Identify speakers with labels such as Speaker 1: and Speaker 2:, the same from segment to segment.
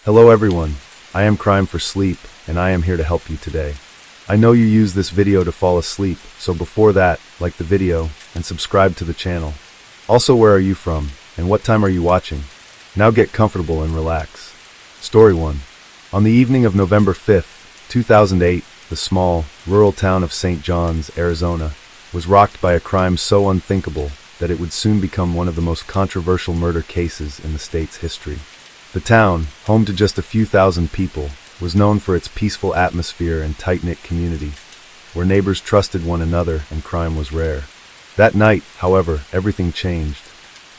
Speaker 1: Hello everyone, I am Crime for Sleep, and I am here to help you today. I know you use this video to fall asleep, so before that, like the video, and subscribe to the channel. Also, where are you from, and what time are you watching? Now get comfortable and relax. Story 1. On the evening of November 5th, 2008, the small, rural town of St. John's, Arizona, was rocked by a crime so unthinkable that it would soon become one of the most controversial murder cases in the state's history. The town, home to just a few thousand people, was known for its peaceful atmosphere and tight-knit community, where neighbors trusted one another and crime was rare. That night, however, everything changed.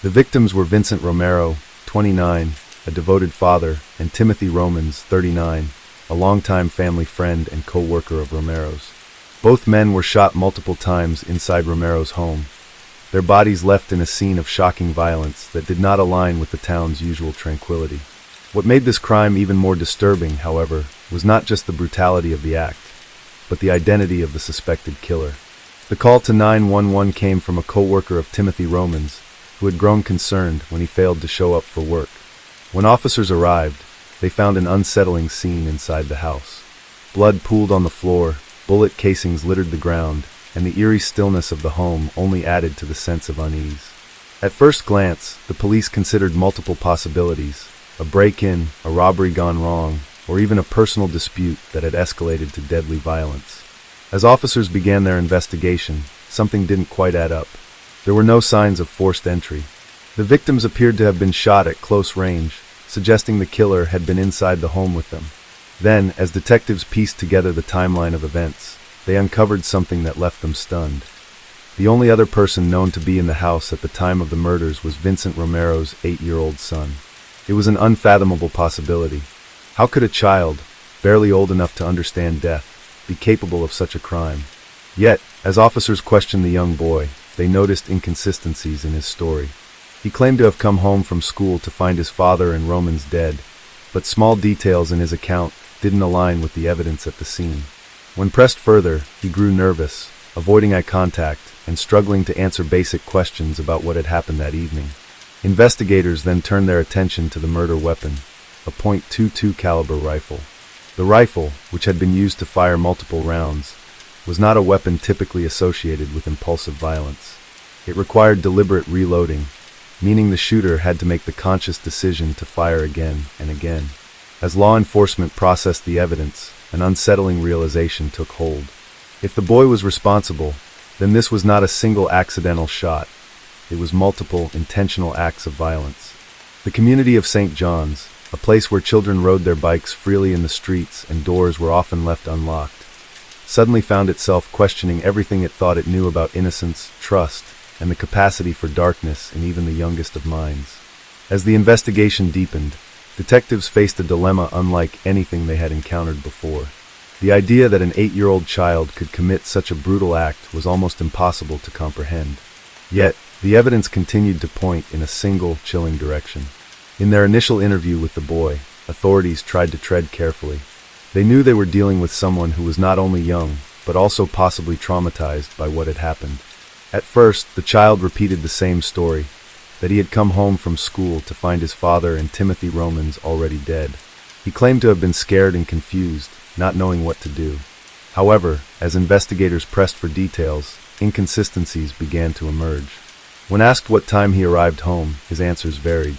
Speaker 1: The victims were Vincent Romero, 29, a devoted father, and Timothy Romans, 39, a longtime family friend and co-worker of Romero's. Both men were shot multiple times inside Romero's home, their bodies left in a scene of shocking violence that did not align with the town's usual tranquility. What made this crime even more disturbing, however, was not just the brutality of the act, but the identity of the suspected killer. The call to 911 came from a co-worker of Timothy Romans, who had grown concerned when he failed to show up for work. When officers arrived, they found an unsettling scene inside the house. Blood pooled on the floor, bullet casings littered the ground, and the eerie stillness of the home only added to the sense of unease. At first glance, the police considered multiple possibilities: a break-in, a robbery gone wrong, or even a personal dispute that had escalated to deadly violence. As officers began their investigation, something didn't quite add up. There were no signs of forced entry. The victims appeared to have been shot at close range, suggesting the killer had been inside the home with them. Then, as detectives pieced together the timeline of events, they uncovered something that left them stunned. The only other person known to be in the house at the time of the murders was Vincent Romero's 8-year-old son. It was an unfathomable possibility. How could a child, barely old enough to understand death, be capable of such a crime? Yet, as officers questioned the young boy, they noticed inconsistencies in his story. He claimed to have come home from school to find his father and Romans dead, but small details in his account didn't align with the evidence at the scene. When pressed further, he grew nervous, avoiding eye contact and struggling to answer basic questions about what had happened that evening. Investigators then turned their attention to the murder weapon, a .22 caliber rifle. The rifle, which had been used to fire multiple rounds, was not a weapon typically associated with impulsive violence. It required deliberate reloading, meaning the shooter had to make the conscious decision to fire again and again. As law enforcement processed the evidence, an unsettling realization took hold. If the boy was responsible, then this was not a single accidental shot. It was multiple, intentional acts of violence. The community of St. John's, a place where children rode their bikes freely in the streets and doors were often left unlocked, suddenly found itself questioning everything it thought it knew about innocence, trust, and the capacity for darkness in even the youngest of minds. As the investigation deepened, detectives faced a dilemma unlike anything they had encountered before. The idea that an 8-year-old child could commit such a brutal act was almost impossible to comprehend. Yet, the evidence continued to point in a single, chilling direction. In their initial interview with the boy, authorities tried to tread carefully. They knew they were dealing with someone who was not only young, but also possibly traumatized by what had happened. At first, the child repeated the same story, that he had come home from school to find his father and Timothy Romans already dead. He claimed to have been scared and confused, not knowing what to do. However, as investigators pressed for details, inconsistencies began to emerge. When asked what time he arrived home, his answers varied.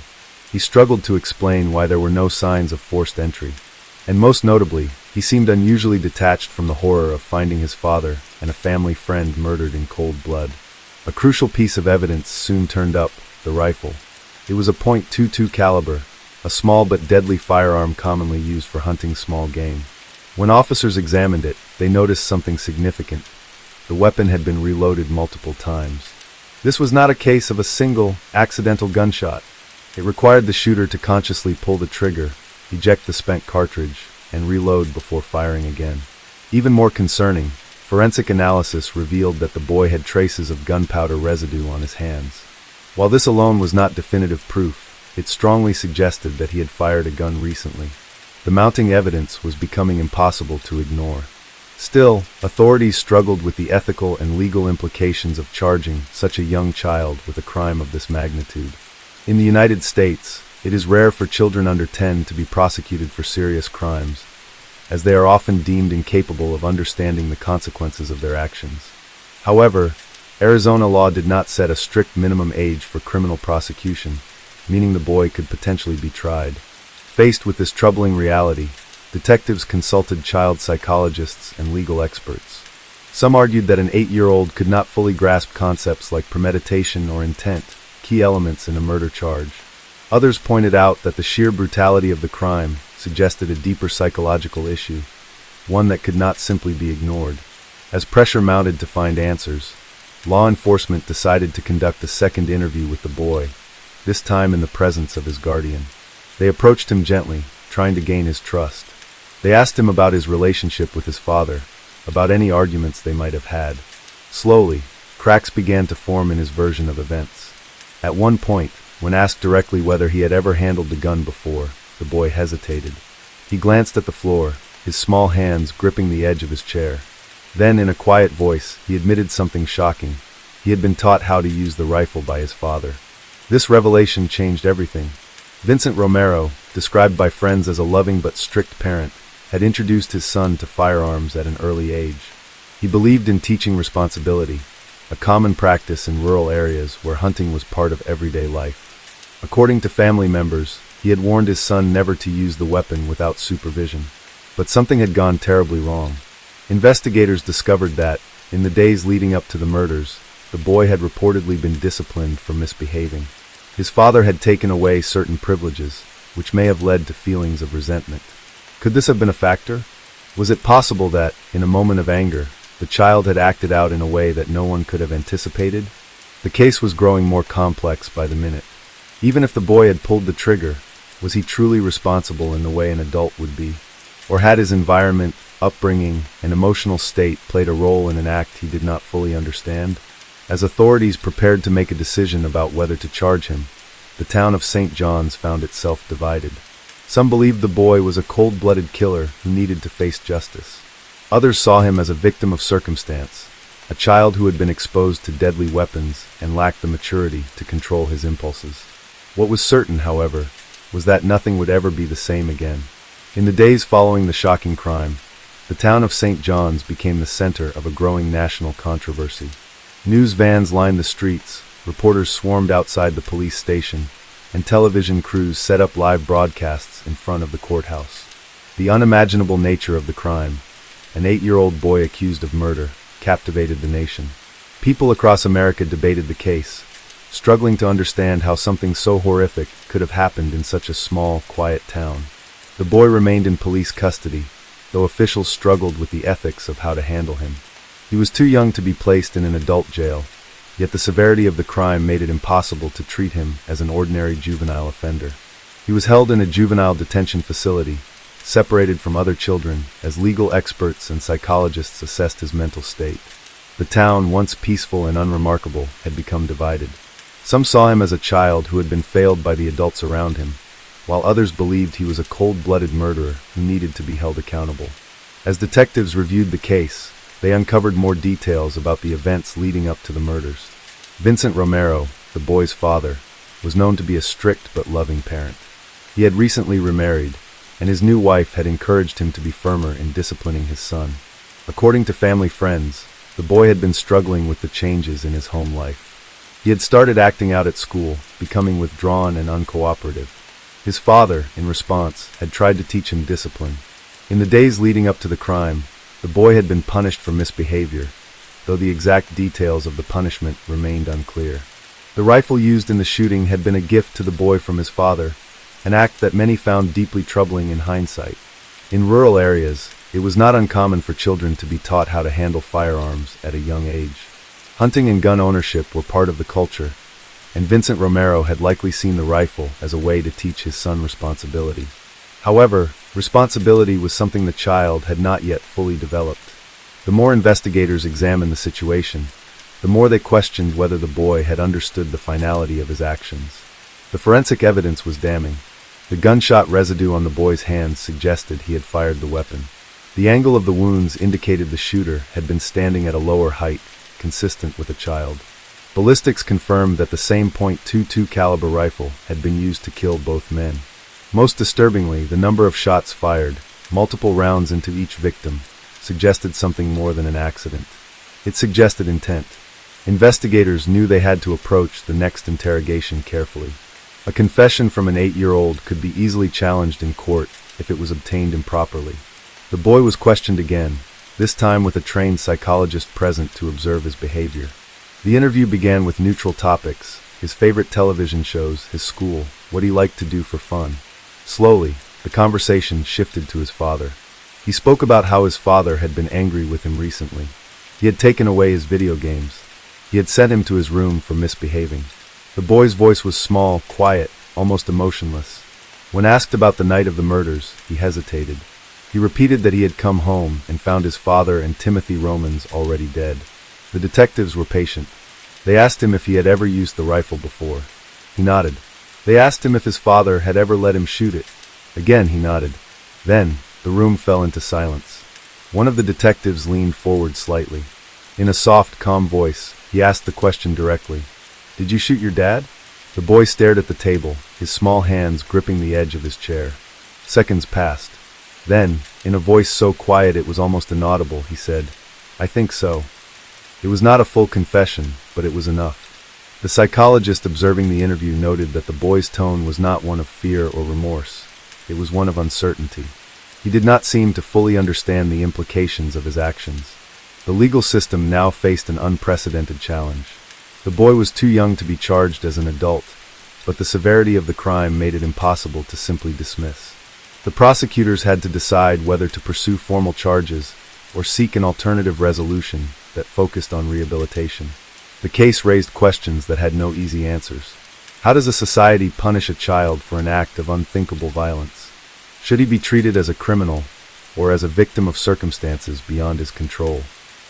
Speaker 1: He struggled to explain why there were no signs of forced entry. And most notably, he seemed unusually detached from the horror of finding his father and a family friend murdered in cold blood. A crucial piece of evidence soon turned up: the rifle. It was a .22 caliber, a small but deadly firearm commonly used for hunting small game. When officers examined it, they noticed something significant. The weapon had been reloaded multiple times. This was not a case of a single, accidental gunshot. It required the shooter to consciously pull the trigger, eject the spent cartridge, and reload before firing again. Even more concerning, forensic analysis revealed that the boy had traces of gunpowder residue on his hands. While this alone was not definitive proof, it strongly suggested that he had fired a gun recently. The mounting evidence was becoming impossible to ignore. Still, authorities struggled with the ethical and legal implications of charging such a young child with a crime of this magnitude. In the United States, It is rare for children under 10 to be prosecuted for serious crimes, as they are often deemed incapable of understanding the consequences of their actions. However, Arizona law did not set a strict minimum age for criminal prosecution, meaning the boy could potentially be tried. Faced with this troubling reality, detectives consulted child psychologists and legal experts. Some argued that an 8-year-old could not fully grasp concepts like premeditation or intent, key elements in a murder charge. Others pointed out that the sheer brutality of the crime suggested a deeper psychological issue, one that could not simply be ignored. As pressure mounted to find answers, law enforcement decided to conduct a second interview with the boy, this time in the presence of his guardian. They approached him gently, trying to gain his trust. They asked him about his relationship with his father, about any arguments they might have had. Slowly, cracks began to form in his version of events. At one point, when asked directly whether he had ever handled the gun before, the boy hesitated. He glanced at the floor, his small hands gripping the edge of his chair. Then, in a quiet voice, he admitted something shocking. He had been taught how to use the rifle by his father. This revelation changed everything. Vincent Romero, described by friends as a loving but strict parent, had introduced his son to firearms at an early age. He believed in teaching responsibility, a common practice in rural areas where hunting was part of everyday life. According to family members, he had warned his son never to use the weapon without supervision. But something had gone terribly wrong. Investigators discovered that, in the days leading up to the murders, the boy had reportedly been disciplined for misbehaving. His father had taken away certain privileges, which may have led to feelings of resentment. Could this have been a factor? Was it possible that, in a moment of anger, the child had acted out in a way that no one could have anticipated? The case was growing more complex by the minute. Even if the boy had pulled the trigger, was he truly responsible in the way an adult would be? Or had his environment, upbringing, and emotional state played a role in an act he did not fully understand? As authorities prepared to make a decision about whether to charge him, the town of St. John's found itself divided. Some believed the boy was a cold-blooded killer who needed to face justice. Others saw him as a victim of circumstance, a child who had been exposed to deadly weapons and lacked the maturity to control his impulses. What was certain, however, was that nothing would ever be the same again. In the days following the shocking crime, the town of St. John's became the center of a growing national controversy. News vans lined the streets, reporters swarmed outside the police station, and television crews set up live broadcasts in front of the courthouse. The unimaginable nature of the crime, an 8-year-old boy accused of murder, captivated the nation. People across America debated the case, struggling to understand how something so horrific could have happened in such a small, quiet town. The boy remained in police custody, though officials struggled with the ethics of how to handle him. He was too young to be placed in an adult jail, yet the severity of the crime made it impossible to treat him as an ordinary juvenile offender. He was held in a juvenile detention facility, separated from other children, as legal experts and psychologists assessed his mental state. The town, once peaceful and unremarkable, had become divided. Some saw him as a child who had been failed by the adults around him, while others believed he was a cold-blooded murderer who needed to be held accountable. As detectives reviewed the case, they uncovered more details about the events leading up to the murders. Vincent Romero, the boy's father, was known to be a strict but loving parent. He had recently remarried, and his new wife had encouraged him to be firmer in disciplining his son. According to family friends, the boy had been struggling with the changes in his home life. He had started acting out at school, becoming withdrawn and uncooperative. His father, in response, had tried to teach him discipline. In the days leading up to the crime, the boy had been punished for misbehavior, though the exact details of the punishment remained unclear. The rifle used in the shooting had been a gift to the boy from his father, an act that many found deeply troubling in hindsight. In rural areas, it was not uncommon for children to be taught how to handle firearms at a young age. Hunting and gun ownership were part of the culture, and Vincent Romero had likely seen the rifle as a way to teach his son responsibility. However, responsibility was something the child had not yet fully developed. The more investigators examined the situation, the more they questioned whether the boy had understood the finality of his actions. The forensic evidence was damning. The gunshot residue on the boy's hands suggested he had fired the weapon. The angle of the wounds indicated the shooter had been standing at a lower height, consistent with a child. Ballistics confirmed that the same .22 caliber rifle had been used to kill both men. Most disturbingly, the number of shots fired, multiple rounds into each victim, suggested something more than an accident. It suggested intent. Investigators knew they had to approach the next interrogation carefully. A confession from an 8-year-old could be easily challenged in court if it was obtained improperly. The boy was questioned again, this time with a trained psychologist present to observe his behavior. The interview began with neutral topics: his favorite television shows, his school, what he liked to do for fun. Slowly, the conversation shifted to his father. He spoke about how his father had been angry with him recently. He had taken away his video games. He had sent him to his room for misbehaving. The boy's voice was small, quiet, almost emotionless. When asked about the night of the murders, he hesitated. He repeated that he had come home and found his father and Timothy Romans already dead. The detectives were patient. They asked him if he had ever used the rifle before. He nodded. They asked him if his father had ever let him shoot it. Again he nodded. Then, the room fell into silence. One of the detectives leaned forward slightly. In a soft, calm voice, he asked the question directly. "Did you shoot your dad?" The boy stared at the table, his small hands gripping the edge of his chair. Seconds passed. Then, in a voice so quiet it was almost inaudible, he said, "I think so." It was not a full confession, but it was enough. The psychologist observing the interview noted that the boy's tone was not one of fear or remorse. It was one of uncertainty. He did not seem to fully understand the implications of his actions. The legal system now faced an unprecedented challenge. The boy was too young to be charged as an adult, but the severity of the crime made it impossible to simply dismiss. The prosecutors had to decide whether to pursue formal charges or seek an alternative resolution that focused on rehabilitation. The case raised questions that had no easy answers. How does a society punish a child for an act of unthinkable violence? Should he be treated as a criminal or as a victim of circumstances beyond his control?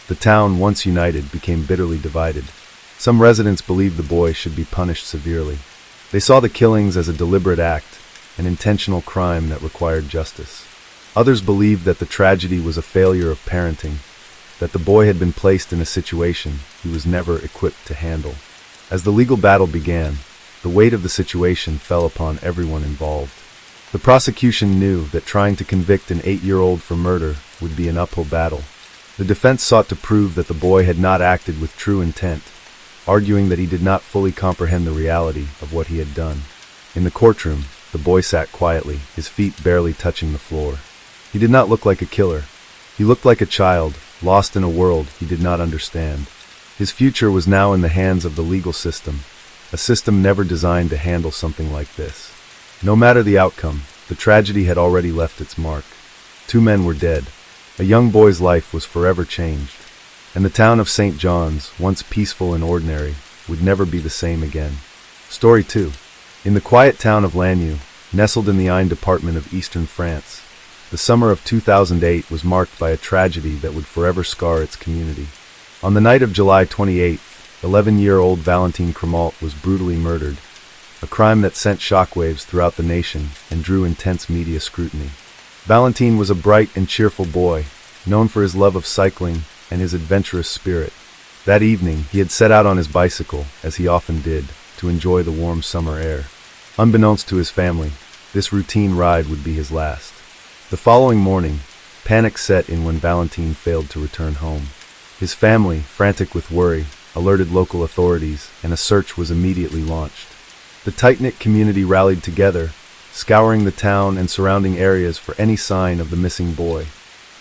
Speaker 1: The town, once united, became bitterly divided. Some residents believed the boy should be punished severely. They saw the killings as a deliberate act, an intentional crime that required justice. Others believed that the tragedy was a failure of parenting, that the boy had been placed in a situation he was never equipped to handle. As the legal battle began, the weight of the situation fell upon everyone involved. The prosecution knew that trying to convict an 8-year-old for murder would be an uphill battle. The defense sought to prove that the boy had not acted with true intent, arguing that he did not fully comprehend the reality of what he had done. In the courtroom, the boy sat quietly, his feet barely touching the floor. He did not look like a killer. He looked like a child, lost in a world he did not understand. His future was now in the hands of the legal system, a system never designed to handle something like this. No matter the outcome, the tragedy had already left its mark. 2 men were dead. A young boy's life was forever changed, and the town of St. John's, once peaceful and ordinary, would never be the same again. Story 2. In the quiet town of Lannion, nestled in the Ain department of eastern France, the summer of 2008 was marked by a tragedy that would forever scar its community. On the night of July 28th, 11-year-old Valentine was brutally murdered, a crime that sent shockwaves throughout the nation and drew intense media scrutiny. Valentine was a bright and cheerful boy, known for his love of cycling and his adventurous spirit. That evening, he had set out on his bicycle, as he often did, to enjoy the warm summer air. Unbeknownst to his family, this routine ride would be his last. The following morning, panic set in when Valentine failed to return home. His family, frantic with worry, alerted local authorities, and a search was immediately launched. The tight-knit community rallied together, scouring the town and surrounding areas for any sign of the missing boy.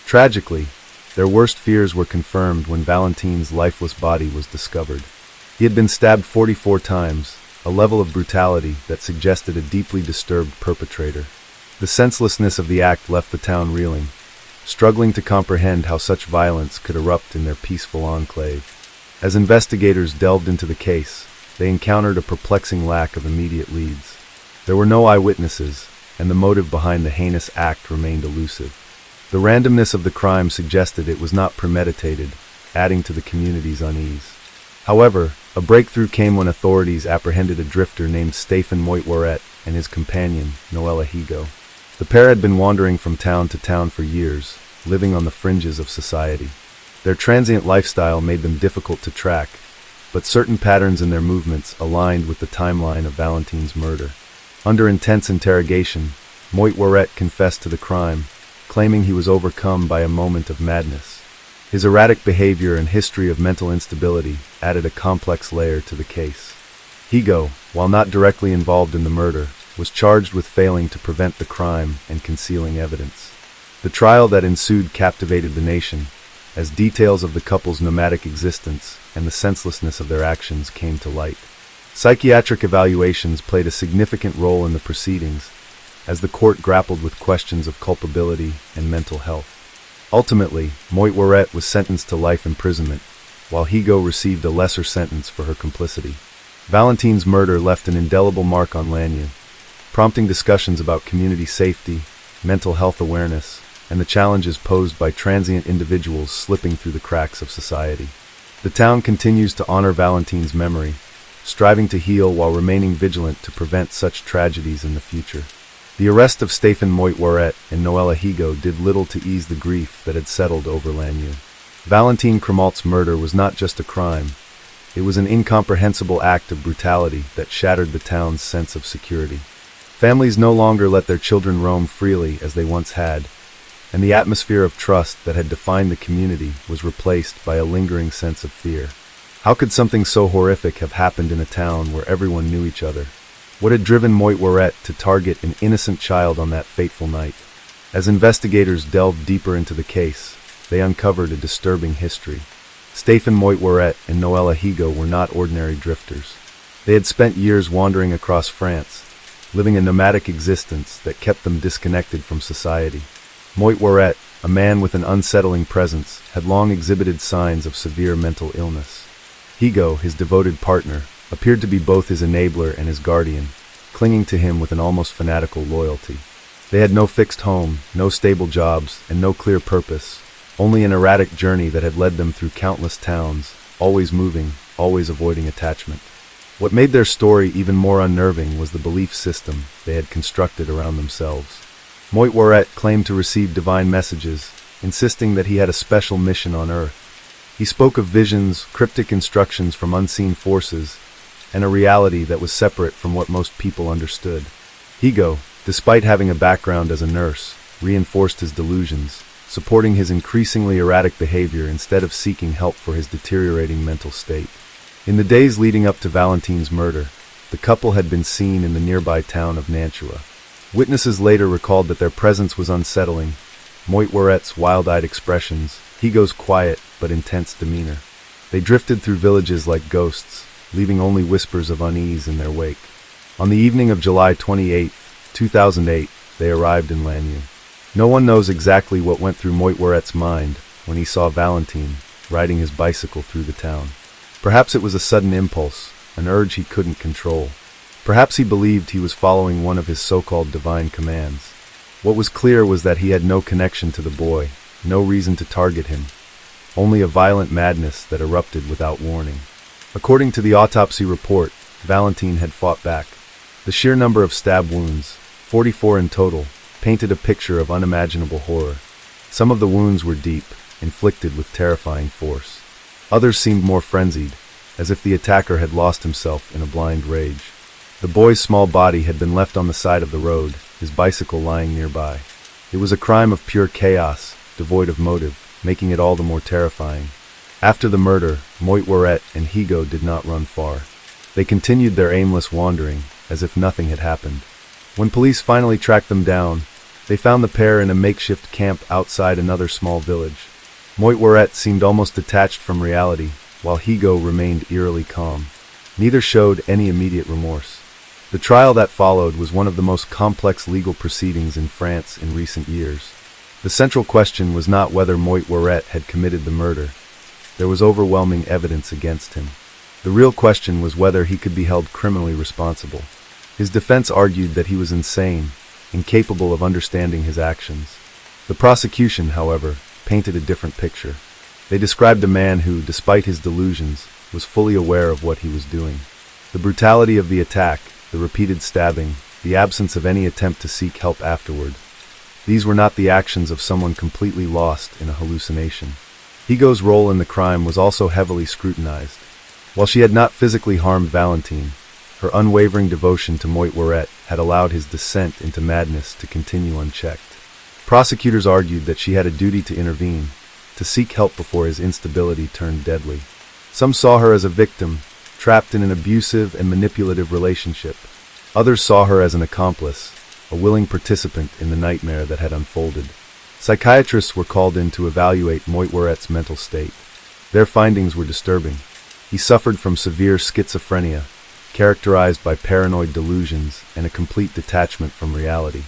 Speaker 1: Tragically, their worst fears were confirmed when Valentine's lifeless body was discovered. He had been stabbed 44 times, a level of brutality that suggested a deeply disturbed perpetrator. The senselessness of the act left the town reeling, struggling to comprehend how such violence could erupt in their peaceful enclave. As investigators delved into the case, they encountered a perplexing lack of immediate leads. There were no eyewitnesses, and the motive behind the heinous act remained elusive. The randomness of the crime suggested it was not premeditated, adding to the community's unease. However, a breakthrough came when authorities apprehended a drifter named Stéphane Moitouret and his companion, Noella Higo. The pair had been wandering from town to town for years, living on the fringes of society. Their transient lifestyle made them difficult to track, but certain patterns in their movements aligned with the timeline of Valentine's murder. Under intense interrogation, Moitwaret confessed to the crime, claiming he was overcome by a moment of madness. His erratic behavior and history of mental instability added a complex layer to the case. Higo, while not directly involved in the murder, was charged with failing to prevent the crime and concealing evidence. The trial that ensued captivated the nation, as details of the couple's nomadic existence and the senselessness of their actions came to light. Psychiatric evaluations played a significant role in the proceedings, as the court grappled with questions of culpability and mental health. Ultimately, Moitwaret was sentenced to life imprisonment, while Higo received a lesser sentence for her complicity. Valentine's murder left an indelible mark on Lannion, prompting discussions about community safety, mental health awareness, and the challenges posed by transient individuals slipping through the cracks of society. The town continues to honor Valentine's memory, striving to heal while remaining vigilant to prevent such tragedies in the future. The arrest of Stephen Moitwaret and Noella Higo did little to ease the grief that had settled over Lannion. Valentine Cremalt's murder was not just a crime, it was an incomprehensible act of brutality that shattered the town's sense of security. Families no longer let their children roam freely as they once had, and the atmosphere of trust that had defined the community was replaced by a lingering sense of fear. How could something so horrific have happened in a town where everyone knew each other? What had driven Moitwaret to target an innocent child on that fateful night? As investigators delved deeper into the case, they uncovered a disturbing history. Stephen Moitwaret and Noella Higo were not ordinary drifters. They had spent years wandering across France, living a nomadic existence that kept them disconnected from society. Moitwaret, a man with an unsettling presence, had long exhibited signs of severe mental illness. Higo, his devoted partner, appeared to be both his enabler and his guardian, clinging to him with an almost fanatical loyalty. They had no fixed home, no stable jobs, and no clear purpose, only an erratic journey that had led them through countless towns, always moving, always avoiding attachment. What made their story even more unnerving was the belief system they had constructed around themselves. Moitwaret claimed to receive divine messages, insisting that he had a special mission on Earth. He spoke of visions, cryptic instructions from unseen forces, and a reality that was separate from what most people understood. Higo, despite having a background as a nurse, reinforced his delusions, supporting his increasingly erratic behavior instead of seeking help for his deteriorating mental state. In the days leading up to Valentine's murder, the couple had been seen in the nearby town of Nantua. Witnesses later recalled that their presence was unsettling, Moitwaret's wild-eyed expressions, Higo's quiet but intense demeanor. They drifted through villages like ghosts, leaving only whispers of unease in their wake. On the evening of July 28, 2008, they arrived in Lannion. No one knows exactly what went through Moitwaret's mind when he saw Valentine riding his bicycle through the town. Perhaps it was a sudden impulse, an urge he couldn't control. Perhaps he believed he was following one of his so-called divine commands. What was clear was that he had no connection to the boy, no reason to target him, only a violent madness that erupted without warning. According to the autopsy report, Valentine had fought back. The sheer number of stab wounds, 44 in total, painted a picture of unimaginable horror. Some of the wounds were deep, inflicted with terrifying force. Others seemed more frenzied, as if the attacker had lost himself in a blind rage. The boy's small body had been left on the side of the road, his bicycle lying nearby. It was a crime of pure chaos, devoid of motive, making it all the more terrifying. After the murder, Moitwaret and Higo did not run far. They continued their aimless wandering, as if nothing had happened. When police finally tracked them down, they found the pair in a makeshift camp outside another small village. Moitwaret seemed almost detached from reality, while Higo remained eerily calm. Neither showed any immediate remorse. The trial that followed was one of the most complex legal proceedings in France in recent years. The central question was not whether Moitwaret had committed the murder. There was overwhelming evidence against him. The real question was whether he could be held criminally responsible. His defense argued that he was insane, incapable of understanding his actions. The prosecution, however, painted a different picture. They described a man who, despite his delusions, was fully aware of what he was doing. The brutality of the attack, the repeated stabbing, the absence of any attempt to seek help afterward. These were not the actions of someone completely lost in a hallucination. Higo's role in the crime was also heavily scrutinized. While she had not physically harmed Valentine, her unwavering devotion to Moitworette had allowed his descent into madness to continue unchecked. Prosecutors argued that she had a duty to intervene, to seek help before his instability turned deadly. Some saw her as a victim, trapped in an abusive and manipulative relationship. Others saw her as an accomplice, a willing participant in the nightmare that had unfolded. Psychiatrists were called in to evaluate Moitworette's mental state. Their findings were disturbing. He suffered from severe schizophrenia, characterized by paranoid delusions and a complete detachment from reality.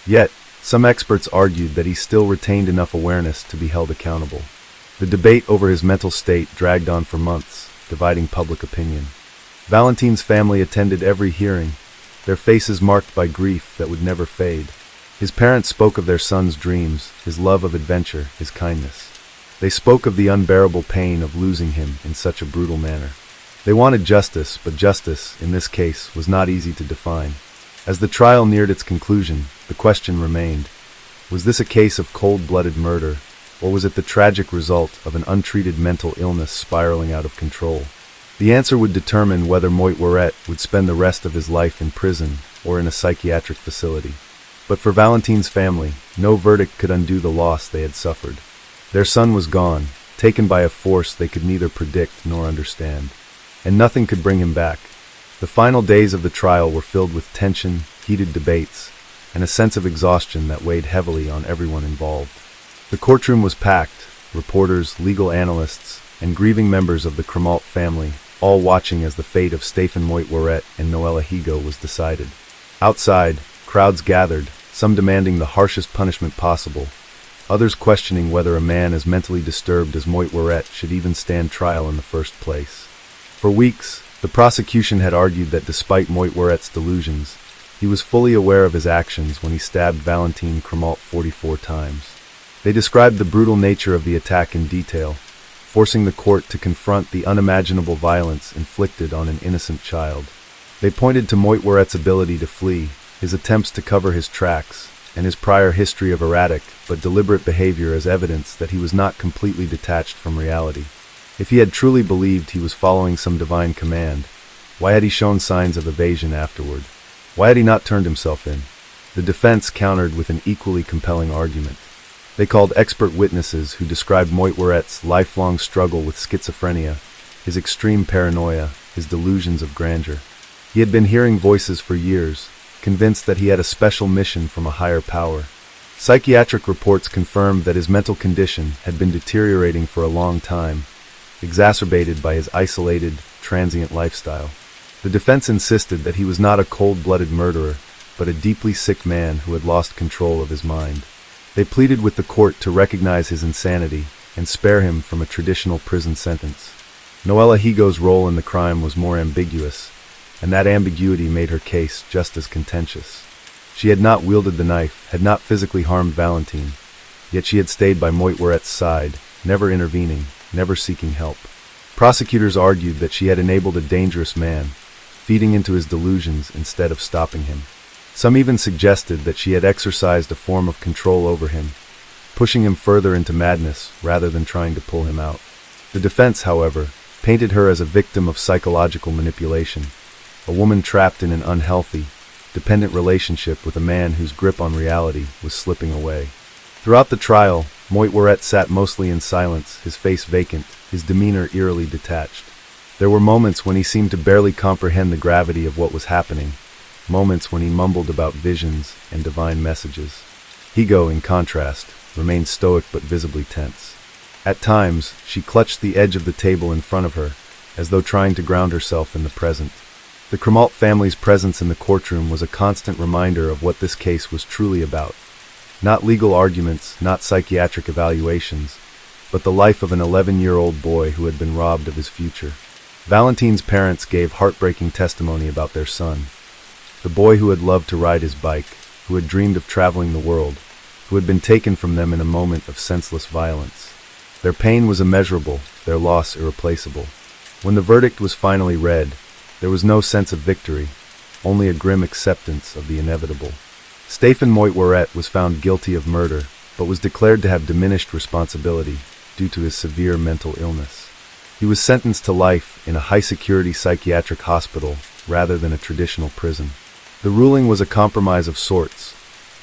Speaker 1: Yet, some experts argued that he still retained enough awareness to be held accountable. The debate over his mental state dragged on for months, dividing public opinion. Valentine's family attended every hearing, their faces marked by grief that would never fade. His parents spoke of their son's dreams, his love of adventure, his kindness. They spoke of the unbearable pain of losing him in such a brutal manner. They wanted justice, but justice, in this case, was not easy to define. As the trial neared its conclusion, the question remained: was this a case of cold-blooded murder, or was it the tragic result of an untreated mental illness spiraling out of control? The answer would determine whether Moitworette would spend the rest of his life in prison or in a psychiatric facility. But for Valentine's family, no verdict could undo the loss they had suffered. Their son was gone, taken by a force they could neither predict nor understand. And nothing could bring him back. The final days of the trial were filled with tension, heated debates, and a sense of exhaustion that weighed heavily on everyone involved. The courtroom was packed, reporters, legal analysts, and grieving members of the Cremalt family, all watching as the fate of Stephen Moitworette and Noella Higo was decided. Outside, crowds gathered, some demanding the harshest punishment possible, others questioning whether a man as mentally disturbed as Moitworette should even stand trial in the first place. For weeks, the prosecution had argued that despite Moitworette's delusions, he was fully aware of his actions when he stabbed Valentine Cremalt 44 times. They described the brutal nature of the attack in detail, forcing the court to confront the unimaginable violence inflicted on an innocent child. They pointed to Moitworette's ability to flee, his attempts to cover his tracks, and his prior history of erratic but deliberate behavior as evidence that he was not completely detached from reality. If he had truly believed he was following some divine command, why had he shown signs of evasion afterward? Why had he not turned himself in? The defense countered with an equally compelling argument. They called expert witnesses who described Moitworette's lifelong struggle with schizophrenia, his extreme paranoia, his delusions of grandeur. He had been hearing voices for years, convinced that he had a special mission from a higher power. Psychiatric reports confirmed that his mental condition had been deteriorating for a long time, exacerbated by his isolated, transient lifestyle. The defense insisted that he was not a cold-blooded murderer, but a deeply sick man who had lost control of his mind. They pleaded with the court to recognize his insanity and spare him from a traditional prison sentence. Noella Higo's role in the crime was more ambiguous, and that ambiguity made her case just as contentious. She had not wielded the knife, had not physically harmed Valentine, yet she had stayed by Moitworette's side, never intervening, never seeking help. Prosecutors argued that she had enabled a dangerous man, feeding into his delusions instead of stopping him. Some even suggested that she had exercised a form of control over him, pushing him further into madness rather than trying to pull him out. The defense, however, painted her as a victim of psychological manipulation, a woman trapped in an unhealthy, dependent relationship with a man whose grip on reality was slipping away. Throughout the trial, Moitworette sat mostly in silence, his face vacant, his demeanor eerily detached. There were moments when he seemed to barely comprehend the gravity of what was happening, moments when he mumbled about visions and divine messages. Higo, in contrast, remained stoic but visibly tense. At times, she clutched the edge of the table in front of her, as though trying to ground herself in the present. The Cremalt family's presence in the courtroom was a constant reminder of what this case was truly about. Not legal arguments, not psychiatric evaluations, but the life of an 11-year-old boy who had been robbed of his future. Valentine's parents gave heartbreaking testimony about their son. The boy who had loved to ride his bike, who had dreamed of traveling the world, who had been taken from them in a moment of senseless violence. Their pain was immeasurable, their loss irreplaceable. When the verdict was finally read, there was no sense of victory, only a grim acceptance of the inevitable. Stephen Moitworette was found guilty of murder, but was declared to have diminished responsibility due to his severe mental illness. He was sentenced to life in a high-security psychiatric hospital rather than a traditional prison. The ruling was a compromise of sorts,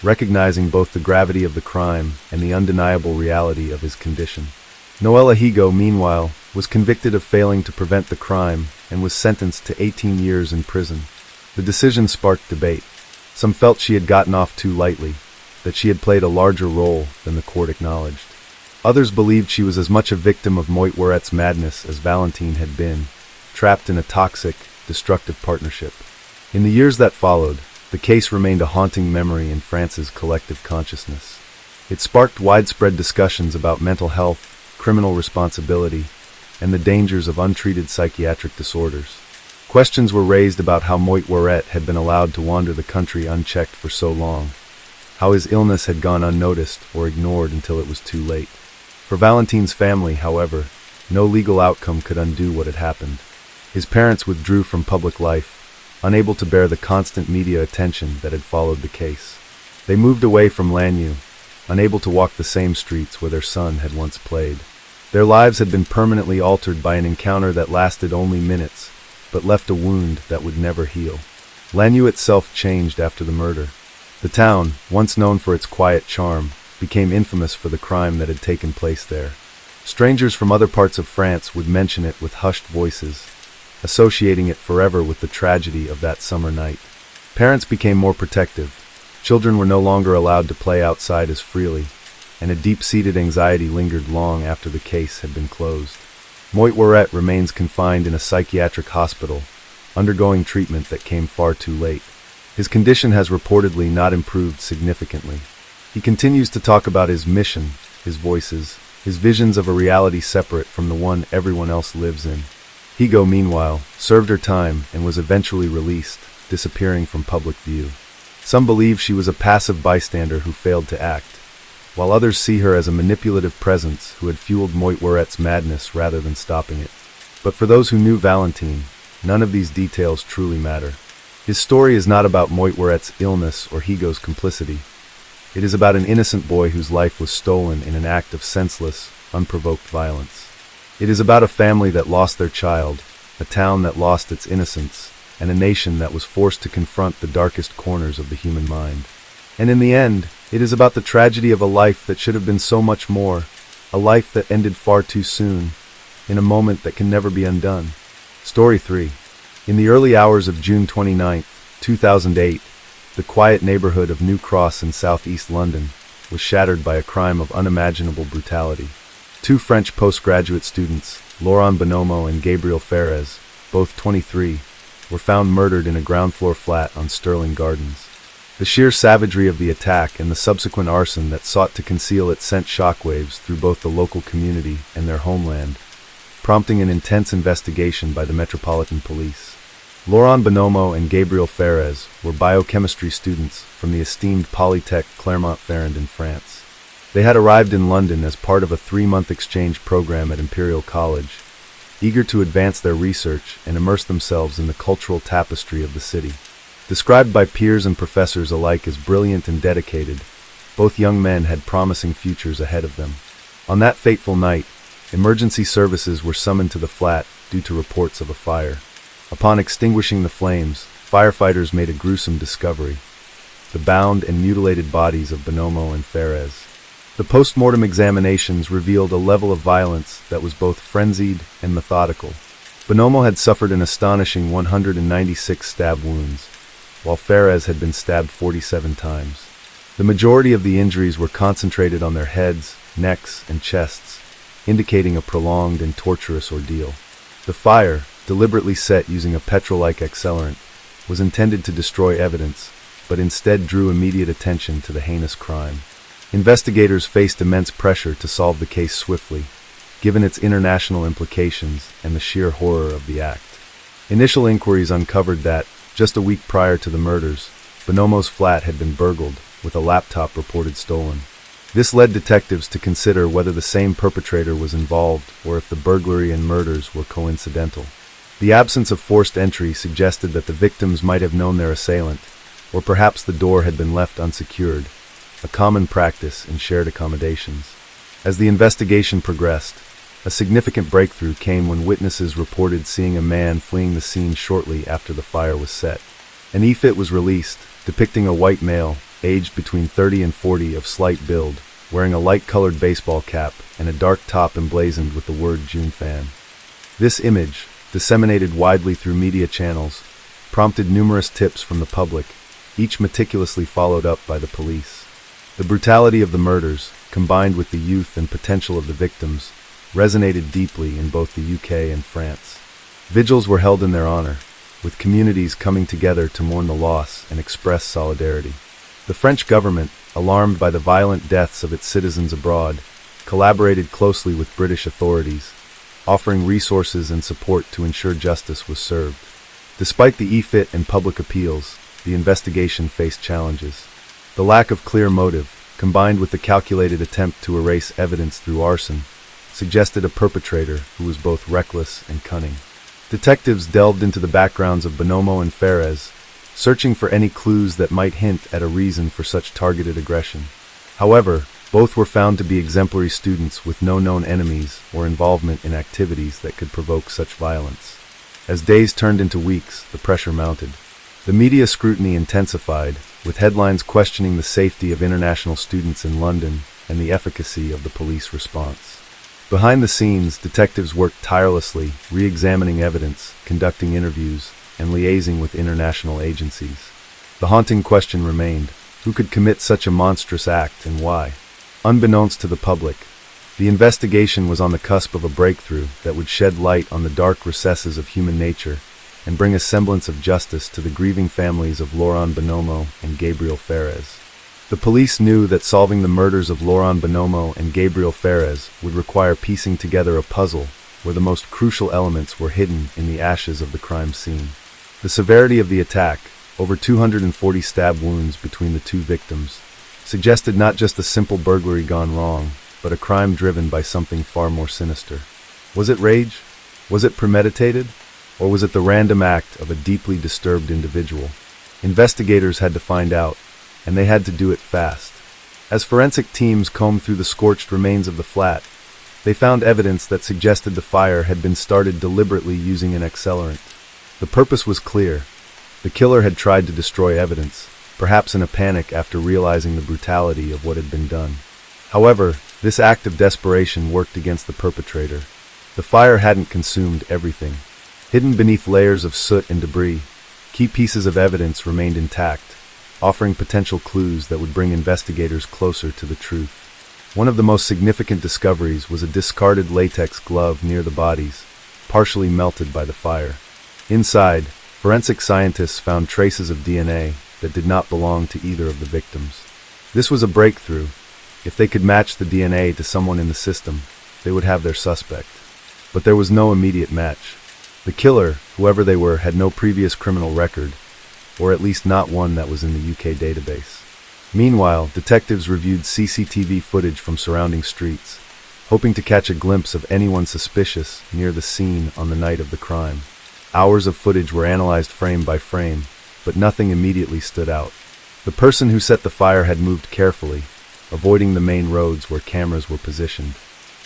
Speaker 1: recognizing both the gravity of the crime and the undeniable reality of his condition. Noela Higo, meanwhile, was convicted of failing to prevent the crime and was sentenced to 18 years in prison. The decision sparked debate. Some felt she had gotten off too lightly, that she had played a larger role than the court acknowledged. Others believed she was as much a victim of Moitwaret's madness as Valentine had been, trapped in a toxic, destructive partnership. In the years that followed, the case remained a haunting memory in France's collective consciousness. It sparked widespread discussions about mental health, criminal responsibility, and the dangers of untreated psychiatric disorders. Questions were raised about how Moitwaret had been allowed to wander the country unchecked for so long, how his illness had gone unnoticed or ignored until it was too late. For Valentine's family, however, no legal outcome could undo what had happened. His parents withdrew from public life, unable to bear the constant media attention that had followed the case. They moved away from Lannion, unable to walk the same streets where their son had once played. Their lives had been permanently altered by an encounter that lasted only minutes, but left a wound that would never heal. Lannion itself changed after the murder. The town, once known for its quiet charm, became infamous for the crime that had taken place there. Strangers from other parts of France would mention it with hushed voices, associating it forever with the tragedy of that summer night. Parents became more protective. Children were no longer allowed to play outside as freely, and a deep-seated anxiety lingered long after the case had been closed. Moitwaret remains confined in a psychiatric hospital, undergoing treatment that came far too late. His condition has reportedly not improved significantly. He continues to talk about his mission, his voices, his visions of a reality separate from the one everyone else lives in. Higo, meanwhile, served her time and was eventually released, disappearing from public view. Some believe she was a passive bystander who failed to act, while others see her as a manipulative presence who had fueled Moitwaret's madness rather than stopping it. But for those who knew Valentine, none of these details truly matter. His story is not about Moitwaret's illness or Higo's complicity. It is about an innocent boy whose life was stolen in an act of senseless, unprovoked violence. It is about a family that lost their child, a town that lost its innocence, and a nation that was forced to confront the darkest corners of the human mind. And in the end, it is about the tragedy of a life that should have been so much more, a life that ended far too soon, in a moment that can never be undone. Story 3. In the early hours of June 29, 2008, the quiet neighborhood of New Cross in southeast London was shattered by a crime of unimaginable brutality. Two French postgraduate students, Laurent Bonomo and Gabriel Ferez, both 23, were found murdered in a ground-floor flat on Sterling Gardens. The sheer savagery of the attack and the subsequent arson that sought to conceal it sent shockwaves through both the local community and their homeland, prompting an intense investigation by the Metropolitan Police. Laurent Bonomo and Gabriel Ferez were biochemistry students from the esteemed Polytech Clermont-Ferrand in France. They had arrived in London as part of a 3-month exchange program at Imperial College, eager to advance their research and immerse themselves in the cultural tapestry of the city. Described by peers and professors alike as brilliant and dedicated, both young men had promising futures ahead of them. On that fateful night, emergency services were summoned to the flat due to reports of a fire. Upon extinguishing the flames, firefighters made a gruesome discovery: the bound and mutilated bodies of Bonomo and Ferez. The post-mortem examinations revealed a level of violence that was both frenzied and methodical. Bonomo had suffered an astonishing 196 stab wounds, while Ferez had been stabbed 47 times. The majority of the injuries were concentrated on their heads, necks, and chests, indicating a prolonged and torturous ordeal. The fire, deliberately set using a petrol-like accelerant, was intended to destroy evidence, but instead drew immediate attention to the heinous crime. Investigators faced immense pressure to solve the case swiftly, given its international implications and the sheer horror of the act. Initial inquiries uncovered that, just a week prior to the murders, Bonomo's flat had been burgled, with a laptop reported stolen. This led detectives to consider whether the same perpetrator was involved or if the burglary and murders were coincidental. The absence of forced entry suggested that the victims might have known their assailant, or perhaps the door had been left unsecured, a common practice in shared accommodations. As the investigation progressed, A significant breakthrough came when witnesses reported seeing a man fleeing the scene shortly after the fire was set. An e-fit was released, depicting a white male, aged between 30 and 40 of slight build, wearing a light-colored baseball cap and a dark top emblazoned with the word Junfan. This image, disseminated widely through media channels, prompted numerous tips from the public, each meticulously followed up by the police. The brutality of the murders, combined with the youth and potential of the victims, resonated deeply in both the UK and France. Vigils were held in their honor, with communities coming together to mourn the loss and express solidarity. The French government, alarmed by the violent deaths of its citizens abroad, collaborated closely with British authorities, offering resources and support to ensure justice was served. Despite the e-fit and public appeals, the investigation faced challenges. The lack of clear motive, combined with the calculated attempt to erase evidence through arson, suggested a perpetrator who was both reckless and cunning. Detectives delved into the backgrounds of Bonomo and Ferez, searching for any clues that might hint at a reason for such targeted aggression. However, both were found to be exemplary students with no known enemies or involvement in activities that could provoke such violence. As days turned into weeks, the pressure mounted. The media scrutiny intensified, with headlines questioning the safety of international students in London and the efficacy of the police response. Behind the scenes, detectives worked tirelessly, re-examining evidence, conducting interviews, and liaising with international agencies. The haunting question remained: who could commit such a monstrous act and why? Unbeknownst to the public, the investigation was on the cusp of a breakthrough that would shed light on the dark recesses of human nature and bring a semblance of justice to the grieving families of Laurent Bonomo and Gabriel Ferez. The police knew that solving the murders of Laurent Bonomo and Gabriel Ferez would require piecing together a puzzle where the most crucial elements were hidden in the ashes of the crime scene. The severity of the attack, over 240 stab wounds between the two victims, suggested not just a simple burglary gone wrong, but a crime driven by something far more sinister. Was it rage? Was it premeditated? Or was it the random act of a deeply disturbed individual? Investigators had to find out, and they had to do it fast. As forensic teams combed through the scorched remains of the flat, they found evidence that suggested the fire had been started deliberately using an accelerant. The purpose was clear. The killer had tried to destroy evidence, perhaps in a panic after realizing the brutality of what had been done. However, this act of desperation worked against the perpetrator. The fire hadn't consumed everything. Hidden beneath layers of soot and debris, key pieces of evidence remained intact, offering potential clues that would bring investigators closer to the truth. One of the most significant discoveries was a discarded latex glove near the bodies, partially melted by the fire. Inside, forensic scientists found traces of DNA that did not belong to either of the victims. This was a breakthrough. If they could match the DNA to someone in the system, they would have their suspect. But there was no immediate match. The killer, whoever they were, had no previous criminal record, or at least not one that was in the UK database. Meanwhile, detectives reviewed CCTV footage from surrounding streets, hoping to catch a glimpse of anyone suspicious near the scene on the night of the crime. Hours of footage were analyzed frame by frame, but nothing immediately stood out. The person who set the fire had moved carefully, avoiding the main roads where cameras were positioned.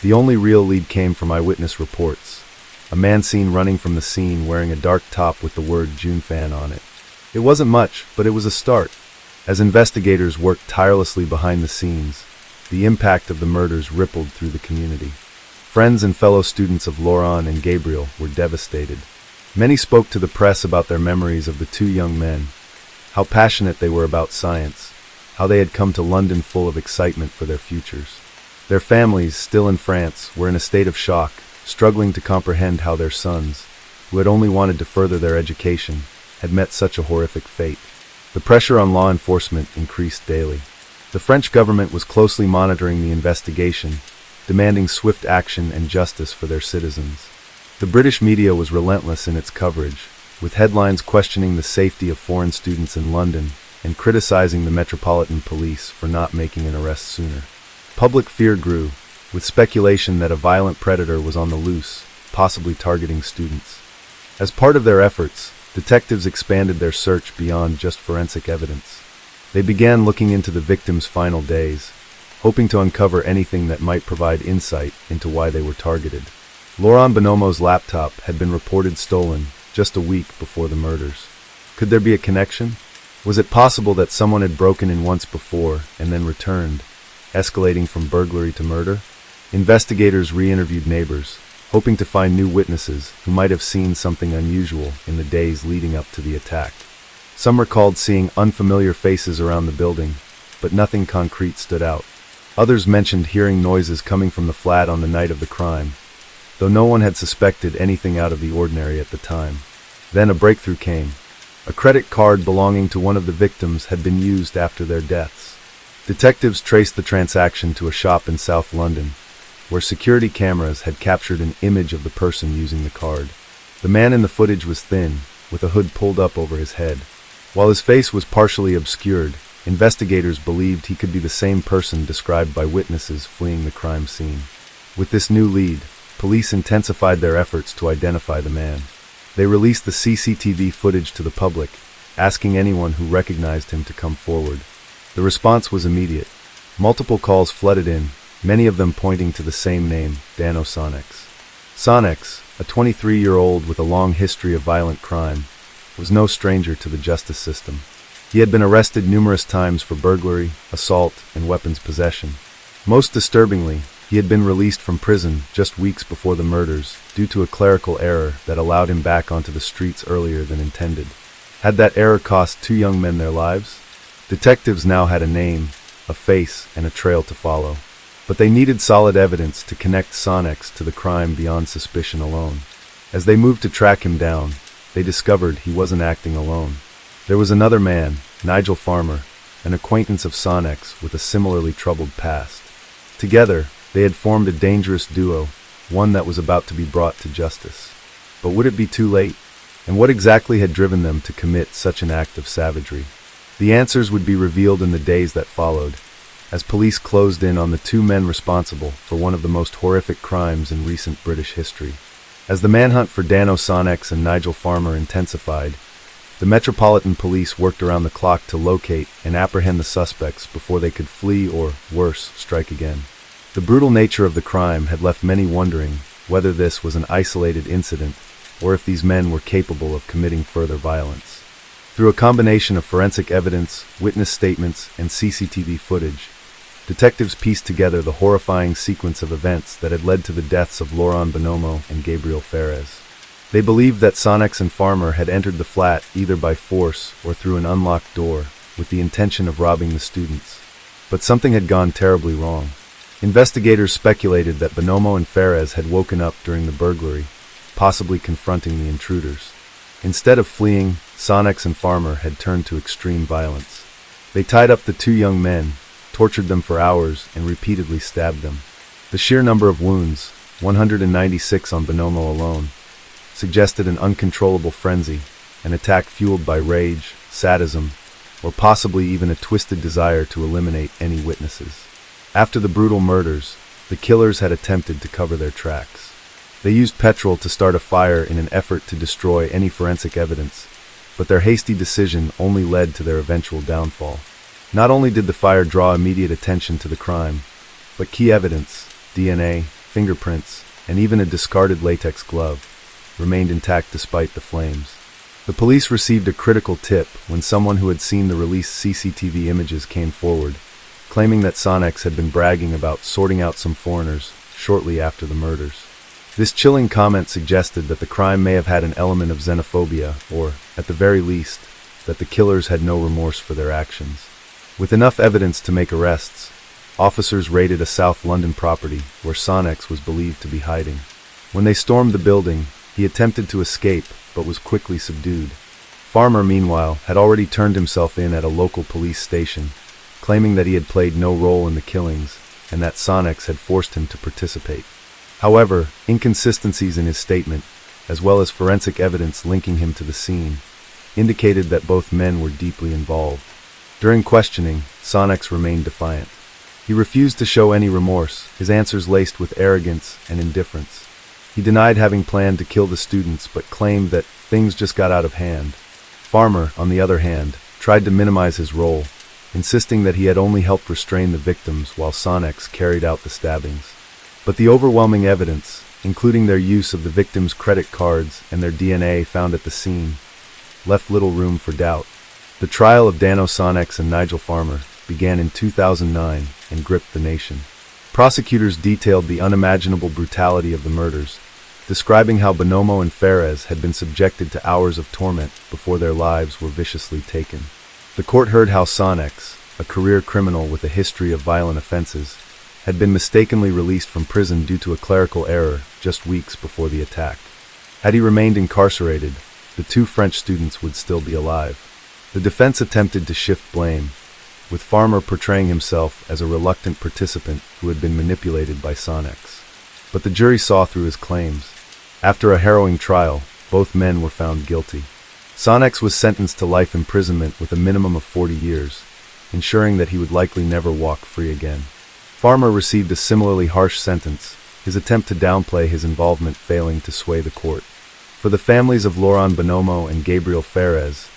Speaker 1: The only real lead came from eyewitness reports. A man seen running from the scene wearing a dark top with the word Junfan on it. It wasn't much, but it was a start. As investigators worked tirelessly behind the scenes, the impact of the murders rippled through the community. Friends and fellow students of Laurent and Gabriel were devastated. Many spoke to the press about their memories of the two young men, how passionate they were about science, how they had come to London full of excitement for their futures. Their families, still in France, were in a state of shock, struggling to comprehend how their sons, who had only wanted to further their education, had met such a horrific fate. The pressure on law enforcement increased daily. The French government was closely monitoring the investigation, demanding swift action and justice for their citizens. The British media was relentless in its coverage, with headlines questioning the safety of foreign students in London and criticizing the Metropolitan Police for not making an arrest sooner. Public fear grew, with speculation that a violent predator was on the loose, possibly targeting students. As part of their efforts, detectives expanded their search beyond just forensic evidence. They began looking into the victims' final days, hoping to uncover anything that might provide insight into why they were targeted. Laurent Bonomo's laptop had been reported stolen just a week before the murders. Could there be a connection? Was it possible that someone had broken in once before and then returned, escalating from burglary to murder? Investigators re-interviewed neighbors, hoping to find new witnesses who might have seen something unusual in the days leading up to the attack. Some recalled seeing unfamiliar faces around the building, but nothing concrete stood out. Others mentioned hearing noises coming from the flat on the night of the crime, though no one had suspected anything out of the ordinary at the time. Then a breakthrough came. A credit card belonging to one of the victims had been used after their deaths. Detectives traced the transaction to a shop in South London, where security cameras had captured an image of the person using the card. The man in the footage was thin, with a hood pulled up over his head. While his face was partially obscured, investigators believed he could be the same person described by witnesses fleeing the crime scene. With this new lead, police intensified their efforts to identify the man. They released the CCTV footage to the public, asking anyone who recognized him to come forward. The response was immediate. Multiple calls flooded in, many of them pointing to the same name, Dano Sonex. Sonex, a 23-year-old with a long history of violent crime, was no stranger to the justice system. He had been arrested numerous times for burglary, assault, and weapons possession. Most disturbingly, he had been released from prison just weeks before the murders due to a clerical error that allowed him back onto the streets earlier than intended. Had that error cost two young men their lives? Detectives now had a name, a face, and a trail to follow. But they needed solid evidence to connect Sonex to the crime beyond suspicion alone. As they moved to track him down, they discovered he wasn't acting alone. There was another man, Nigel Farmer, an acquaintance of Sonex with a similarly troubled past. Together, they had formed a dangerous duo, one that was about to be brought to justice. But would it be too late? And what exactly had driven them to commit such an act of savagery? The answers would be revealed in the days that followed, as police closed in on the two men responsible for one of the most horrific crimes in recent British history. As the manhunt for Dano Sonex and Nigel Farmer intensified, the Metropolitan Police worked around the clock to locate and apprehend the suspects before they could flee or, worse, strike again. The brutal nature of the crime had left many wondering whether this was an isolated incident or if these men were capable of committing further violence. Through a combination of forensic evidence, witness statements, and CCTV footage, detectives pieced together the horrifying sequence of events that had led to the deaths of Laurent Bonomo and Gabriel Ferez. They believed that Sonex and Farmer had entered the flat either by force or through an unlocked door with the intention of robbing the students. But something had gone terribly wrong. Investigators speculated that Bonomo and Ferez had woken up during the burglary, possibly confronting the intruders. Instead of fleeing, Sonex and Farmer had turned to extreme violence. They tied up the two young men, tortured them for hours, and repeatedly stabbed them. The sheer number of wounds, 196 on Bonomo alone, suggested an uncontrollable frenzy, an attack fueled by rage, sadism, or possibly even a twisted desire to eliminate any witnesses. After the brutal murders, the killers had attempted to cover their tracks. They used petrol to start a fire in an effort to destroy any forensic evidence, but their hasty decision only led to their eventual downfall. Not only did the fire draw immediate attention to the crime, but key evidence, DNA, fingerprints, and even a discarded latex glove, remained intact despite the flames. The police received a critical tip when someone who had seen the released CCTV images came forward, claiming that Sonex had been bragging about sorting out some foreigners shortly after the murders. This chilling comment suggested that the crime may have had an element of xenophobia, or, at the very least, that the killers had no remorse for their actions. With enough evidence to make arrests, officers raided a South London property where Sonex was believed to be hiding. When they stormed the building, he attempted to escape, but was quickly subdued. Farmer, meanwhile, had already turned himself in at a local police station, claiming that he had played no role in the killings, and that Sonex had forced him to participate. However, inconsistencies in his statement, as well as forensic evidence linking him to the scene, indicated that both men were deeply involved. During questioning, Sonex remained defiant. He refused to show any remorse, his answers laced with arrogance and indifference. He denied having planned to kill the students, but claimed that things just got out of hand. Farmer, on the other hand, tried to minimize his role, insisting that he had only helped restrain the victims while Sonex carried out the stabbings. But the overwhelming evidence, including their use of the victims' credit cards and their DNA found at the scene, left little room for doubt. The trial of Dano Sonex and Nigel Farmer began in 2009 and gripped the nation. Prosecutors detailed the unimaginable brutality of the murders, describing how Bonomo and Ferez had been subjected to hours of torment before their lives were viciously taken. The court heard how Sonex, a career criminal with a history of violent offenses, had been mistakenly released from prison due to a clerical error just weeks before the attack. Had he remained incarcerated, the two French students would still be alive. The defense attempted to shift blame, with Farmer portraying himself as a reluctant participant who had been manipulated by Sonex. But the jury saw through his claims. After a harrowing trial, both men were found guilty. Sonex was sentenced to life imprisonment with a minimum of 40 years, ensuring that he would likely never walk free again. Farmer received a similarly harsh sentence, his attempt to downplay his involvement failing to sway the court. For the families of Laurent Bonomo and Gabriel Ferez,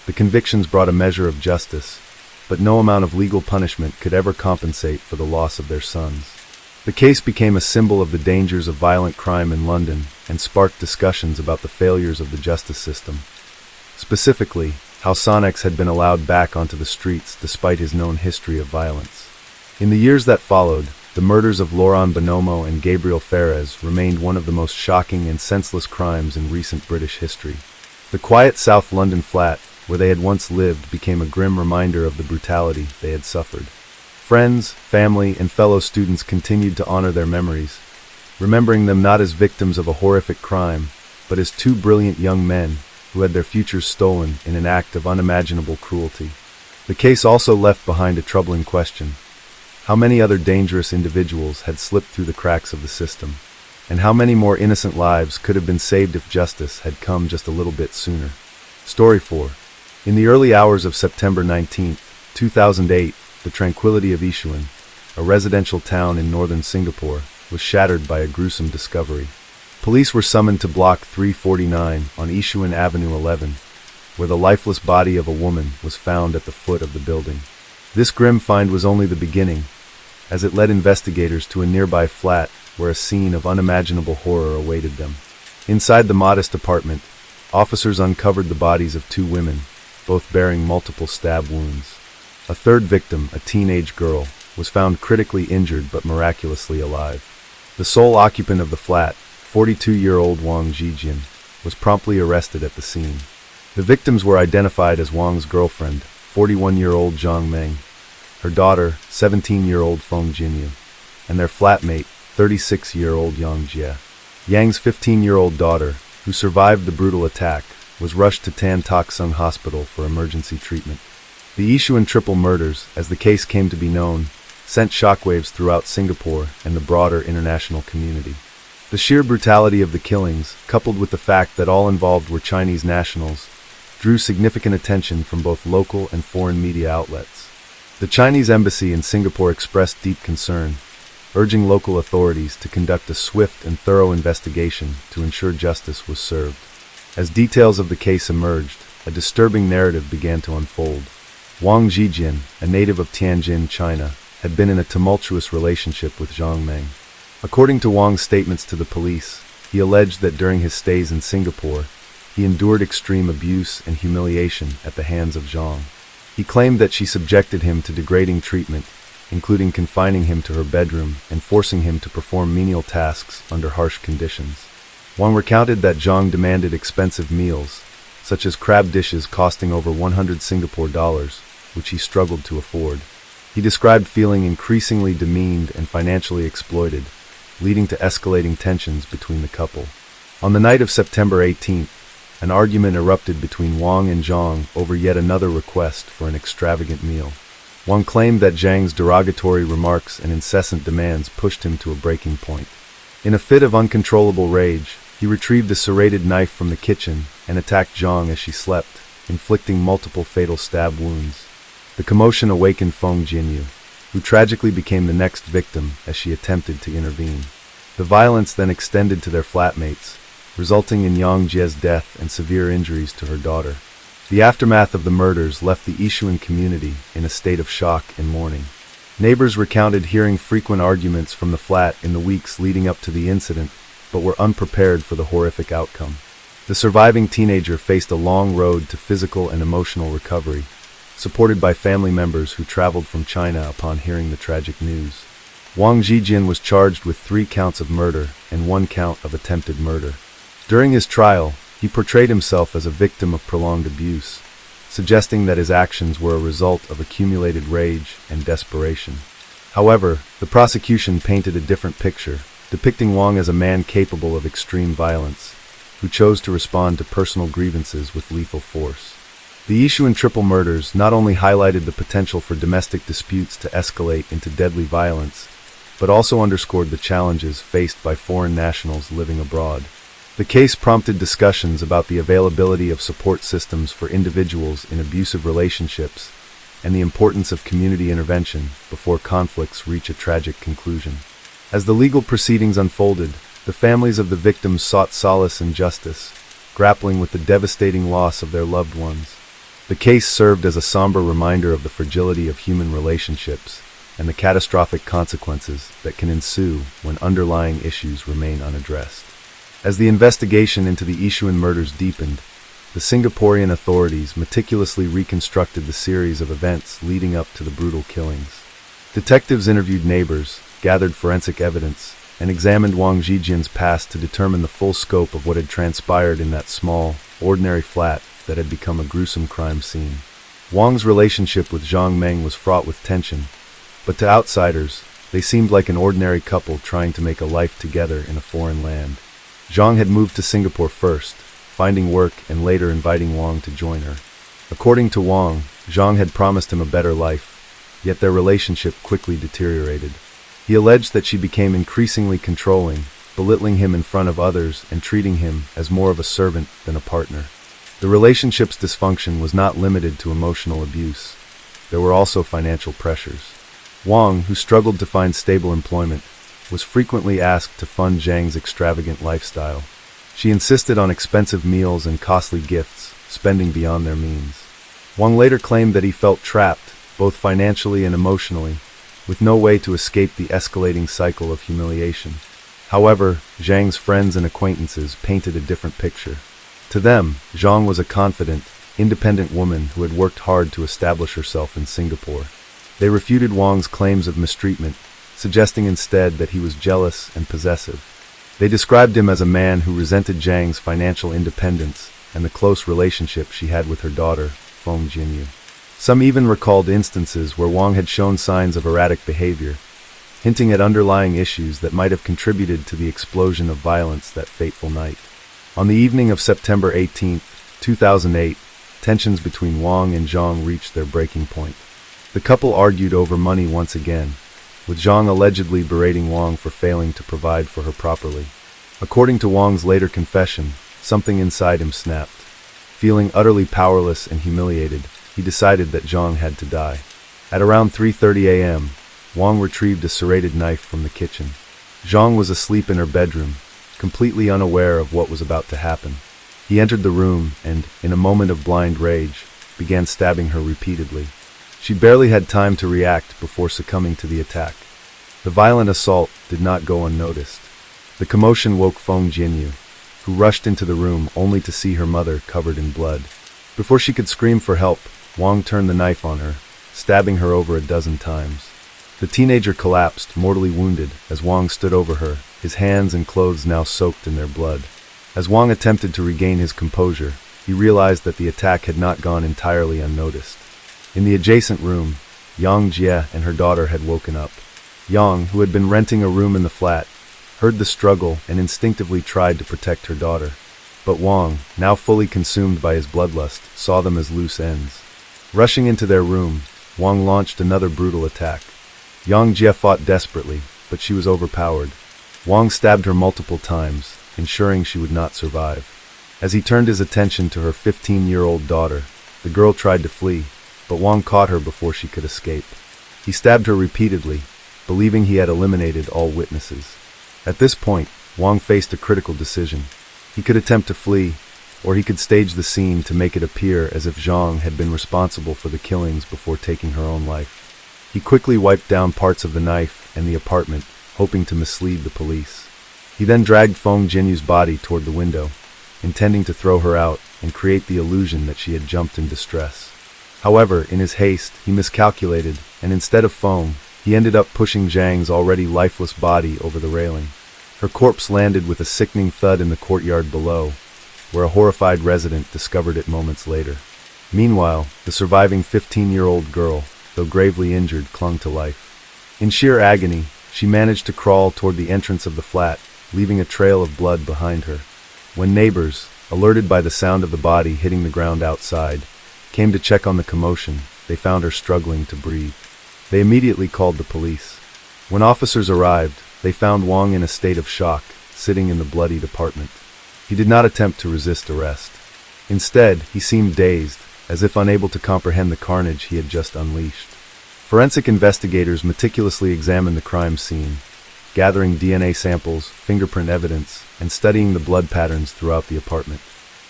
Speaker 1: the convictions brought a measure of justice, but no amount of legal punishment could ever compensate for the loss of their sons. The case became a symbol of the dangers of violent crime in London and sparked discussions about the failures of the justice system. Specifically, how Sonex had been allowed back onto the streets despite his known history of violence. In the years that followed, the murders of Laurent Bonomo and Gabriel Ferez remained one of the most shocking and senseless crimes in recent British history. The quiet South London flat, where they had once lived, became a grim reminder of the brutality they had suffered. Friends, family, and fellow students continued to honor their memories, remembering them not as victims of a horrific crime, but as two brilliant young men who had their futures stolen in an act of unimaginable cruelty. The case also left behind a troubling question. How many other dangerous individuals had slipped through the cracks of the system? And how many more innocent lives could have been saved if justice had come just a little bit sooner? Story 4. In the early hours of September 19, 2008, the tranquility of Yichuan, a residential town in northern Singapore, was shattered by a gruesome discovery. Police were summoned to Block 349 on Yichuan Avenue 11, where the lifeless body of a woman was found at the foot of the building. This grim find was only the beginning, as it led investigators to a nearby flat where a scene of unimaginable horror awaited them. Inside the modest apartment, officers uncovered the bodies of two women, both bearing multiple stab wounds. A third victim, a teenage girl, was found critically injured but miraculously alive. The sole occupant of the flat, 42-year-old Wang Zhijian, was promptly arrested at the scene. The victims were identified as Wang's girlfriend, 41-year-old Zhang Meng, her daughter, 17-year-old Feng Jinyu, and their flatmate, 36-year-old Yang Jie. Yang's 15-year-old daughter, who survived the brutal attack, was rushed to Tan Tock Sung Hospital for emergency treatment. The Yichuan triple murders, as the case came to be known, sent shockwaves throughout Singapore and the broader international community. The sheer brutality of the killings, coupled with the fact that all involved were Chinese nationals, drew significant attention from both local and foreign media outlets. The Chinese embassy in Singapore expressed deep concern, urging local authorities to conduct a swift and thorough investigation to ensure justice was served. As details of the case emerged, a disturbing narrative began to unfold. Wang Zhijian, a native of Tianjin, China, had been in a tumultuous relationship with Zhang Meng. According to Wang's statements to the police, he alleged that during his stays in Singapore, he endured extreme abuse and humiliation at the hands of Zhang. He claimed that she subjected him to degrading treatment, including confining him to her bedroom and forcing him to perform menial tasks under harsh conditions. Wang recounted that Zhang demanded expensive meals, such as crab dishes costing over 100 Singapore dollars, which he struggled to afford. He described feeling increasingly demeaned and financially exploited, leading to escalating tensions between the couple. On the night of September 18th, an argument erupted between Wang and Zhang over yet another request for an extravagant meal. Wang claimed that Zhang's derogatory remarks and incessant demands pushed him to a breaking point. In a fit of uncontrollable rage, he retrieved a serrated knife from the kitchen and attacked Zhang as she slept, inflicting multiple fatal stab wounds. The commotion awakened Feng Jinyu, who tragically became the next victim as she attempted to intervene. The violence then extended to their flatmates, resulting in Yang Jie's death and severe injuries to her daughter. The aftermath of the murders left the Yichuan community in a state of shock and mourning. Neighbors recounted hearing frequent arguments from the flat in the weeks leading up to the incident, but were unprepared for the horrific outcome. The surviving teenager faced a long road to physical and emotional recovery, supported by family members who traveled from China upon hearing the tragic news. Wang Zhijian was charged with 3 counts of murder and 1 count of attempted murder. During his trial, he portrayed himself as a victim of prolonged abuse, suggesting that his actions were a result of accumulated rage and desperation. However, the prosecution painted a different picture, depicting Wang as a man capable of extreme violence, who chose to respond to personal grievances with lethal force. The Yishuan triple murders not only highlighted the potential for domestic disputes to escalate into deadly violence, but also underscored the challenges faced by foreign nationals living abroad. The case prompted discussions about the availability of support systems for individuals in abusive relationships and the importance of community intervention before conflicts reach a tragic conclusion. As the legal proceedings unfolded, the families of the victims sought solace and justice, grappling with the devastating loss of their loved ones. The case served as a somber reminder of the fragility of human relationships and the catastrophic consequences that can ensue when underlying issues remain unaddressed. As the investigation into the Yishuan murders deepened, the Singaporean authorities meticulously reconstructed the series of events leading up to the brutal killings. Detectives interviewed neighbors, gathered forensic evidence, and examined Wang Zhijian's past to determine the full scope of what had transpired in that small, ordinary flat that had become a gruesome crime scene. Wang's relationship with Zhang Meng was fraught with tension, but to outsiders, they seemed like an ordinary couple trying to make a life together in a foreign land. Zhang had moved to Singapore first, finding work and later inviting Wang to join her. According to Wang, Zhang had promised him a better life, yet their relationship quickly deteriorated. He alleged that she became increasingly controlling, belittling him in front of others and treating him as more of a servant than a partner. The relationship's dysfunction was not limited to emotional abuse. There were also financial pressures. Wang, who struggled to find stable employment, was frequently asked to fund Zhang's extravagant lifestyle. She insisted on expensive meals and costly gifts, spending beyond their means. Wang later claimed that he felt trapped, both financially and emotionally, with no way to escape the escalating cycle of humiliation. However, Zhang's friends and acquaintances painted a different picture. To them, Zhang was a confident, independent woman who had worked hard to establish herself in Singapore. They refuted Wang's claims of mistreatment, suggesting instead that he was jealous and possessive. They described him as a man who resented Zhang's financial independence and the close relationship she had with her daughter, Feng Jinyu. Some even recalled instances where Wang had shown signs of erratic behavior, hinting at underlying issues that might have contributed to the explosion of violence that fateful night. On the evening of September 18, 2008, tensions between Wang and Zhang reached their breaking point. The couple argued over money once again, with Zhang allegedly berating Wang for failing to provide for her properly. According to Wang's later confession, something inside him snapped. Feeling utterly powerless and humiliated, he decided that Zhang had to die. At around 3:30 a.m., Wang retrieved a serrated knife from the kitchen. Zhang was asleep in her bedroom, completely unaware of what was about to happen. He entered the room and, in a moment of blind rage, began stabbing her repeatedly. She barely had time to react before succumbing to the attack. The violent assault did not go unnoticed. The commotion woke Feng Jinyu, who rushed into the room only to see her mother covered in blood. Before she could scream for help, Wang turned the knife on her, stabbing her over a dozen times. The teenager collapsed, mortally wounded, as Wang stood over her, his hands and clothes now soaked in their blood. As Wang attempted to regain his composure, he realized that the attack had not gone entirely unnoticed. In the adjacent room, Yang Jie and her daughter had woken up. Yang, who had been renting a room in the flat, heard the struggle and instinctively tried to protect her daughter. But Wang, now fully consumed by his bloodlust, saw them as loose ends. Rushing into their room, Wang launched another brutal attack. Yang Jie fought desperately, but she was overpowered. Wang stabbed her multiple times, ensuring she would not survive. As he turned his attention to her 15-year-old daughter, the girl tried to flee, but Wang caught her before she could escape. He stabbed her repeatedly, believing he had eliminated all witnesses. At this point, Wang faced a critical decision. He could attempt to flee, or he could stage the scene to make it appear as if Zhang had been responsible for the killings before taking her own life. He quickly wiped down parts of the knife and the apartment, hoping to mislead the police. He then dragged Feng Jinyu's body toward the window, intending to throw her out and create the illusion that she had jumped in distress. However, in his haste, he miscalculated, and instead of Feng, he ended up pushing Zhang's already lifeless body over the railing. Her corpse landed with a sickening thud in the courtyard below, where a horrified resident discovered it moments later. Meanwhile, the surviving 15-year-old girl, though gravely injured, clung to life. In sheer agony, she managed to crawl toward the entrance of the flat, leaving a trail of blood behind her. When neighbors, alerted by the sound of the body hitting the ground outside, came to check on the commotion, they found her struggling to breathe. They immediately called the police. When officers arrived, they found Wang in a state of shock, sitting in the bloodied apartment. He did not attempt to resist arrest. Instead, he seemed dazed, as if unable to comprehend the carnage he had just unleashed. Forensic investigators meticulously examined the crime scene, gathering DNA samples, fingerprint evidence, and studying the blood patterns throughout the apartment.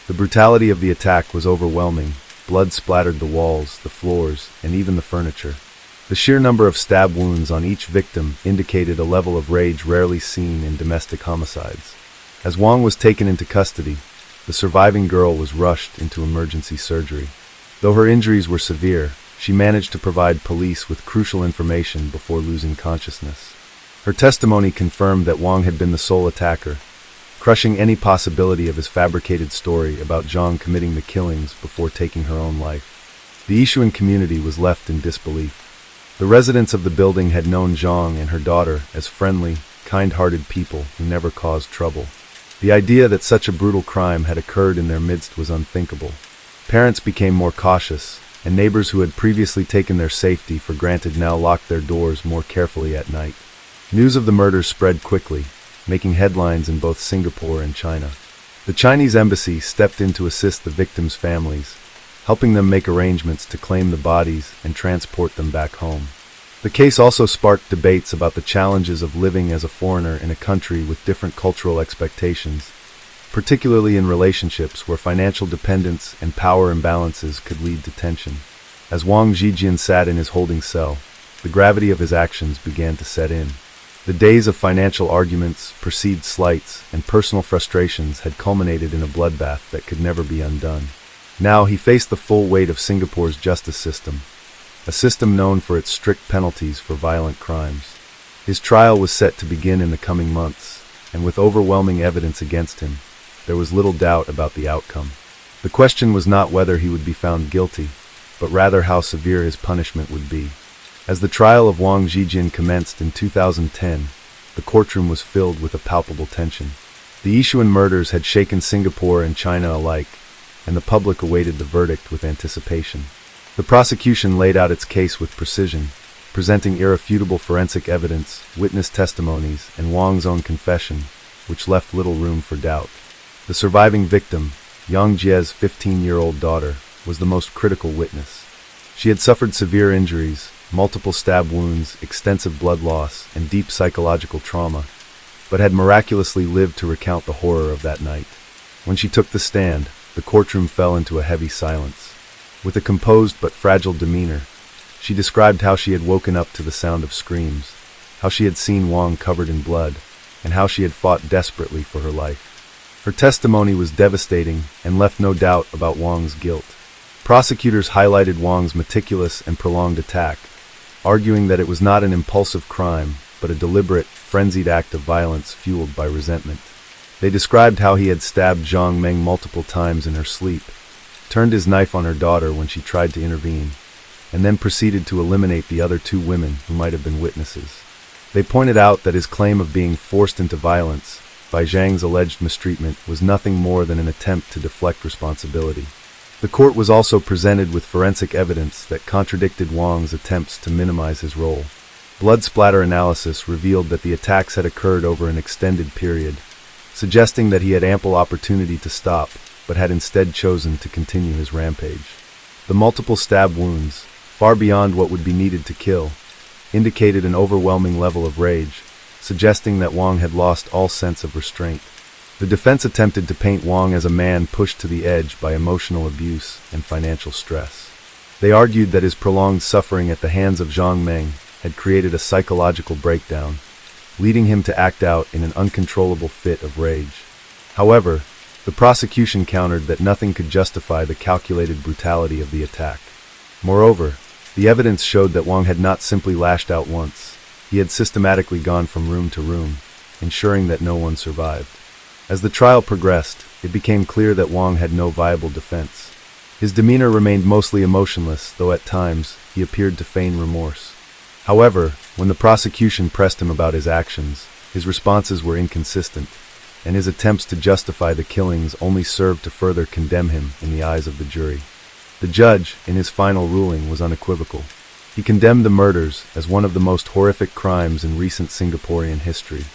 Speaker 1: The brutality of the attack was overwhelming. Blood splattered the walls, the floors, and even the furniture. The sheer number of stab wounds on each victim indicated a level of rage rarely seen in domestic homicides. As Wang was taken into custody, the surviving girl was rushed into emergency surgery. Though her injuries were severe, she managed to provide police with crucial information before losing consciousness. Her testimony confirmed that Wang had been the sole attacker, crushing any possibility of his fabricated story about Zhang committing the killings before taking her own life. The Yishuan community was left in disbelief. The residents of the building had known Zhang and her daughter as friendly, kind-hearted people who never caused trouble. The idea that such a brutal crime had occurred in their midst was unthinkable. Parents became more cautious, and neighbors who had previously taken their safety for granted now locked their doors more carefully at night. News of the murders spread quickly, making headlines in both Singapore and China. The Chinese embassy stepped in to assist the victims' families, helping them make arrangements to claim the bodies and transport them back home. The case also sparked debates about the challenges of living as a foreigner in a country with different cultural expectations, particularly in relationships where financial dependence and power imbalances could lead to tension. As Wang Zhijian sat in his holding cell, the gravity of his actions began to set in. The days of financial arguments, perceived slights, and personal frustrations had culminated in a bloodbath that could never be undone. Now he faced the full weight of Singapore's justice system, a system known for its strict penalties for violent crimes. His trial was set to begin in the coming months, and with overwhelming evidence against him, there was little doubt about the outcome. The question was not whether he would be found guilty, but rather how severe his punishment would be. As the trial of Wang Zhijian commenced in 2010, the courtroom was filled with a palpable tension. The Yishuan murders had shaken Singapore and China alike, and the public awaited the verdict with anticipation. The prosecution laid out its case with precision, presenting irrefutable forensic evidence, witness testimonies, and Wang's own confession, which left little room for doubt. The surviving victim, Yang Jie's 15-year-old daughter, was the most critical witness. She had suffered severe injuries, multiple stab wounds, extensive blood loss, and deep psychological trauma, but had miraculously lived to recount the horror of that night. When she took the stand, the courtroom fell into a heavy silence. With a composed but fragile demeanor, she described how she had woken up to the sound of screams, how she had seen Wang covered in blood, and how she had fought desperately for her life. Her testimony was devastating and left no doubt about Wang's guilt. Prosecutors highlighted Wang's meticulous and prolonged attack, arguing that it was not an impulsive crime, but a deliberate, frenzied act of violence fueled by resentment. They described how he had stabbed Zhang Meng multiple times in her sleep, turned his knife on her daughter when she tried to intervene, and then proceeded to eliminate the other two women who might have been witnesses. They pointed out that his claim of being forced into violence by Zhang's alleged mistreatment was nothing more than an attempt to deflect responsibility. The court was also presented with forensic evidence that contradicted Wang's attempts to minimize his role. Blood splatter analysis revealed that the attacks had occurred over an extended period, suggesting that he had ample opportunity to stop, but had instead chosen to continue his rampage. The multiple stab wounds, far beyond what would be needed to kill, indicated an overwhelming level of rage, suggesting that Wang had lost all sense of restraint. The defense attempted to paint Wang as a man pushed to the edge by emotional abuse and financial stress. They argued that his prolonged suffering at the hands of Zhang Meng had created a psychological breakdown, leading him to act out in an uncontrollable fit of rage. However, the prosecution countered that nothing could justify the calculated brutality of the attack. Moreover, the evidence showed that Wang had not simply lashed out once. He had systematically gone from room to room, ensuring that no one survived. As the trial progressed, it became clear that Wang had no viable defense. His demeanor remained mostly emotionless, though at times he appeared to feign remorse. However, when the prosecution pressed him about his actions, his responses were inconsistent, and his attempts to justify the killings only served to further condemn him in the eyes of the jury. The judge, in his final ruling, was unequivocal. He condemned the murders as one of the most horrific crimes in recent Singaporean history.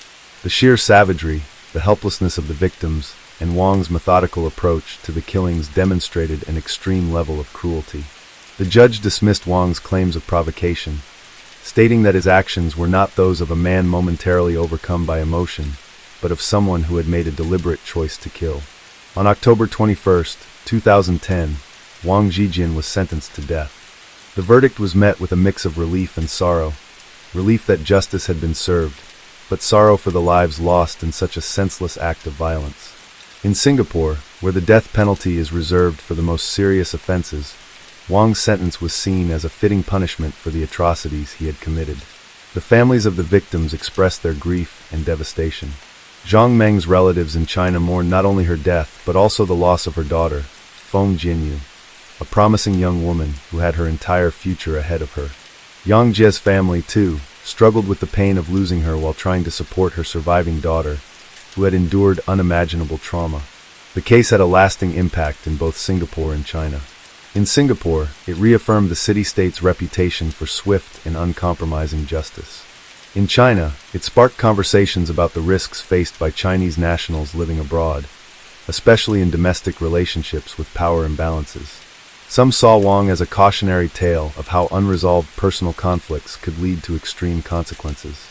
Speaker 1: The sheer savagery, the helplessness of the victims, and Wang's methodical approach to the killings demonstrated an extreme level of cruelty. The judge dismissed Wang's claims of provocation, stating that his actions were not those of a man momentarily overcome by emotion, but of someone who had made a deliberate choice to kill. On October 21, 2010, Wang Zhijian was sentenced to death. The verdict was met with a mix of relief and sorrow, relief that justice had been served, but sorrow for the lives lost in such a senseless act of violence. In Singapore, where the death penalty is reserved for the most serious offenses, Wang's sentence was seen as a fitting punishment for the atrocities he had committed. The families of the victims expressed their grief and devastation. Zhang Meng's relatives in China mourned not only her death, but also the loss of her daughter, Feng Jinyu, a promising young woman who had her entire future ahead of her. Yang Jie's family, too, struggled with the pain of losing her while trying to support her surviving daughter, who had endured unimaginable trauma. The case had a lasting impact in both Singapore and China. In Singapore, it reaffirmed the city-state's reputation for swift and uncompromising justice. In China, it sparked conversations about the risks faced by Chinese nationals living abroad, especially in domestic relationships with power imbalances. Some saw Wang as a cautionary tale of how unresolved personal conflicts could lead to extreme consequences.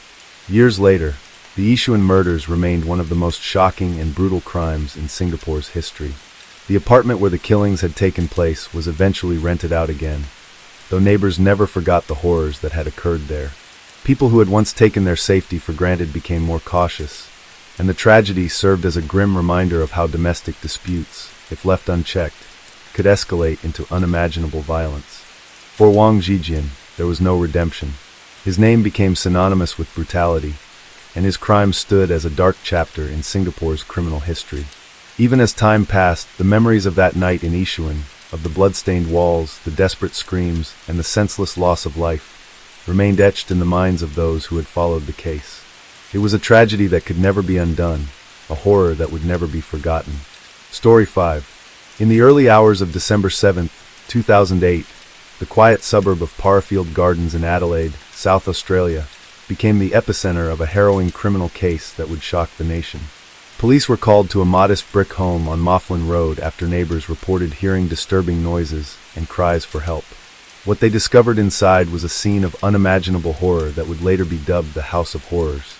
Speaker 1: Years later, the Yishuan murders remained one of the most shocking and brutal crimes in Singapore's history. The apartment where the killings had taken place was eventually rented out again, though neighbors never forgot the horrors that had occurred there. People who had once taken their safety for granted became more cautious, and the tragedy served as a grim reminder of how domestic disputes, if left unchecked, could escalate into unimaginable violence. For Wang Zhijian, there was no redemption. His name became synonymous with brutality, and his crime stood as a dark chapter in Singapore's criminal history. Even as time passed, the memories of that night in Yishuan, of the blood-stained walls, the desperate screams, and the senseless loss of life, remained etched in the minds of those who had followed the case. It was a tragedy that could never be undone, a horror that would never be forgotten. Story 5. In the early hours of December 7, 2008, the quiet suburb of Parafield Gardens in Adelaide, South Australia, became the epicenter of a harrowing criminal case that would shock the nation. Police were called to a modest brick home on Mofflin Road after neighbors reported hearing disturbing noises and cries for help. What they discovered inside was a scene of unimaginable horror that would later be dubbed the House of Horrors.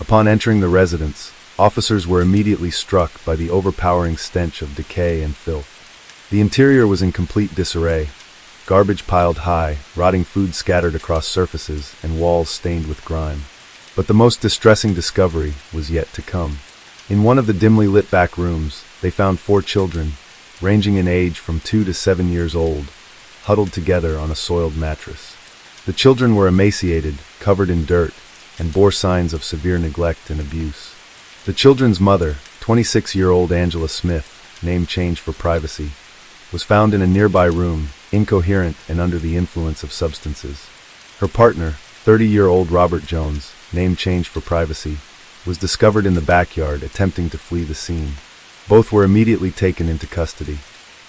Speaker 1: Upon entering the residence, officers were immediately struck by the overpowering stench of decay and filth. The interior was in complete disarray, garbage piled high, rotting food scattered across surfaces, and walls stained with grime. But the most distressing discovery was yet to come. In one of the dimly lit back rooms, they found 4 children, ranging in age from 2 to 7 years old, huddled together on a soiled mattress. The children were emaciated, covered in dirt, and bore signs of severe neglect and abuse. The children's mother, 26-year-old Angela Smith, name changed for privacy, was found in a nearby room, incoherent and under the influence of substances. Her partner, 30-year-old Robert Jones, name changed for privacy, was discovered in the backyard attempting to flee the scene. Both were immediately taken into custody.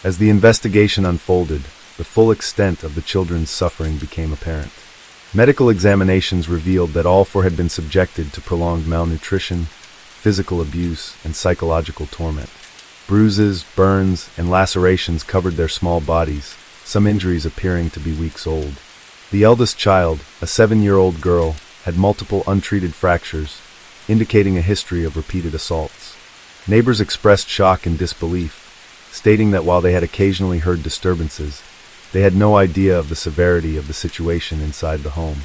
Speaker 1: As the investigation unfolded, the full extent of the children's suffering became apparent. Medical examinations revealed that all 4 had been subjected to prolonged malnutrition, physical abuse, and psychological torment. Bruises, burns, and lacerations covered their small bodies, some injuries appearing to be weeks old. The eldest child, a 7-year-old girl, had multiple untreated fractures, indicating a history of repeated assaults. Neighbors expressed shock and disbelief, stating that while they had occasionally heard disturbances, they had no idea of the severity of the situation inside the home.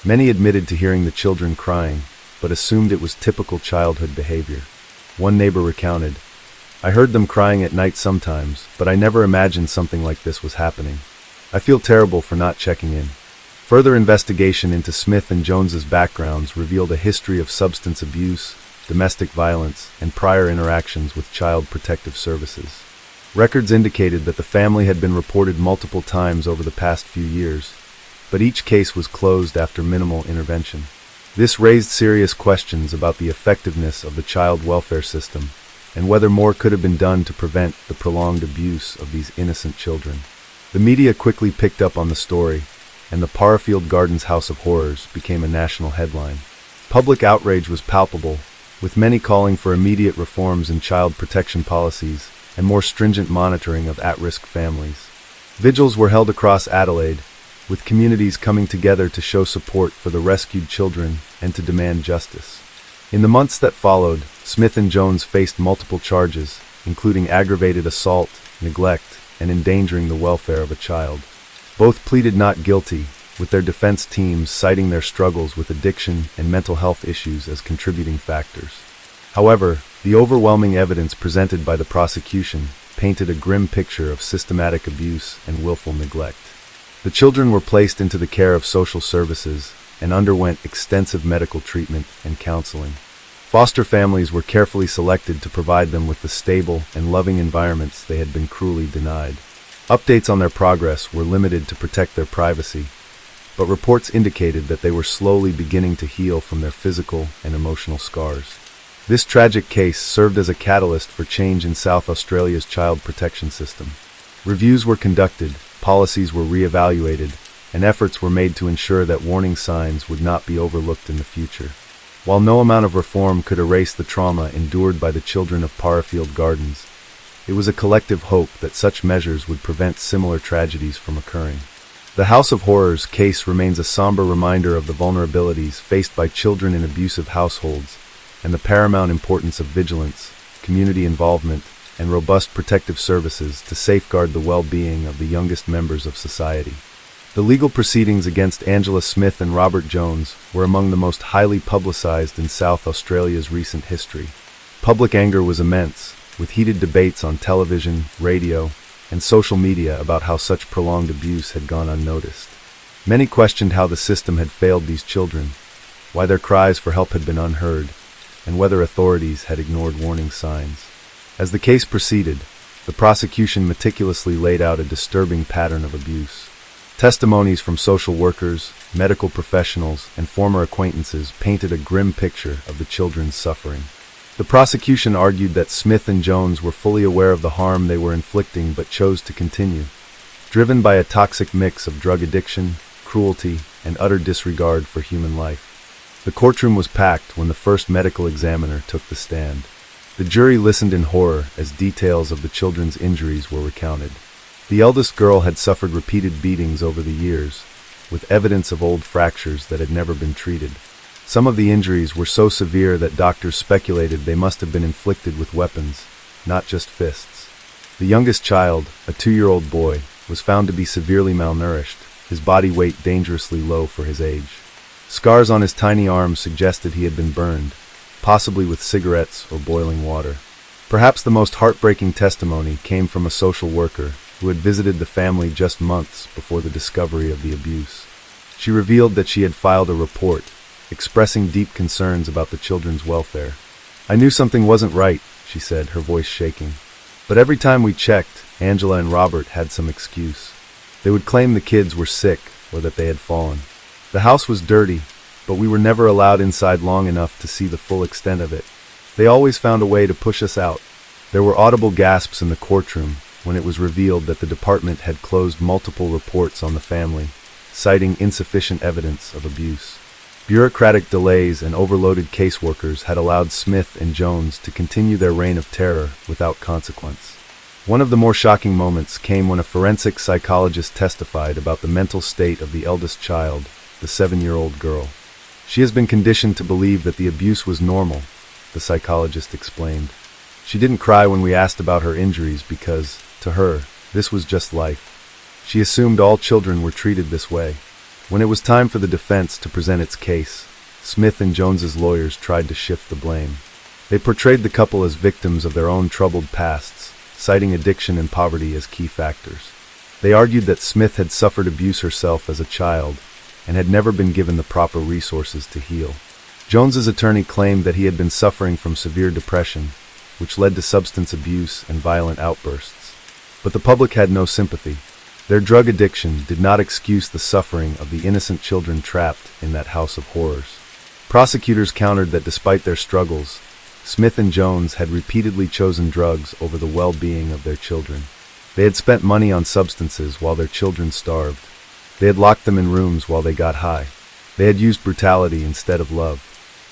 Speaker 1: Many admitted to hearing the children crying, but assumed it was typical childhood behavior. One neighbor recounted, "I heard them crying at night sometimes, but I never imagined something like this was happening. I feel terrible for not checking in." Further investigation into Smith and Jones's backgrounds revealed a history of substance abuse, domestic violence, and prior interactions with Child Protective Services. Records indicated that the family had been reported multiple times over the past few years, but each case was closed after minimal intervention. This raised serious questions about the effectiveness of the child welfare system and whether more could have been done to prevent the prolonged abuse of these innocent children. The media quickly picked up on the story, and the Parafield Gardens House of Horrors became a national headline. Public outrage was palpable, with many calling for immediate reforms in child protection policies and more stringent monitoring of at-risk families. Vigils were held across Adelaide, with communities coming together to show support for the rescued children and to demand justice. In the months that followed, Smith and Jones faced multiple charges, including aggravated assault, neglect, and endangering the welfare of a child. Both pleaded not guilty, with their defense teams citing their struggles with addiction and mental health issues as contributing factors. However, the overwhelming evidence presented by the prosecution painted a grim picture of systematic abuse and willful neglect. The children were placed into the care of social services and underwent extensive medical treatment and counseling. Foster families were carefully selected to provide them with the stable and loving environments they had been cruelly denied. Updates on their progress were limited to protect their privacy, but reports indicated that they were slowly beginning to heal from their physical and emotional scars. This tragic case served as a catalyst for change in South Australia's child protection system. Reviews were conducted, policies were re-evaluated, and efforts were made to ensure that warning signs would not be overlooked in the future. While no amount of reform could erase the trauma endured by the children of Parafield Gardens, it was a collective hope that such measures would prevent similar tragedies from occurring. The House of Horrors case remains a somber reminder of the vulnerabilities faced by children in abusive households and the paramount importance of vigilance, community involvement, and robust protective services to safeguard the well-being of the youngest members of society. The legal proceedings against Angela Smith and Robert Jones were among the most highly publicized in South Australia's recent history. Public anger was immense, with heated debates on television, radio, and social media about how such prolonged abuse had gone unnoticed. Many questioned how the system had failed these children, why their cries for help had been unheard, and whether authorities had ignored warning signs. As the case proceeded, the prosecution meticulously laid out a disturbing pattern of abuse. Testimonies from social workers, medical professionals, and former acquaintances painted a grim picture of the children's suffering. The prosecution argued that Smith and Jones were fully aware of the harm they were inflicting but chose to continue, driven by a toxic mix of drug addiction, cruelty, and utter disregard for human life. The courtroom was packed when the first medical examiner took the stand. The jury listened in horror as details of the children's injuries were recounted. The eldest girl had suffered repeated beatings over the years, with evidence of old fractures that had never been treated. Some of the injuries were so severe that doctors speculated they must have been inflicted with weapons, not just fists. The youngest child, a 2-year-old boy, was found to be severely malnourished, his body weight dangerously low for his age. Scars on his tiny arms suggested he had been burned, possibly with cigarettes or boiling water. Perhaps the most heartbreaking testimony came from a social worker who had visited the family just months before the discovery of the abuse. She revealed that she had filed a report, expressing deep concerns about the children's welfare. "I knew something wasn't right," she said, her voice shaking. "But every time we checked, Angela and Robert had some excuse. They would claim the kids were sick or that they had fallen. The house was dirty, but we were never allowed inside long enough to see the full extent of it. They always found a way to push us out." There were audible gasps in the courtroom when it was revealed that the department had closed multiple reports on the family, citing insufficient evidence of abuse. Bureaucratic delays and overloaded caseworkers had allowed Smith and Jones to continue their reign of terror without consequence. One of the more shocking moments came when a forensic psychologist testified about the mental state of the eldest child, the 7-year-old girl. "She has been conditioned to believe that the abuse was normal," the psychologist explained. "She didn't cry when we asked about her injuries because, to her, this was just life. She assumed all children were treated this way." When it was time for the defense to present its case, Smith and Jones's lawyers tried to shift the blame. They portrayed the couple as victims of their own troubled pasts, citing addiction and poverty as key factors. They argued that Smith had suffered abuse herself as a child and had never been given the proper resources to heal. Jones's attorney claimed that he had been suffering from severe depression, which led to substance abuse and violent outbursts. But the public had no sympathy. Their drug addiction did not excuse the suffering of the innocent children trapped in that house of horrors. Prosecutors countered that despite their struggles, Smith and Jones had repeatedly chosen drugs over the well-being of their children. They had spent money on substances while their children starved. They had locked them in rooms while they got high. They had used brutality instead of love.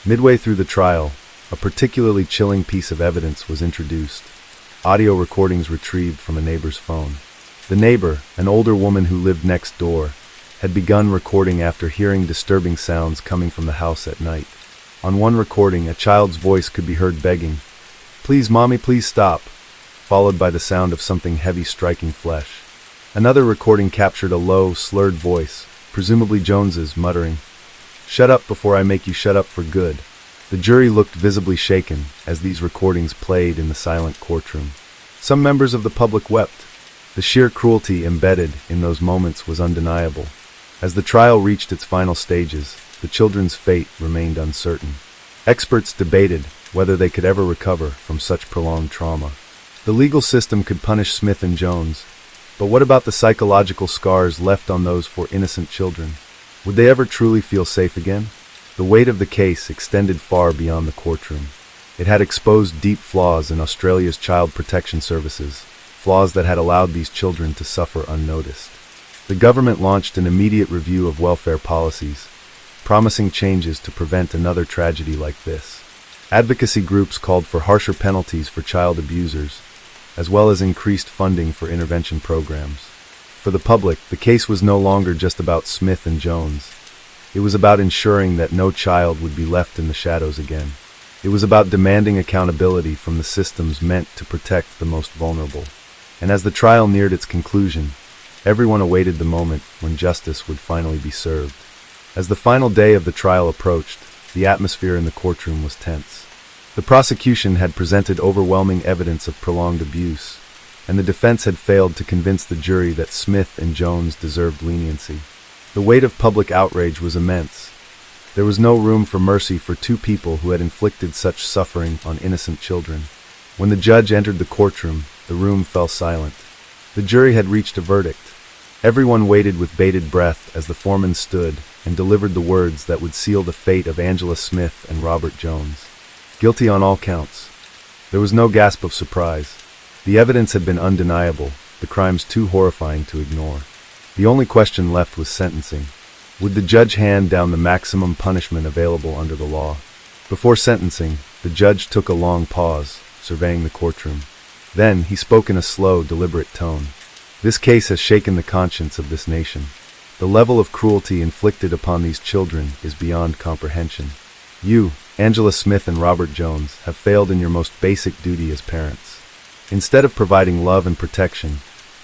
Speaker 1: Midway through the trial, a particularly chilling piece of evidence was introduced. Audio recordings retrieved from a neighbor's phone. The neighbor, an older woman who lived next door, had begun recording after hearing disturbing sounds coming from the house at night. On one recording, a child's voice could be heard begging, "Please, Mommy, please stop," followed by the sound of something heavy striking flesh. Another recording captured a low, slurred voice, presumably Jones's, muttering, "Shut up before I make you shut up for good." The jury looked visibly shaken as these recordings played in the silent courtroom. Some members of the public wept. The sheer cruelty embedded in those moments was undeniable. As the trial reached its final stages, the children's fate remained uncertain. Experts debated whether they could ever recover from such prolonged trauma. The legal system could punish Smith and Jones, but what about the psychological scars left on those four innocent children? Would they ever truly feel safe again? The weight of the case extended far beyond the courtroom. It had exposed deep flaws in Australia's child protection services, flaws that had allowed these children to suffer unnoticed. The government launched an immediate review of welfare policies, promising changes to prevent another tragedy like this. Advocacy groups called for harsher penalties for child abusers, as well as increased funding for intervention programs. For the public, the case was no longer just about Smith and Jones. It was about ensuring that no child would be left in the shadows again. It was about demanding accountability from the systems meant to protect the most vulnerable. And as the trial neared its conclusion, everyone awaited the moment when justice would finally be served. As the final day of the trial approached, the atmosphere in the courtroom was tense. The prosecution had presented overwhelming evidence of prolonged abuse, and the defense had failed to convince the jury that Smith and Jones deserved leniency. The weight of public outrage was immense. There was no room for mercy for two people who had inflicted such suffering on innocent children. When the judge entered the courtroom, the room fell silent. The jury had reached a verdict. Everyone waited with bated breath as the foreman stood and delivered the words that would seal the fate of Angela Smith and Robert Jones. Guilty on all counts. There was no gasp of surprise. The evidence had been undeniable, the crimes too horrifying to ignore. The only question left was sentencing. Would the judge hand down the maximum punishment available under the law? Before sentencing, the judge took a long pause, surveying the courtroom. Then he spoke in a slow, deliberate tone. This case has shaken the conscience of this nation. The level of cruelty inflicted upon these children is beyond comprehension. You, Angela Smith and Robert Jones, have failed in your most basic duty as parents. Instead of providing love and protection,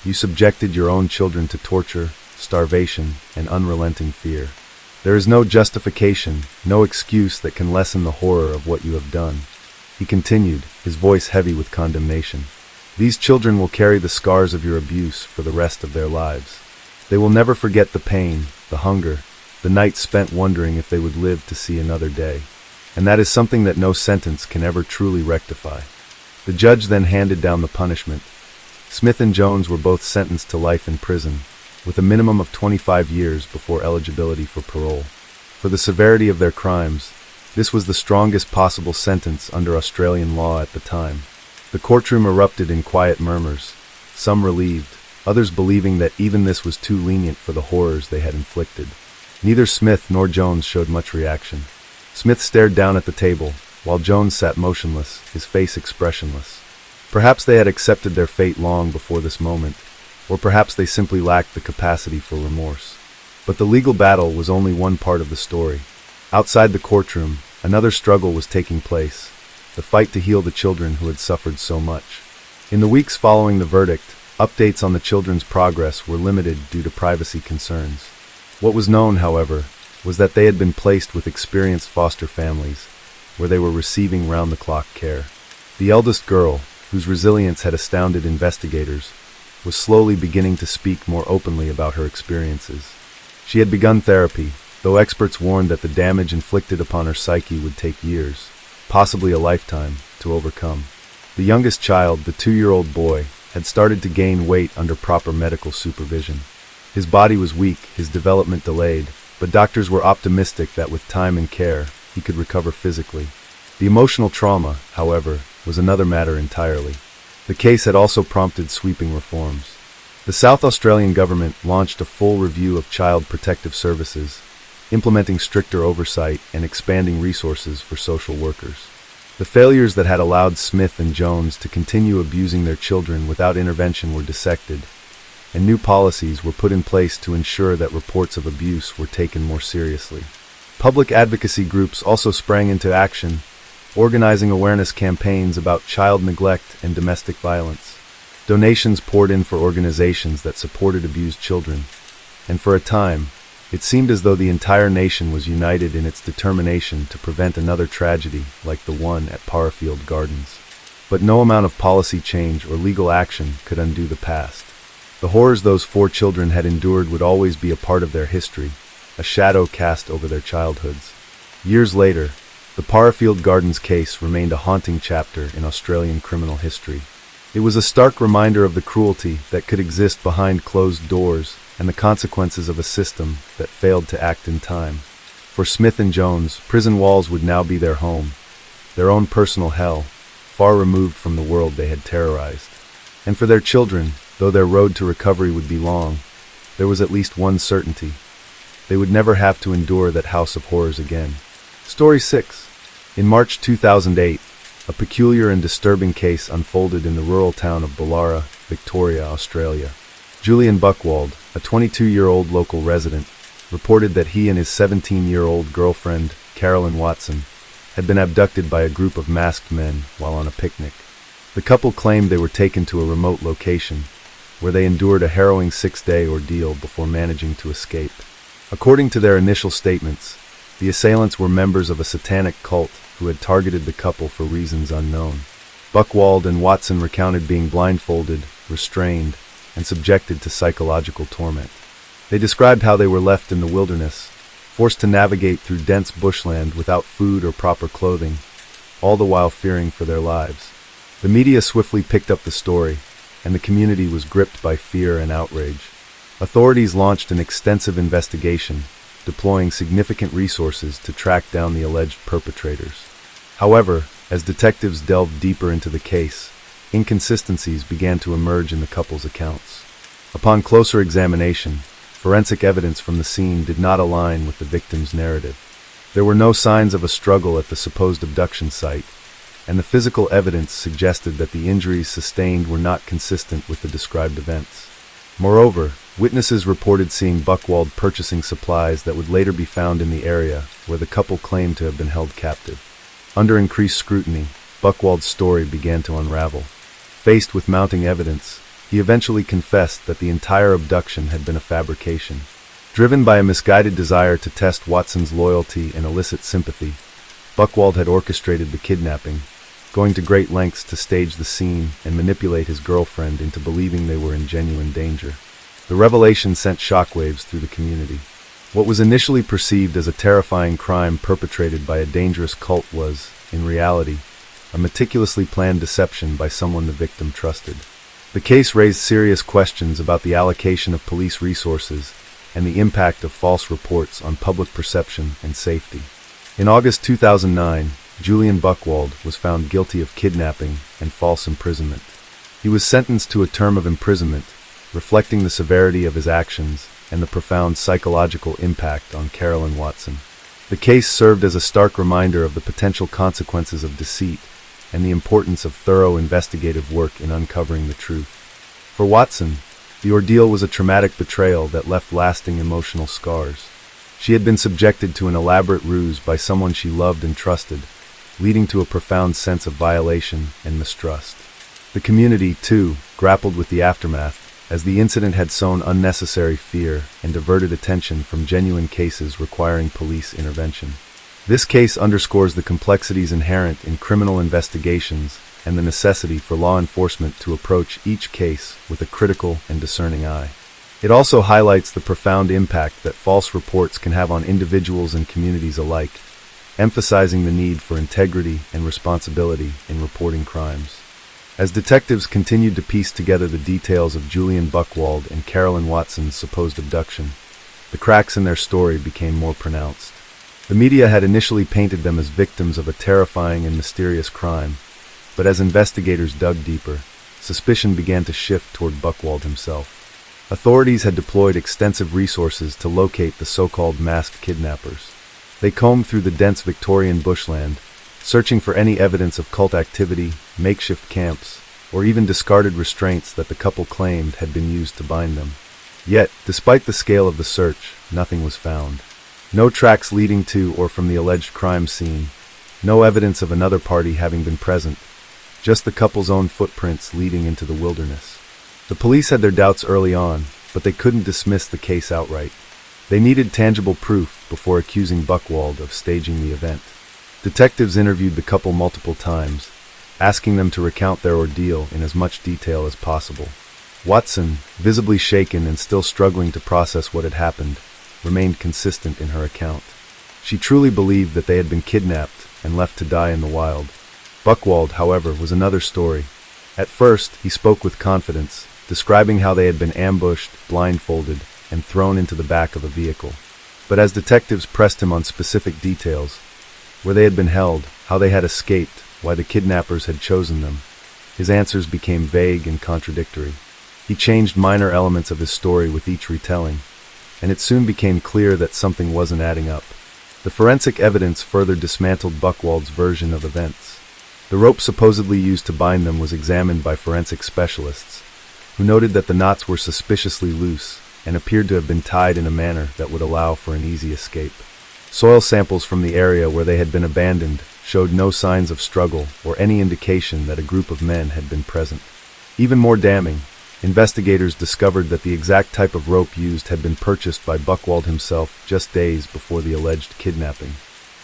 Speaker 1: you subjected your own children to torture, starvation, and unrelenting fear. There is no justification, no excuse that can lessen the horror of what you have done. He continued, his voice heavy with condemnation. These children will carry the scars of your abuse for the rest of their lives. They will never forget the pain, the hunger, the nights spent wondering if they would live to see another day. And that is something that no sentence can ever truly rectify. The judge then handed down the punishment. Smith and Jones were both sentenced to life in prison, with a minimum of 25 years before eligibility for parole. For the severity of their crimes, this was the strongest possible sentence under Australian law at the time. The courtroom erupted in quiet murmurs, some relieved, others believing that even this was too lenient for the horrors they had inflicted. Neither Smith nor Jones showed much reaction. Smith stared down at the table, while Jones sat motionless, his face expressionless. Perhaps they had accepted their fate long before this moment, or perhaps they simply lacked the capacity for remorse. But the legal battle was only one part of the story. Outside the courtroom, another struggle was taking place, the fight to heal the children who had suffered so much. In the weeks following the verdict, updates on the children's progress were limited due to privacy concerns. What was known, however, was that they had been placed with experienced foster families, where they were receiving round-the-clock care. The eldest girl, whose resilience had astounded investigators, was slowly beginning to speak more openly about her experiences. She had begun therapy, though experts warned that the damage inflicted upon her psyche would take years, possibly a lifetime, to overcome. The youngest child, the 2-year-old boy, had started to gain weight under proper medical supervision. His body was weak, his development delayed, but doctors were optimistic that with time and care, he could recover physically. The emotional trauma, however, was another matter entirely. The case had also prompted sweeping reforms. The South Australian government launched a full review of child protective services, implementing stricter oversight and expanding resources for social workers. The failures that had allowed Smith and Jones to continue abusing their children without intervention were dissected, and new policies were put in place to ensure that reports of abuse were taken more seriously. Public advocacy groups also sprang into action, organizing awareness campaigns about child neglect and domestic violence. Donations poured in for organizations that supported abused children, and for a time, it seemed as though the entire nation was united in its determination to prevent another tragedy like the one at Parafield Gardens. But no amount of policy change or legal action could undo the past. The horrors those 4 children had endured would always be a part of their history, a shadow cast over their childhoods. Years later, the Parafield Gardens case remained a haunting chapter in Australian criminal history. It was a stark reminder of the cruelty that could exist behind closed doors and the consequences of a system that failed to act in time. For Smith and Jones, prison walls would now be their home, their own personal hell, far removed from the world they had terrorized. And for their children, though their road to recovery would be long, there was at least one certainty. They would never have to endure that house of horrors again. Story 6. In March 2008, a peculiar and disturbing case unfolded in the rural town of Boolarra, Victoria, Australia. Julian Buchwald, a 22-year-old local resident, reported that he and his 17-year-old girlfriend, Carolyn Watson, had been abducted by a group of masked men while on a picnic. The couple claimed they were taken to a remote location, where they endured a harrowing 6-day ordeal before managing to escape. According to their initial statements, the assailants were members of a satanic cult who had targeted the couple for reasons unknown. Buchwald and Watson recounted being blindfolded, restrained, and subjected to psychological torment. They described how they were left in the wilderness, forced to navigate through dense bushland without food or proper clothing, all the while fearing for their lives. The media swiftly picked up the story, and the community was gripped by fear and outrage. Authorities launched an extensive investigation, deploying significant resources to track down the alleged perpetrators. However, as detectives delved deeper into the case, inconsistencies began to emerge in the couple's accounts. Upon closer examination, forensic evidence from the scene did not align with the victim's narrative. There were no signs of a struggle at the supposed abduction site, and the physical evidence suggested that the injuries sustained were not consistent with the described events. Moreover, witnesses reported seeing Buchwald purchasing supplies that would later be found in the area where the couple claimed to have been held captive. Under increased scrutiny, Buchwald's story began to unravel. Faced with mounting evidence, he eventually confessed that the entire abduction had been a fabrication. Driven by a misguided desire to test Watson's loyalty and elicit sympathy, Buchwald had orchestrated the kidnapping, going to great lengths to stage the scene and manipulate his girlfriend into believing they were in genuine danger. The revelation sent shockwaves through the community. What was initially perceived as a terrifying crime perpetrated by a dangerous cult was, in reality, a meticulously planned deception by someone the victim trusted. The case raised serious questions about the allocation of police resources and the impact of false reports on public perception and safety. In August 2009, Julian Buchwald was found guilty of kidnapping and false imprisonment. He was sentenced to a term of imprisonment, reflecting the severity of his actions and the profound psychological impact on Carolyn Watson. The case served as a stark reminder of the potential consequences of deceit and the importance of thorough investigative work in uncovering the truth. For Watson, the ordeal was a traumatic betrayal that left lasting emotional scars. She had been subjected to an elaborate ruse by someone she loved and trusted, leading to a profound sense of violation and mistrust. The community, too, grappled with the aftermath, as the incident had sown unnecessary fear and diverted attention from genuine cases requiring police intervention. This case underscores the complexities inherent in criminal investigations and the necessity for law enforcement to approach each case with a critical and discerning eye. It also highlights the profound impact that false reports can have on individuals and communities alike, emphasizing the need for integrity and responsibility in reporting crimes. As detectives continued to piece together the details of Julian Buchwald and Carolyn Watson's supposed abduction, the cracks in their story became more pronounced. The media had initially painted them as victims of a terrifying and mysterious crime, but as investigators dug deeper, suspicion began to shift toward Buchwald himself. Authorities had deployed extensive resources to locate the so-called masked kidnappers. They combed through the dense Victorian bushland, searching for any evidence of cult activity, makeshift camps, or even discarded restraints that the couple claimed had been used to bind them. Yet, despite the scale of the search, nothing was found. No tracks leading to or from the alleged crime scene, no evidence of another party having been present, just the couple's own footprints leading into the wilderness. The police had their doubts early on, but they couldn't dismiss the case outright. They needed tangible proof before accusing Buchwald of staging the event. Detectives interviewed the couple multiple times, asking them to recount their ordeal in as much detail as possible. Watson, visibly shaken and still struggling to process what had happened, remained consistent in her account. She truly believed that they had been kidnapped and left to die in the wild. Buchwald, however, was another story. At first, he spoke with confidence, describing how they had been ambushed, blindfolded, and thrown into the back of a vehicle. But as detectives pressed him on specific details, where they had been held, how they had escaped, why the kidnappers had chosen them, his answers became vague and contradictory. He changed minor elements of his story with each retelling, and it soon became clear that something wasn't adding up. The forensic evidence further dismantled Buchwald's version of events. The rope supposedly used to bind them was examined by forensic specialists, who noted that the knots were suspiciously loose and appeared to have been tied in a manner that would allow for an easy escape. Soil samples from the area where they had been abandoned showed no signs of struggle or any indication that a group of men had been present. Even more damning, investigators discovered that the exact type of rope used had been purchased by Buchwald himself just days before the alleged kidnapping.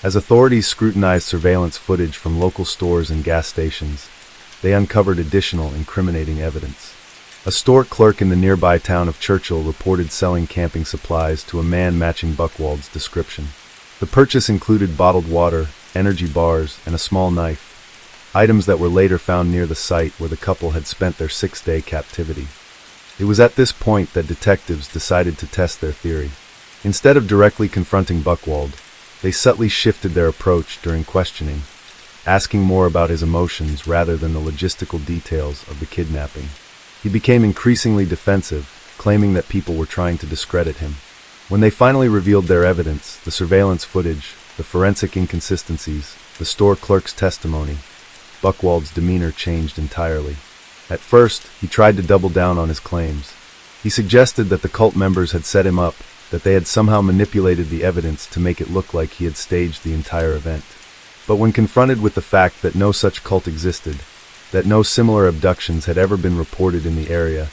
Speaker 1: As authorities scrutinized surveillance footage from local stores and gas stations, they uncovered additional incriminating evidence. A store clerk in the nearby town of Churchill reported selling camping supplies to a man matching Buchwald's description. The purchase included bottled water, energy bars, and a small knife, items that were later found near the site where the couple had spent their 6-day captivity. It was at this point that detectives decided to test their theory. Instead of directly confronting Buchwald, they subtly shifted their approach during questioning, asking more about his emotions rather than the logistical details of the kidnapping. He became increasingly defensive, claiming that people were trying to discredit him. When they finally revealed their evidence, the surveillance footage, the forensic inconsistencies, the store clerk's testimony, Buchwald's demeanor changed entirely. At first, he tried to double down on his claims. He suggested that the cult members had set him up, that they had somehow manipulated the evidence to make it look like he had staged the entire event. But when confronted with the fact that no such cult existed, that no similar abductions had ever been reported in the area,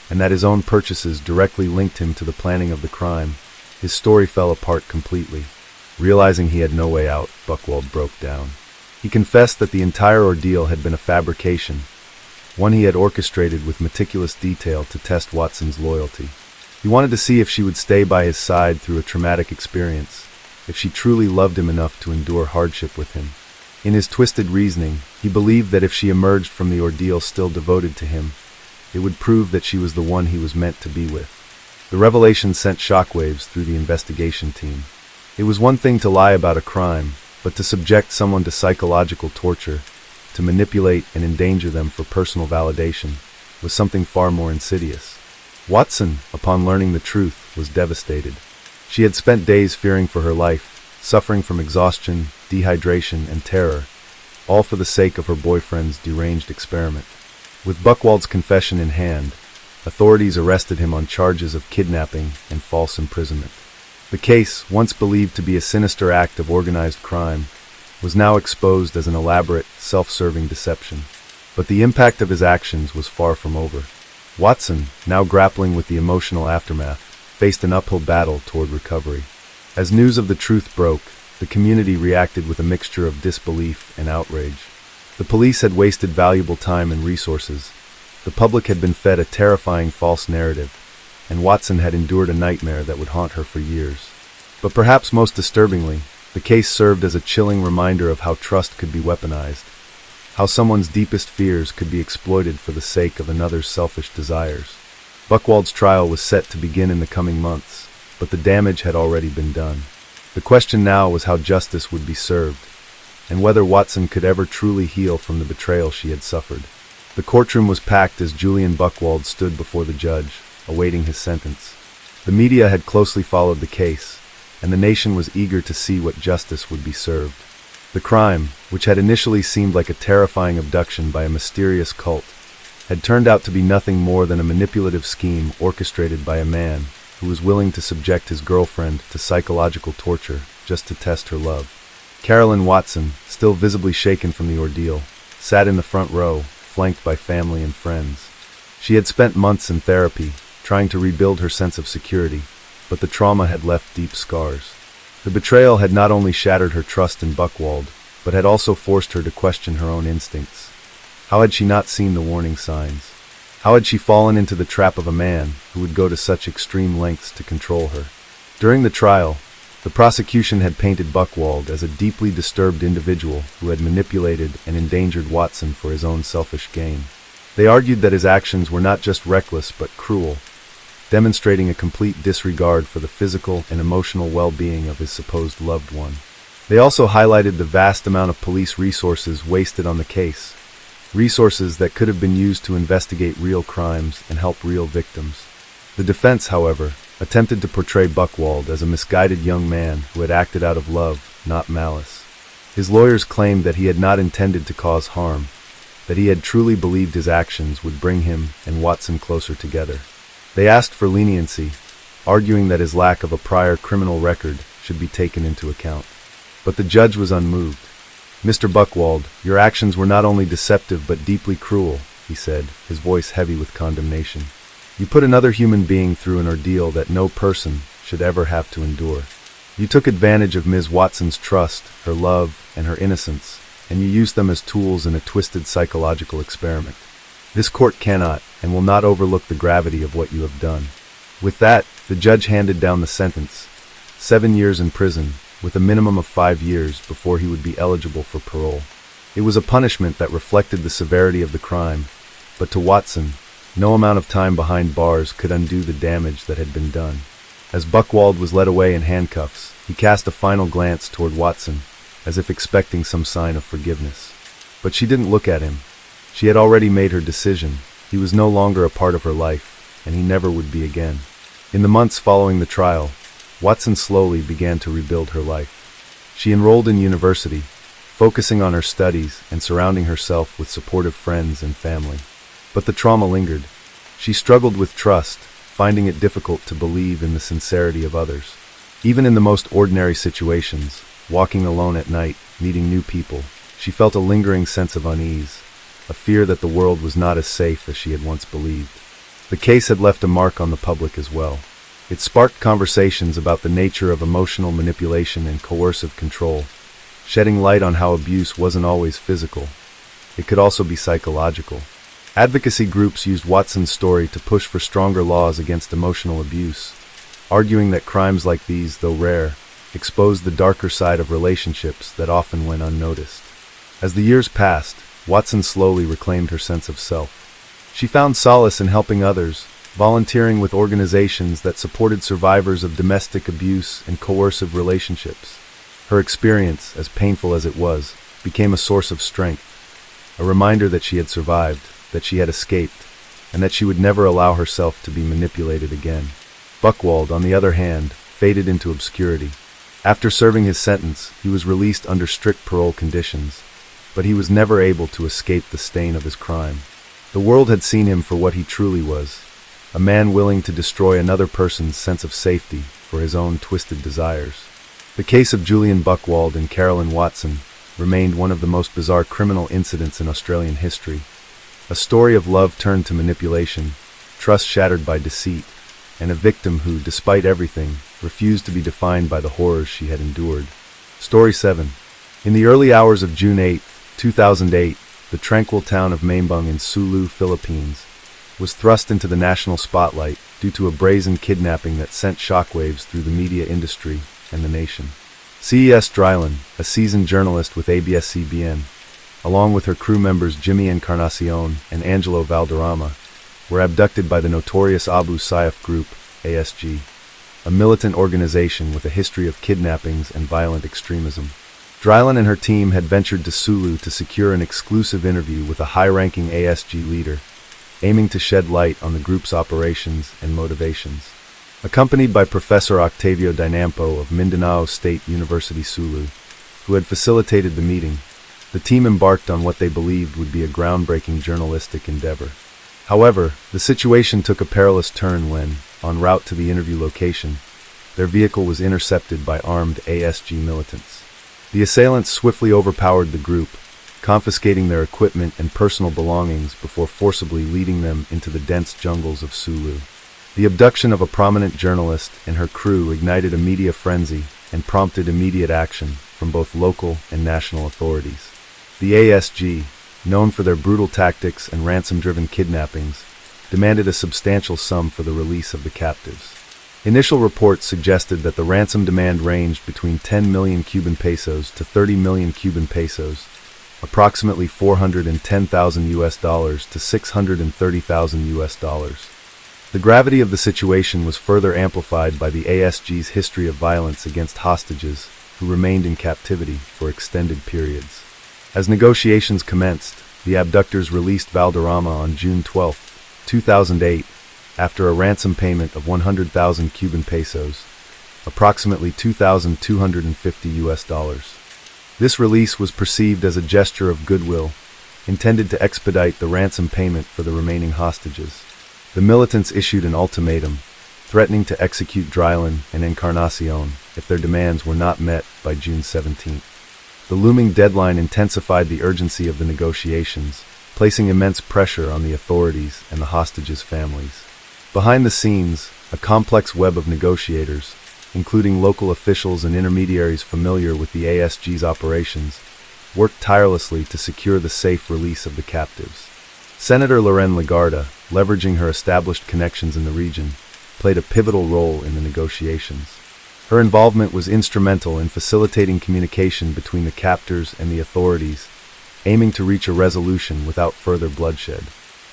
Speaker 1: and that his own purchases directly linked him to the planning of the crime, his story fell apart completely. Realizing he had no way out, Buchwald broke down. He confessed that the entire ordeal had been a fabrication, one he had orchestrated with meticulous detail to test Watson's loyalty. He wanted to see if she would stay by his side through a traumatic experience, if she truly loved him enough to endure hardship with him. In his twisted reasoning, he believed that if she emerged from the ordeal still devoted to him, it would prove that she was the one he was meant to be with. The revelation sent shockwaves through the investigation team. It was one thing to lie about a crime, but to subject someone to psychological torture, to manipulate and endanger them for personal validation, was something far more insidious. Watson, upon learning the truth, was devastated. She had spent days fearing for her life, suffering from exhaustion, dehydration, and terror, all for the sake of her boyfriend's deranged experiment. With Buchwald's confession in hand, authorities arrested him on charges of kidnapping and false imprisonment. The case, once believed to be a sinister act of organized crime, was now exposed as an elaborate, self-serving deception. But the impact of his actions was far from over. Watson, now grappling with the emotional aftermath, faced an uphill battle toward recovery. As news of the truth broke, the community reacted with a mixture of disbelief and outrage. The police had wasted valuable time and resources. The public had been fed a terrifying false narrative, and Watson had endured a nightmare that would haunt her for years. But perhaps most disturbingly, the case served as a chilling reminder of how trust could be weaponized, how someone's deepest fears could be exploited for the sake of another's selfish desires. Buchwald's trial was set to begin in the coming months, but the damage had already been done. The question now was how justice would be served, and whether Watson could ever truly heal from the betrayal she had suffered. The courtroom was packed as Julian Buchwald stood before the judge, awaiting his sentence. The media had closely followed the case, and the nation was eager to see what justice would be served. The crime, which had initially seemed like a terrifying abduction by a mysterious cult, had turned out to be nothing more than a manipulative scheme orchestrated by a man who was willing to subject his girlfriend to psychological torture just to test her love. Carolyn Watson, still visibly shaken from the ordeal, sat in the front row, flanked by family and friends. She had spent months in therapy, trying to rebuild her sense of security, but the trauma had left deep scars. The betrayal had not only shattered her trust in Buchwald, but had also forced her to question her own instincts. How had she not seen the warning signs? How had she fallen into the trap of a man who would go to such extreme lengths to control her? During the trial, the prosecution had painted Buchwald as a deeply disturbed individual who had manipulated and endangered Watson for his own selfish gain. They argued that his actions were not just reckless but cruel, demonstrating a complete disregard for the physical and emotional well-being of his supposed loved one. They also highlighted the vast amount of police resources wasted on the case, resources that could have been used to investigate real crimes and help real victims. The defense, however, attempted to portray Buchwald as a misguided young man who had acted out of love, not malice. His lawyers claimed that he had not intended to cause harm, that he had truly believed his actions would bring him and Watson closer together. They asked for leniency, arguing that his lack of a prior criminal record should be taken into account. But the judge was unmoved. "Mr. Buchwald, your actions were not only deceptive but deeply cruel," he said, his voice heavy with condemnation. "You put another human being through an ordeal that no person should ever have to endure. You took advantage of Ms. Watson's trust, her love, and her innocence, and you used them as tools in a twisted psychological experiment. This court cannot and will not overlook the gravity of what you have done." With that, the judge handed down the sentence: 7 years in prison, with a minimum of 5 years before he would be eligible for parole. It was a punishment that reflected the severity of the crime, but to Watson, no amount of time behind bars could undo the damage that had been done. As Buchwald was led away in handcuffs, he cast a final glance toward Watson, as if expecting some sign of forgiveness. But she didn't look at him. She had already made her decision. He was no longer a part of her life, and he never would be again. In the months following the trial, Watson slowly began to rebuild her life. She enrolled in university, focusing on her studies and surrounding herself with supportive friends and family. But the trauma lingered. She struggled with trust, finding it difficult to believe in the sincerity of others. Even in the most ordinary situations, walking alone at night, meeting new people, she felt a lingering sense of unease, a fear that the world was not as safe as she had once believed. The case had left a mark on the public as well. It sparked conversations about the nature of emotional manipulation and coercive control, shedding light on how abuse wasn't always physical. It could also be psychological. Advocacy groups used Watson's story to push for stronger laws against emotional abuse, arguing that crimes like these, though rare, exposed the darker side of relationships that often went unnoticed. As the years passed, Watson slowly reclaimed her sense of self. She found solace in helping others, volunteering with organizations that supported survivors of domestic abuse and coercive relationships. Her experience, as painful as it was, became a source of strength, a reminder that she had survived, that she had escaped, and that she would never allow herself to be manipulated again. Buchwald, on the other hand, faded into obscurity. After serving his sentence, he was released under strict parole conditions, but he was never able to escape the stain of his crime. The world had seen him for what he truly was, a man willing to destroy another person's sense of safety for his own twisted desires. The case of Julian Buchwald and Carolyn Watson remained one of the most bizarre criminal incidents in Australian history, a story of love turned to manipulation, trust shattered by deceit, and a victim who, despite everything, refused to be defined by the horrors she had endured. Story 7. In the early hours of June 8, 2008, the tranquil town of Mambung in Sulu, Philippines, was thrust into the national spotlight due to a brazen kidnapping that sent shockwaves through the media industry and the nation. CES Drylan, a seasoned journalist with ABS-CBN, along with her crew members Jimmy Encarnacion and Angelo Valderrama, were abducted by the notorious Abu Sayyaf Group, ASG, a militant organization with a history of kidnappings and violent extremism. Drylan and her team had ventured to Sulu to secure an exclusive interview with a high-ranking ASG leader, aiming to shed light on the group's operations and motivations. Accompanied by Professor Octavio Dinampo of Mindanao State University Sulu, who had facilitated the meeting, the team embarked on what they believed would be a groundbreaking journalistic endeavor. However, the situation took a perilous turn when, en route to the interview location, their vehicle was intercepted by armed ASG militants. The assailants swiftly overpowered the group, confiscating their equipment and personal belongings before forcibly leading them into the dense jungles of Sulu. The abduction of a prominent journalist and her crew ignited a media frenzy and prompted immediate action from both local and national authorities. The ASG, known for their brutal tactics and ransom-driven kidnappings, demanded a substantial sum for the release of the captives. Initial reports suggested that the ransom demand ranged between 10 million Cuban pesos to 30 million Cuban pesos, approximately $410,000 to $630,000. The gravity of the situation was further amplified by the ASG's history of violence against hostages who remained in captivity for extended periods. As negotiations commenced, the abductors released Valderrama on June 12, 2008, after a ransom payment of 100,000 Cuban pesos, approximately $2,250. This release was perceived as a gesture of goodwill, intended to expedite the ransom payment for the remaining hostages. The militants issued an ultimatum, threatening to execute Drylan and Encarnacion if their demands were not met by June 17. The looming deadline intensified the urgency of the negotiations, placing immense pressure on the authorities and the hostages' families. Behind the scenes, a complex web of negotiators, including local officials and intermediaries familiar with the ASG's operations, worked tirelessly to secure the safe release of the captives. Senator Loren Legarda, leveraging her established connections in the region, played a pivotal role in the negotiations. Her involvement was instrumental in facilitating communication between the captors and the authorities, aiming to reach a resolution without further bloodshed.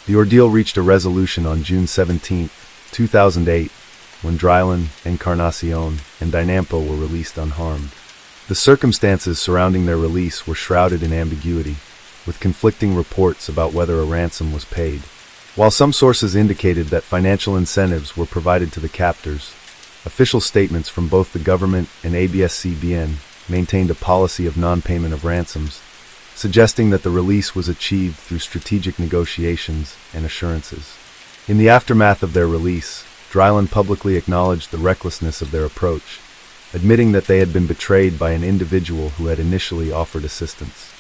Speaker 1: The ordeal reached a resolution on June 17, 2008, when Drylan, Encarnacion, and Dinampo were released unharmed. The circumstances surrounding their release were shrouded in ambiguity, with conflicting reports about whether a ransom was paid. While some sources indicated that financial incentives were provided to the captors, official statements from both the government and ABS-CBN maintained a policy of non-payment of ransoms, suggesting that the release was achieved through strategic negotiations and assurances. In the aftermath of their release, Drylan publicly acknowledged the recklessness of their approach, admitting that they had been betrayed by an individual who had initially offered assistance.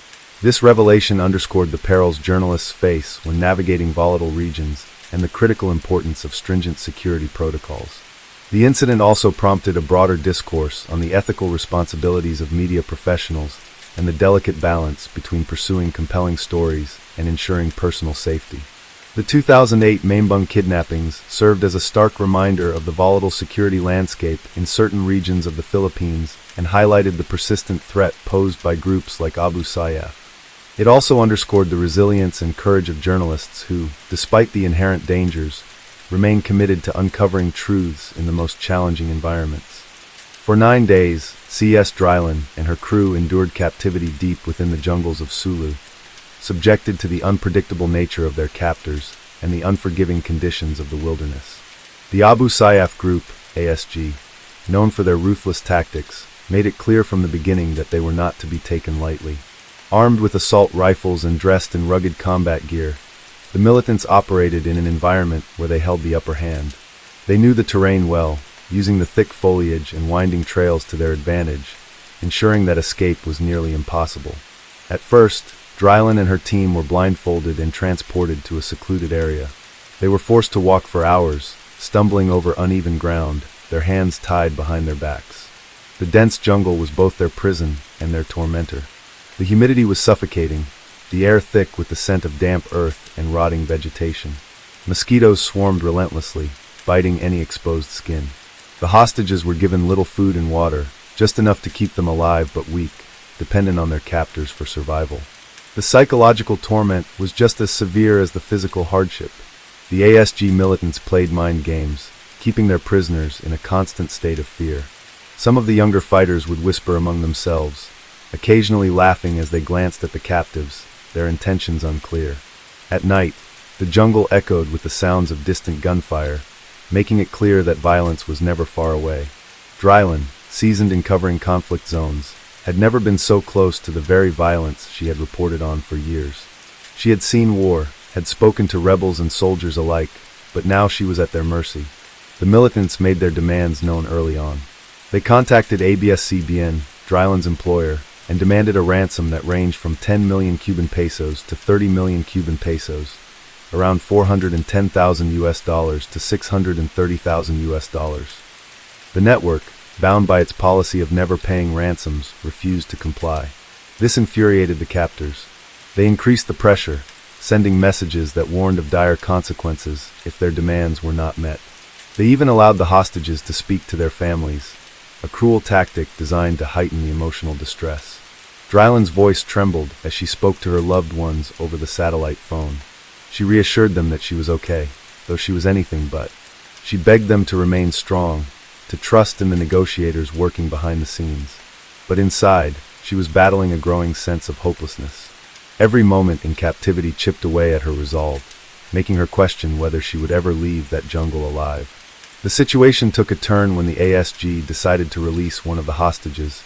Speaker 1: This revelation underscored the perils journalists face when navigating volatile regions and the critical importance of stringent security protocols. The incident also prompted a broader discourse on the ethical responsibilities of media professionals and the delicate balance between pursuing compelling stories and ensuring personal safety. The 2008 Mambung kidnappings served as a stark reminder of the volatile security landscape in certain regions of the Philippines and highlighted the persistent threat posed by groups like Abu Sayyaf. It also underscored the resilience and courage of journalists who, despite the inherent dangers, remain committed to uncovering truths in the most challenging environments. For 9 days, C.S. Drylan and her crew endured captivity deep within the jungles of Sulu, subjected to the unpredictable nature of their captors and the unforgiving conditions of the wilderness. The Abu Sayyaf Group, ASG, known for their ruthless tactics, made it clear from the beginning that they were not to be taken lightly. Armed with assault rifles and dressed in rugged combat gear, the militants operated in an environment where they held the upper hand. They knew the terrain well, using the thick foliage and winding trails to their advantage, ensuring that escape was nearly impossible. At first, Drylan and her team were blindfolded and transported to a secluded area. They were forced to walk for hours, stumbling over uneven ground, their hands tied behind their backs. The dense jungle was both their prison and their tormentor. The humidity was suffocating, the air thick with the scent of damp earth and rotting vegetation. Mosquitoes swarmed relentlessly, biting any exposed skin. The hostages were given little food and water, just enough to keep them alive but weak, dependent on their captors for survival. The psychological torment was just as severe as the physical hardship. The ASG militants played mind games, keeping their prisoners in a constant state of fear. Some of the younger fighters would whisper among themselves, occasionally laughing as they glanced at the captives, their intentions unclear. At night, the jungle echoed with the sounds of distant gunfire, making it clear that violence was never far away. Dryland, seasoned in covering conflict zones, had never been so close to the very violence she had reported on for years. She had seen war, had spoken to rebels and soldiers alike, but now she was at their mercy. The militants made their demands known early on. They contacted ABS-CBN, Dryland's employer, and demanded a ransom that ranged from 10 million Cuban pesos to 30 million Cuban pesos, around $410,000 to $630,000. The network, bound by its policy of never paying ransoms, refused to comply. This infuriated the captors. They increased the pressure, sending messages that warned of dire consequences if their demands were not met. They even allowed the hostages to speak to their families, a cruel tactic designed to heighten the emotional distress. Dryland's voice trembled as she spoke to her loved ones over the satellite phone. She reassured them that she was okay, though she was anything but. She begged them to remain strong, to trust in the negotiators working behind the scenes. But inside, she was battling a growing sense of hopelessness. Every moment in captivity chipped away at her resolve, making her question whether she would ever leave that jungle alive. The situation took a turn when the ASG decided to release one of the hostages,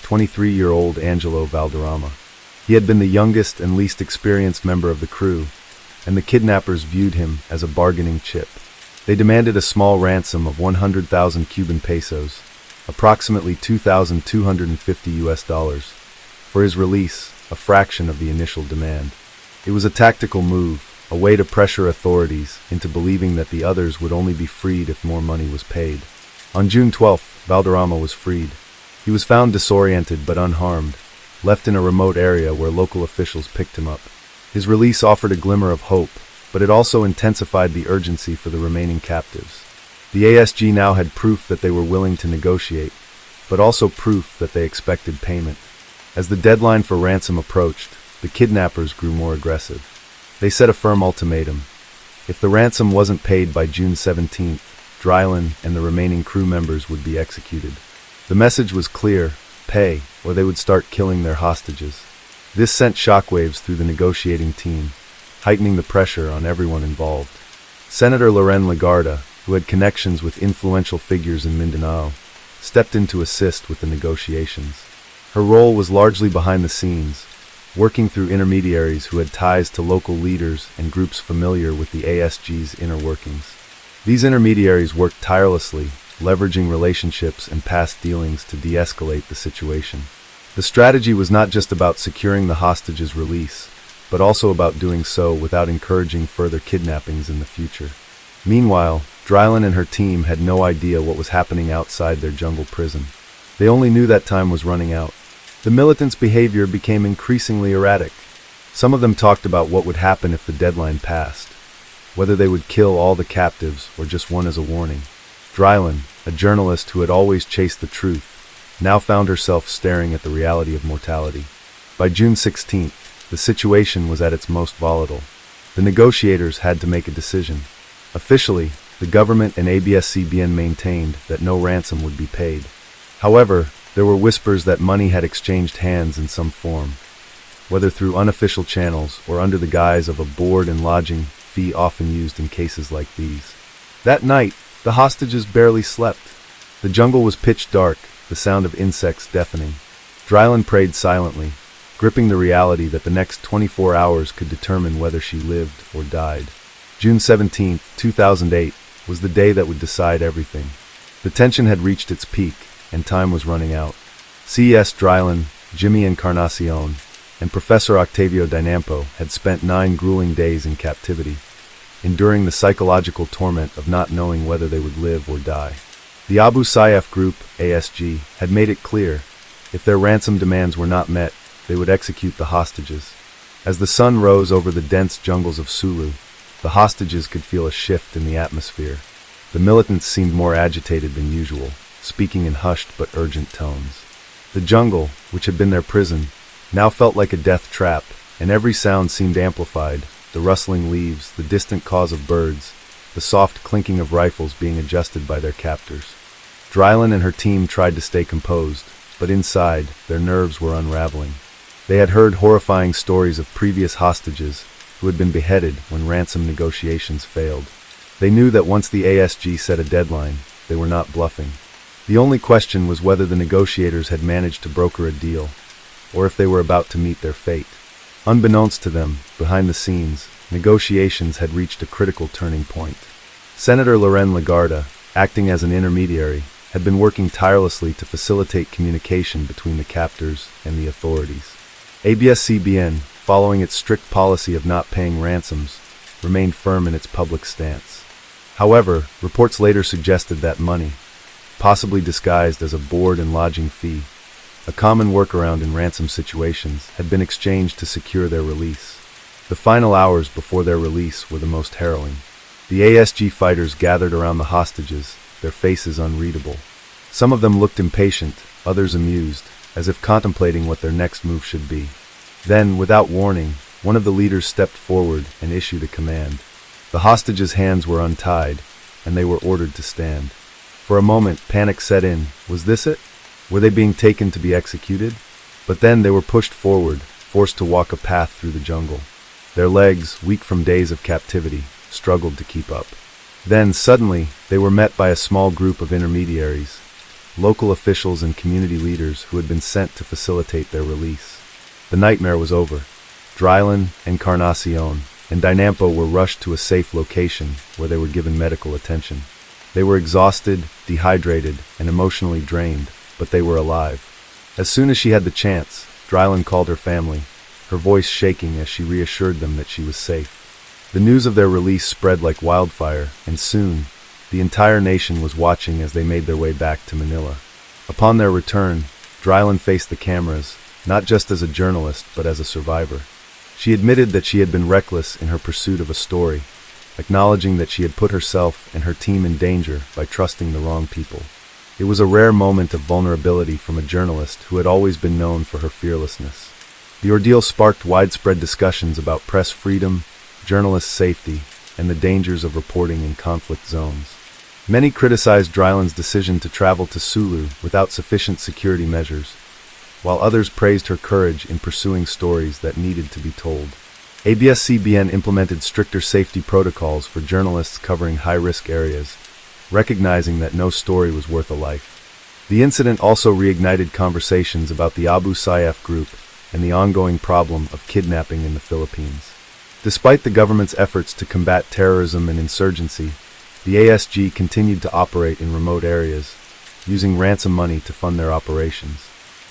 Speaker 1: 23-year-old Angelo Valderrama. He had been the youngest and least experienced member of the crew, and the kidnappers viewed him as a bargaining chip. They demanded a small ransom of 100,000 Cuban pesos, approximately $2,250, for his release, a fraction of the initial demand. It was a tactical move, a way to pressure authorities into believing that the others would only be freed if more money was paid. On June 12th, Valderrama was freed. He was found disoriented but unharmed, left in a remote area where local officials picked him up. His release offered a glimmer of hope, but it also intensified the urgency for the remaining captives. The ASG now had proof that they were willing to negotiate, but also proof that they expected payment. As the deadline for ransom approached, the kidnappers grew more aggressive. They set a firm ultimatum. If the ransom wasn't paid by June 17th, Dryland and the remaining crew members would be executed. The message was clear: pay, or they would start killing their hostages. This sent shockwaves through the negotiating team, heightening the pressure on everyone involved. Senator Loren Legarda, who had connections with influential figures in Mindanao, stepped in to assist with the negotiations. Her role was largely behind the scenes, working through intermediaries who had ties to local leaders and groups familiar with the ASG's inner workings. These intermediaries worked tirelessly, leveraging relationships and past dealings to de-escalate the situation. The strategy was not just about securing the hostages' release, but also about doing so without encouraging further kidnappings in the future. Meanwhile, Dryland and her team had no idea what was happening outside their jungle prison. They only knew that time was running out. The militants' behavior became increasingly erratic. Some of them talked about what would happen if the deadline passed, whether they would kill all the captives or just one as a warning. Dryland, a journalist who had always chased the truth, now found herself staring at the reality of mortality. By June 16th, the situation was at its most volatile. The negotiators had to make a decision. Officially, the government and ABS-CBN maintained that no ransom would be paid. However, there were whispers that money had exchanged hands in some form, whether through unofficial channels or under the guise of a board and lodging fee often used in cases like these. That night, the hostages barely slept. The jungle was pitch dark, the sound of insects deafening. Dryland prayed silently, gripping the reality that the next 24 hours could determine whether she lived or died. June 17, 2008, was the day that would decide everything. The tension had reached its peak, and time was running out. C.S. Dryland, Jimmy Encarnacion, and Professor Octavio Dinampo had spent 9 grueling days in captivity. enduring the psychological torment of not knowing whether they would live or die. The Abu Sayyaf group, ASG, had made it clear, if their ransom demands were not met, they would execute the hostages. As the sun rose over the dense jungles of Sulu, the hostages could feel a shift in the atmosphere. The militants seemed more agitated than usual, speaking in hushed but urgent tones. The jungle, which had been their prison, now felt like a death trap, and every sound seemed amplified, the rustling leaves, the distant calls of birds, the soft clinking of rifles being adjusted by their captors. Drylan and her team tried to stay composed, but inside, their nerves were unraveling. They had heard horrifying stories of previous hostages who had been beheaded when ransom negotiations failed. They knew that once the ASG set a deadline, they were not bluffing. The only question was whether the negotiators had managed to broker a deal, or if they were about to meet their fate. Unbeknownst to them, behind the scenes, negotiations had reached a critical turning point. Senator Loren Lagarda, acting as an intermediary, had been working tirelessly to facilitate communication between the captors and the authorities. ABS-CBN, following its strict policy of not paying ransoms, remained firm in its public stance. However, reports later suggested that money, possibly disguised as a board and lodging fee, a common workaround in ransom situations, had been exchanged to secure their release. The final hours before their release were the most harrowing. The ASG fighters gathered around the hostages, their faces unreadable. Some of them looked impatient, others amused, as if contemplating what their next move should be. Then, without warning, one of the leaders stepped forward and issued a command. The hostages' hands were untied, and they were ordered to stand. For a moment, panic set in. Was this it? Were they being taken to be executed? But then they were pushed forward, forced to walk a path through the jungle. Their legs, weak from days of captivity, struggled to keep up. Then, suddenly, they were met by a small group of intermediaries, local officials and community leaders who had been sent to facilitate their release. The nightmare was over. Drylan, Encarnacion, and Dynampo were rushed to a safe location where they were given medical attention. They were exhausted, dehydrated, and emotionally drained, but they were alive. As soon as she had the chance, Drylan called her family, her voice shaking as she reassured them that she was safe. The news of their release spread like wildfire, and soon, the entire nation was watching as they made their way back to Manila. Upon their return, Drylan faced the cameras, not just as a journalist, but as a survivor. She admitted that she had been reckless in her pursuit of a story, acknowledging that she had put herself and her team in danger by trusting the wrong people. It was a rare moment of vulnerability from a journalist who had always been known for her fearlessness. The ordeal sparked widespread discussions about press freedom, journalist safety, and the dangers of reporting in conflict zones. Many criticized Drylan's decision to travel to Sulu without sufficient security measures, while others praised her courage in pursuing stories that needed to be told. ABS-CBN implemented stricter safety protocols for journalists covering high-risk areas, recognizing that no story was worth a life. The incident also reignited conversations about the Abu Sayyaf group and the ongoing problem of kidnapping in the Philippines. Despite the government's efforts to combat terrorism and insurgency, the ASG continued to operate in remote areas, using ransom money to fund their operations.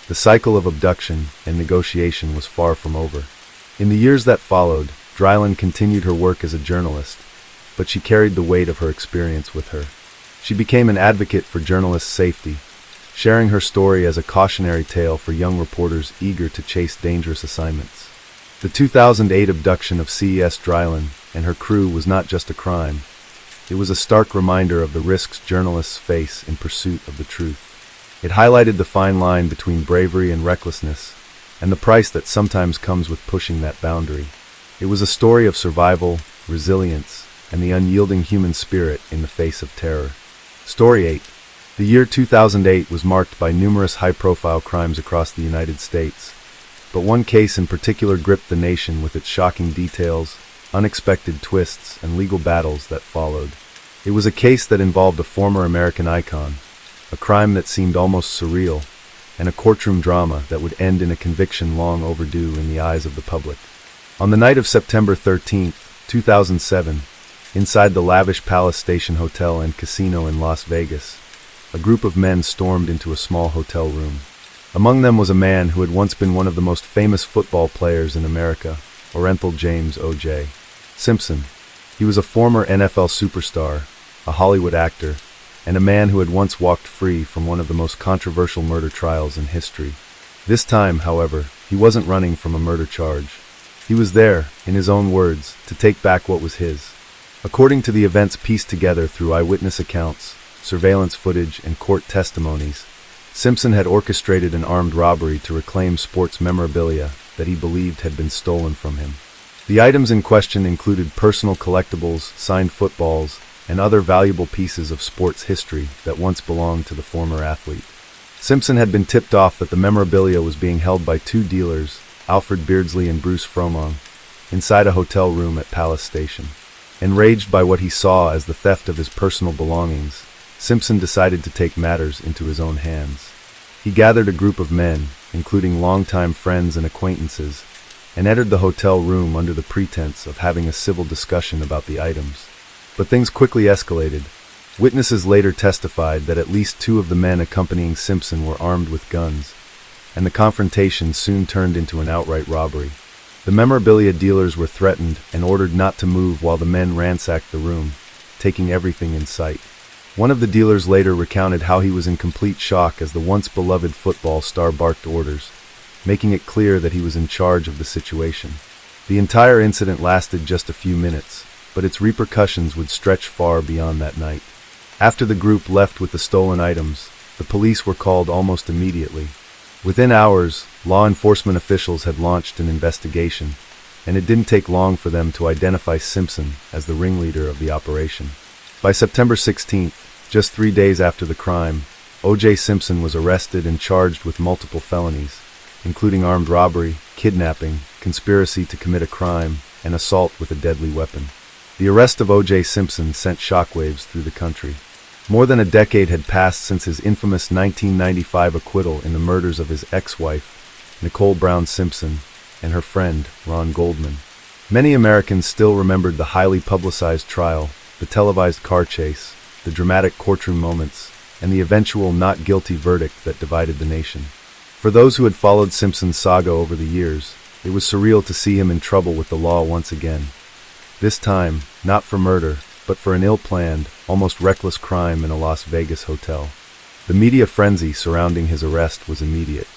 Speaker 1: The cycle of abduction and negotiation was far from over. In the years that followed, Drylan continued her work as a journalist, but she carried the weight of her experience with her. She became an advocate for journalists' safety, sharing her story as a cautionary tale for young reporters eager to chase dangerous assignments. The 2008 abduction of CES Drylan and her crew was not just a crime. It was a stark reminder of the risks journalists face in pursuit of the truth. It highlighted the fine line between bravery and recklessness, and the price that sometimes comes with pushing that boundary. It was a story of survival, resilience, and the unyielding human spirit in the face of terror. Story 8. The year 2008 was marked by numerous high-profile crimes across the United States, but one case in particular gripped the nation with its shocking details, unexpected twists, and legal battles that followed. It was a case that involved a former American icon, a crime that seemed almost surreal, and a courtroom drama that would end in a conviction long overdue in the eyes of the public. On the night of September 13, 2007, inside the lavish Palace Station Hotel and Casino in Las Vegas, a group of men stormed into a small hotel room. Among them was a man who had once been one of the most famous football players in America, Orenthal James O.J. Simpson. He was a former NFL superstar, a Hollywood actor, and a man who had once walked free from one of the most controversial murder trials in history. This time, however, he wasn't running from a murder charge. He was there, in his own words, to take back what was his. According to the events pieced together through eyewitness accounts, surveillance footage, and court testimonies, Simpson had orchestrated an armed robbery to reclaim sports memorabilia that he believed had been stolen from him. The items in question included personal collectibles, signed footballs, and other valuable pieces of sports history that once belonged to the former athlete. Simpson had been tipped off that the memorabilia was being held by two dealers, Alfred Beardsley and Bruce Fromong, inside a hotel room at Palace Station. Enraged by what he saw as the theft of his personal belongings, Simpson decided to take matters into his own hands. He gathered a group of men, including longtime friends and acquaintances, and entered the hotel room under the pretense of having a civil discussion about the items. But things quickly escalated. Witnesses later testified that at least two of the men accompanying Simpson were armed with guns, and the confrontation soon turned into an outright robbery. The memorabilia dealers were threatened and ordered not to move while the men ransacked the room, taking everything in sight. One of the dealers later recounted how he was in complete shock as the once beloved football star barked orders, making it clear that he was in charge of the situation. The entire incident lasted just a few minutes, but its repercussions would stretch far beyond that night. After the group left with the stolen items, the police were called almost immediately. Within hours, law enforcement officials had launched an investigation, and it didn't take long for them to identify Simpson as the ringleader of the operation. By September 16th, just 3 days after the crime, O.J. Simpson was arrested and charged with multiple felonies, including armed robbery, kidnapping, conspiracy to commit a crime, and assault with a deadly weapon. The arrest of O.J. Simpson sent shockwaves through the country. More than a decade had passed since his infamous 1995 acquittal in the murders of his ex-wife, Nicole Brown Simpson, and her friend, Ron Goldman. Many Americans still remembered the highly publicized trial, the televised car chase, the dramatic courtroom moments, and the eventual not guilty verdict that divided the nation. For those who had followed Simpson's saga over the years, it was surreal to see him in trouble with the law once again. This time, not for murder, but for an ill-planned, almost reckless crime in a Las Vegas hotel. The media frenzy surrounding his arrest was immediate.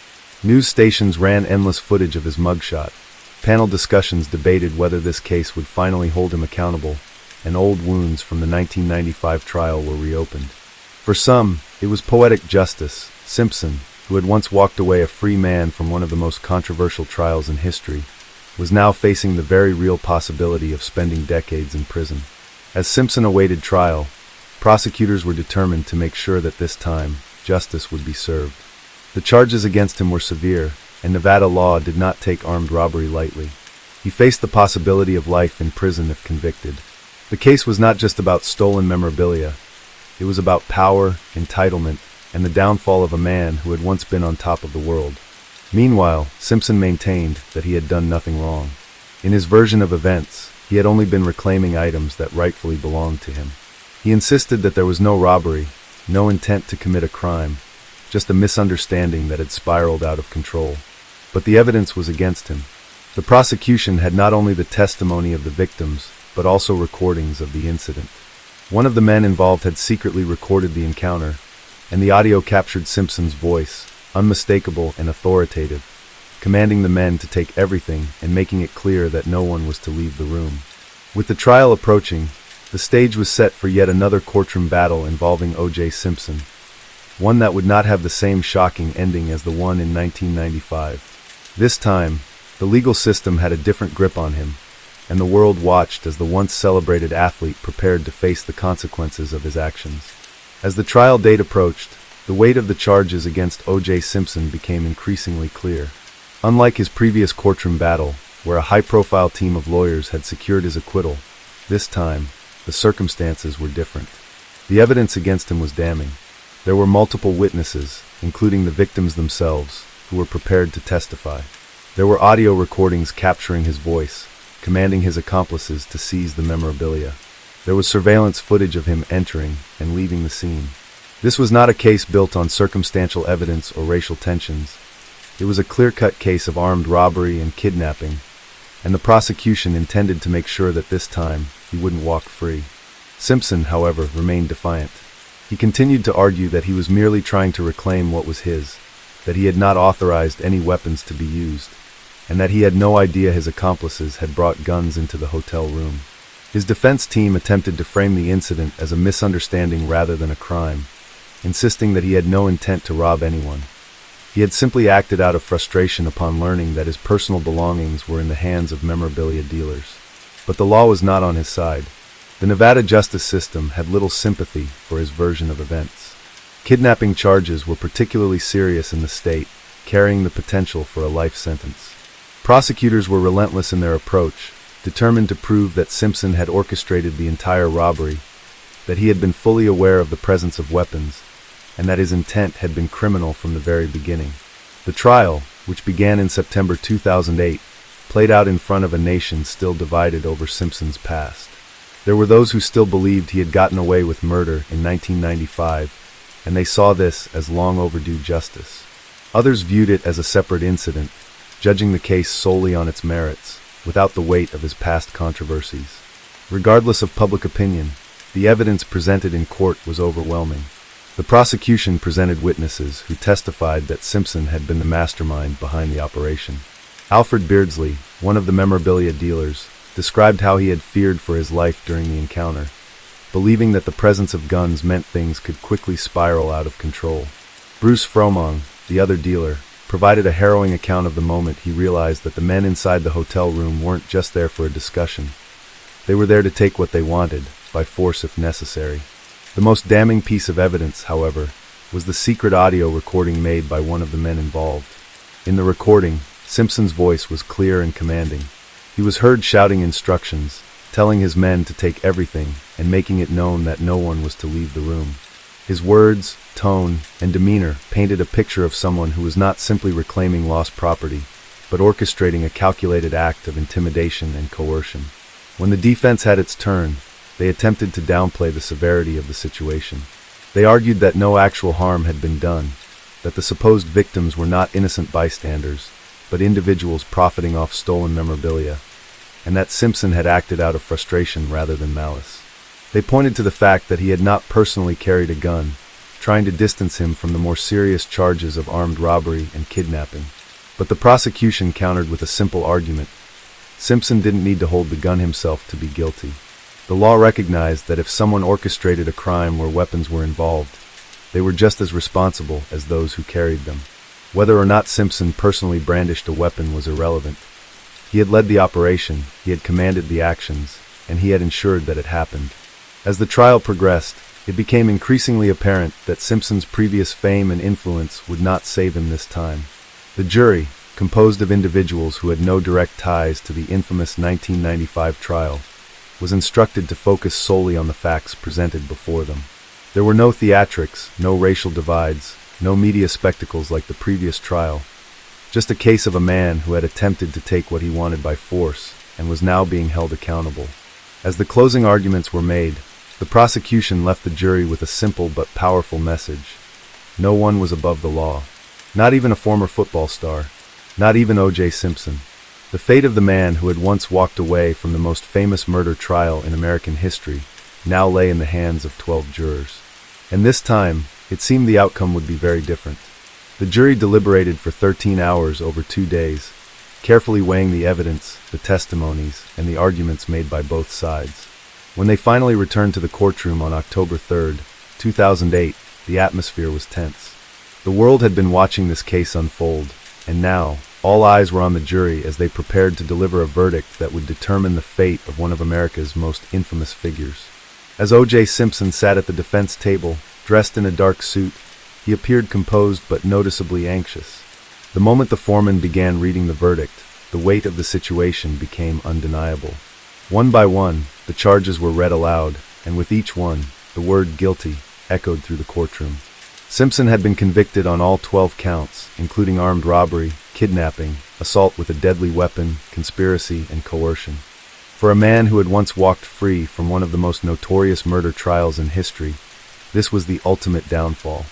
Speaker 1: News stations ran endless footage of his mugshot. Panel discussions debated whether this case would finally hold him accountable, and old wounds from the 1995 trial were reopened. For some, it was poetic justice. Simpson, who had once walked away a free man from one of the most controversial trials in history, was now facing the very real possibility of spending decades in prison. As Simpson awaited trial, prosecutors were determined to make sure that this time, justice would be served. The charges against him were severe, and Nevada law did not take armed robbery lightly. He faced the possibility of life in prison if convicted. The case was not just about stolen memorabilia. It was about power, entitlement, and the downfall of a man who had once been on top of the world. Meanwhile, Simpson maintained that he had done nothing wrong. In his version of events, he had only been reclaiming items that rightfully belonged to him. He insisted that there was no robbery, no intent to commit a crime, just a misunderstanding that had spiraled out of control. But the evidence was against him. The prosecution had not only the testimony of the victims, but also recordings of the incident. One of the men involved had secretly recorded the encounter, and the audio captured Simpson's voice, unmistakable and authoritative, commanding the men to take everything and making it clear that no one was to leave the room. With the trial approaching, the stage was set for yet another courtroom battle involving O.J. Simpson, one that would not have the same shocking ending as the one in 1995. This time, the legal system had a different grip on him, and the world watched as the once celebrated athlete prepared to face the consequences of his actions. As the trial date approached, the weight of the charges against O.J. Simpson became increasingly clear. Unlike his previous courtroom battle, where a high-profile team of lawyers had secured his acquittal, this time, the circumstances were different. The evidence against him was damning. There were multiple witnesses, including the victims themselves, who were prepared to testify. There were audio recordings capturing his voice, commanding his accomplices to seize the memorabilia. There was surveillance footage of him entering and leaving the scene. This was not a case built on circumstantial evidence or racial tensions. It was a clear-cut case of armed robbery and kidnapping, and the prosecution intended to make sure that this time, he wouldn't walk free. Simpson, however, remained defiant. He continued to argue that he was merely trying to reclaim what was his, that he had not authorized any weapons to be used, and that he had no idea his accomplices had brought guns into the hotel room. His defense team attempted to frame the incident as a misunderstanding rather than a crime, insisting that he had no intent to rob anyone. He had simply acted out of frustration upon learning that his personal belongings were in the hands of memorabilia dealers. But the law was not on his side. The Nevada justice system had little sympathy for his version of events. Kidnapping charges were particularly serious in the state, carrying the potential for a life sentence. Prosecutors were relentless in their approach, determined to prove that Simpson had orchestrated the entire robbery, that he had been fully aware of the presence of weapons, and that his intent had been criminal from the very beginning. The trial, which began in September 2008, played out in front of a nation still divided over Simpson's past. There were those who still believed he had gotten away with murder in 1995, and they saw this as long overdue justice. Others viewed it as a separate incident, judging the case solely on its merits, without the weight of his past controversies. Regardless of public opinion, the evidence presented in court was overwhelming. The prosecution presented witnesses who testified that Simpson had been the mastermind behind the operation. Alfred Beardsley, one of the memorabilia dealers, described how he had feared for his life during the encounter, believing that the presence of guns meant things could quickly spiral out of control. Bruce Fromong, the other dealer, provided a harrowing account of the moment he realized that the men inside the hotel room weren't just there for a discussion. They were there to take what they wanted, by force if necessary. The most damning piece of evidence, however, was the secret audio recording made by one of the men involved. In the recording, Simpson's voice was clear and commanding. He was heard shouting instructions, telling his men to take everything, and making it known that no one was to leave the room. His words, tone, and demeanor painted a picture of someone who was not simply reclaiming lost property, but orchestrating a calculated act of intimidation and coercion. When the defense had its turn, they attempted to downplay the severity of the situation. They argued that no actual harm had been done, that the supposed victims were not innocent bystanders, but individuals profiting off stolen memorabilia, and that Simpson had acted out of frustration rather than malice. They pointed to the fact that he had not personally carried a gun, trying to distance him from the more serious charges of armed robbery and kidnapping. But the prosecution countered with a simple argument. Simpson didn't need to hold the gun himself to be guilty. The law recognized that if someone orchestrated a crime where weapons were involved, they were just as responsible as those who carried them. Whether or not Simpson personally brandished a weapon was irrelevant. He had led the operation, he had commanded the actions, and he had ensured that it happened. As the trial progressed, it became increasingly apparent that Simpson's previous fame and influence would not save him this time. The jury, composed of individuals who had no direct ties to the infamous 1995 trial, was instructed to focus solely on the facts presented before them. There were no theatrics, no racial divides, no media spectacles like the previous trial, just a case of a man who had attempted to take what he wanted by force and was now being held accountable. As the closing arguments were made, the prosecution left the jury with a simple but powerful message. No one was above the law. Not even a former football star. Not even O.J. Simpson. The fate of the man who had once walked away from the most famous murder trial in American history now lay in the hands of 12 jurors. And this time, it seemed the outcome would be very different. The jury deliberated for 13 hours over 2 days, carefully weighing the evidence, the testimonies, and the arguments made by both sides. When they finally returned to the courtroom on October 3, 2008, the atmosphere was tense. The world had been watching this case unfold, and now, all eyes were on the jury as they prepared to deliver a verdict that would determine the fate of one of America's most infamous figures. As O.J. Simpson sat at the defense table, dressed in a dark suit, he appeared composed but noticeably anxious. The moment the foreman began reading the verdict, the weight of the situation became undeniable. One by one, the charges were read aloud, and with each one, the word guilty echoed through the courtroom. Simpson had been convicted on all 12 counts, including armed robbery, kidnapping, assault with a deadly weapon, conspiracy, and coercion. For a man who had once walked free from one of the most notorious murder trials in history, this was the ultimate downfall.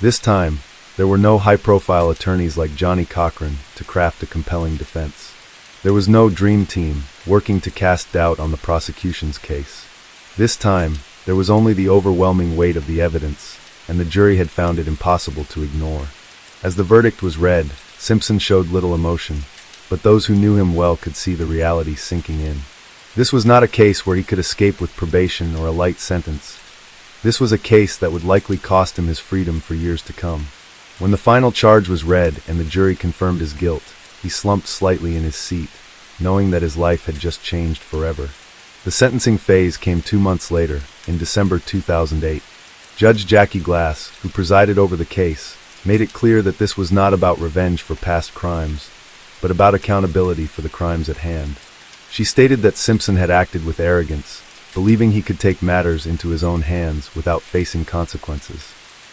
Speaker 1: This time, there were no high-profile attorneys like Johnny Cochran to craft a compelling defense. There was no dream team working to cast doubt on the prosecution's case. This time, there was only the overwhelming weight of the evidence, and the jury had found it impossible to ignore. As the verdict was read, Simpson showed little emotion, but those who knew him well could see the reality sinking in. This was not a case where he could escape with probation or a light sentence. This was a case that would likely cost him his freedom for years to come. When the final charge was read and the jury confirmed his guilt, he slumped slightly in his seat, knowing that his life had just changed forever. The sentencing phase came 2 months later, in December 2008. Judge Jackie Glass, who presided over the case, made it clear that this was not about revenge for past crimes, but about accountability for the crimes at hand. She stated that Simpson had acted with arrogance, believing he could take matters into his own hands without facing consequences.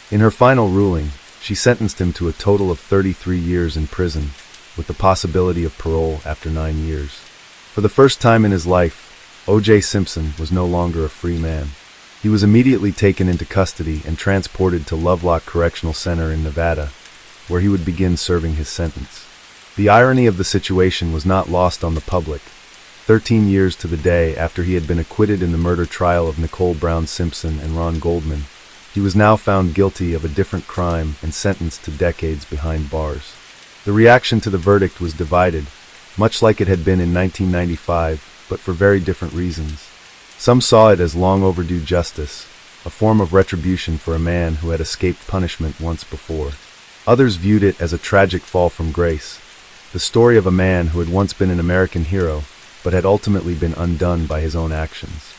Speaker 1: In her final ruling, she sentenced him to a total of 33 years in prison, with the possibility of parole after 9 years. For the first time in his life, O.J. Simpson was no longer a free man. He was immediately taken into custody and transported to Lovelock Correctional Center in Nevada, where he would begin serving his sentence. The irony of the situation was not lost on the public. 13 years to the day after he had been acquitted in the murder trial of Nicole Brown Simpson and Ron Goldman, he was now found guilty of a different crime and sentenced to decades behind bars. The reaction to the verdict was divided, much like it had been in 1995, but for very different reasons. Some saw it as long overdue justice, a form of retribution for a man who had escaped punishment once before. Others viewed it as a tragic fall from grace, the story of a man who had once been an American hero, but had ultimately been undone by his own actions.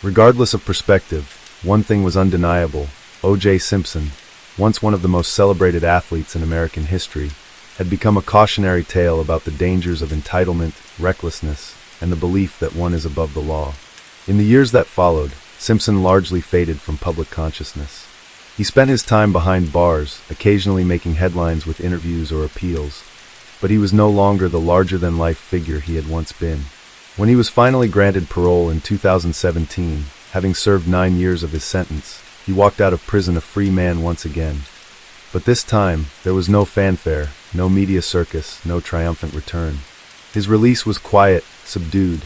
Speaker 1: Regardless of perspective, one thing was undeniable: O.J. Simpson, once one of the most celebrated athletes in American history, had become a cautionary tale about the dangers of entitlement, recklessness, and the belief that one is above the law. In the years that followed, Simpson largely faded from public consciousness. He spent his time behind bars, occasionally making headlines with interviews or appeals, but he was no longer the larger-than-life figure he had once been. When he was finally granted parole in 2017, having served 9 years of his sentence, he walked out of prison a free man once again. But this time, there was no fanfare, no media circus, no triumphant return. His release was quiet, subdued,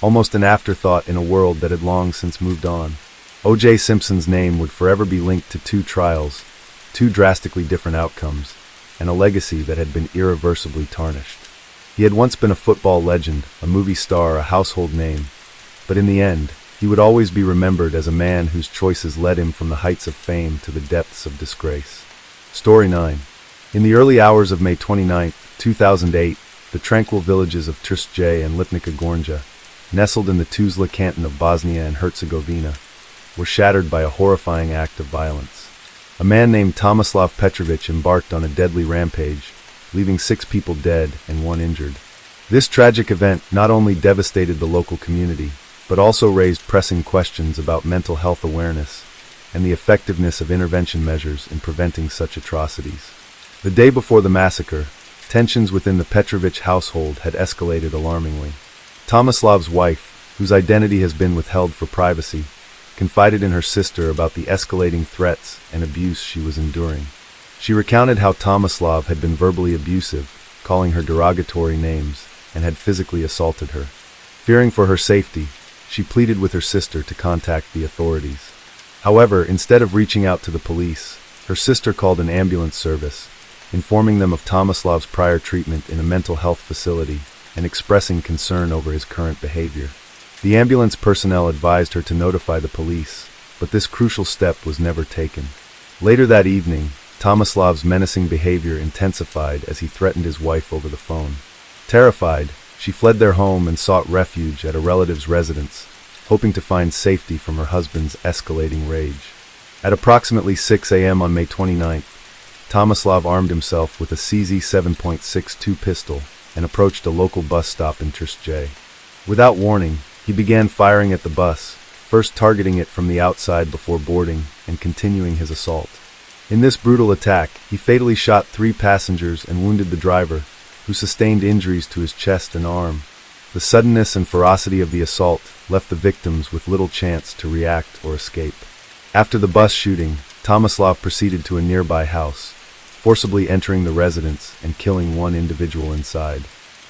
Speaker 1: almost an afterthought in a world that had long since moved on. O.J. Simpson's name would forever be linked to 2 trials, 2 drastically different outcomes, and a legacy that had been irreversibly tarnished. He had once been a football legend, a movie star, a household name, but in the end, he would always be remembered as a man whose choices led him from the heights of fame to the depths of disgrace. Story 9. In the early hours of May 29, 2008, the tranquil villages of Trstje and Lipnica Gornja, nestled in the Tuzla canton of Bosnia and Herzegovina, were shattered by a horrifying act of violence. A man named Tomislav Petrovic embarked on a deadly rampage, leaving 6 people dead and 1 injured. This tragic event not only devastated the local community, but also raised pressing questions about mental health awareness and the effectiveness of intervention measures in preventing such atrocities. The day before the massacre, tensions within the Petrovic household had escalated alarmingly. Tomislav's wife, whose identity has been withheld for privacy, confided in her sister about the escalating threats and abuse she was enduring. She recounted how Tomislav had been verbally abusive, calling her derogatory names, and had physically assaulted her. Fearing for her safety, she pleaded with her sister to contact the authorities. However, instead of reaching out to the police, her sister called an ambulance service, informing them of Tomislav's prior treatment in a mental health facility and expressing concern over his current behavior. The ambulance personnel advised her to notify the police, but this crucial step was never taken. Later that evening, Tomislav's menacing behavior intensified as he threatened his wife over the phone. Terrified, she fled their home and sought refuge at a relative's residence, hoping to find safety from her husband's escalating rage. At approximately 6 a.m. on May 29th, Tomislav armed himself with a CZ 7.62 pistol and approached a local bus stop in Trstje. Without warning, he began firing at the bus, first targeting it from the outside before boarding and continuing his assault. In this brutal attack, he fatally shot 3 passengers and wounded the driver, who sustained injuries to his chest and arm. The suddenness and ferocity of the assault left the victims with little chance to react or escape. After the bus shooting, Tomislav proceeded to a nearby house, forcibly entering the residence and killing 1 individual inside.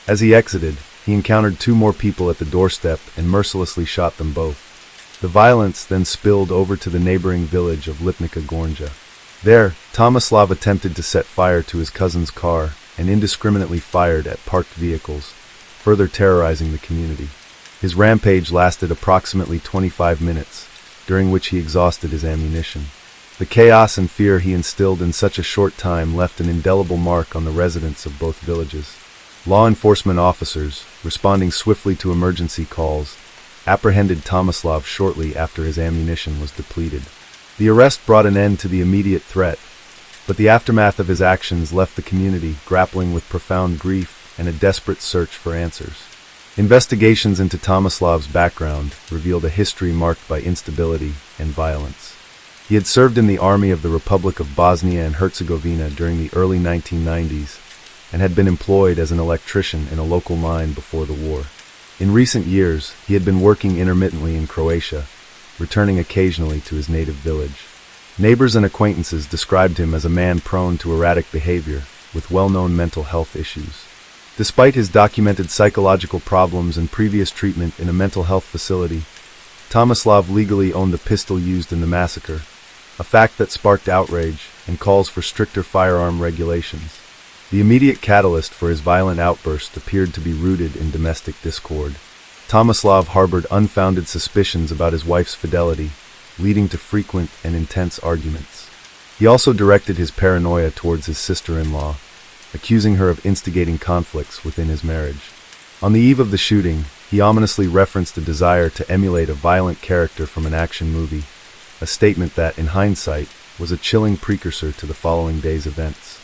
Speaker 1: As he exited, he he encountered two more people at the doorstep and mercilessly shot them both. The violence then spilled over to the neighboring village of Lipnica Gornja. There, Tomislav attempted to set fire to his cousin's car and indiscriminately fired at parked vehicles, further terrorizing the community. His rampage lasted approximately 25 minutes, during which he exhausted his ammunition. The chaos and fear he instilled in such a short time left an indelible mark on the residents of both villages. Law enforcement officers, responding swiftly to emergency calls, apprehended Tomislav shortly after his ammunition was depleted. The arrest brought an end to the immediate threat, but the aftermath of his actions left the community grappling with profound grief and a desperate search for answers. Investigations into Tomislav's background revealed a history marked by instability and violence. He had served in the army of the Republic of Bosnia and Herzegovina during the early 1990s and had been employed as an electrician in a local mine before the war. In recent years, he had been working intermittently in Croatia, returning occasionally to his native village. Neighbors and acquaintances described him as a man prone to erratic behavior, with well-known mental health issues. Despite his documented psychological problems and previous treatment in a mental health facility, Tomislav legally owned the pistol used in the massacre, a fact that sparked outrage and calls for stricter firearm regulations. The immediate catalyst for his violent outburst appeared to be rooted in domestic discord. Tomislav harbored unfounded suspicions about his wife's fidelity, leading to frequent and intense arguments. He also directed his paranoia towards his sister-in-law, accusing her of instigating conflicts within his marriage. On the eve of the shooting, he ominously referenced a desire to emulate a violent character from an action movie, a statement that, in hindsight, was a chilling precursor to the following day's events.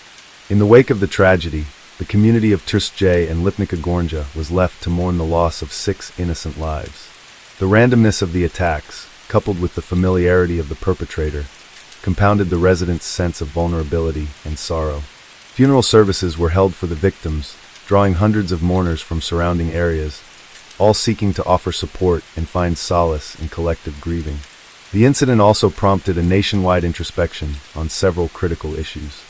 Speaker 1: In the wake of the tragedy, the community of Trstje and Lipnica Gornja was left to mourn the loss of 6 innocent lives. The randomness of the attacks, coupled with the familiarity of the perpetrator, compounded the residents' sense of vulnerability and sorrow. Funeral services were held for the victims, drawing hundreds of mourners from surrounding areas, all seeking to offer support and find solace in collective grieving. The incident also prompted a nationwide introspection on several critical issues.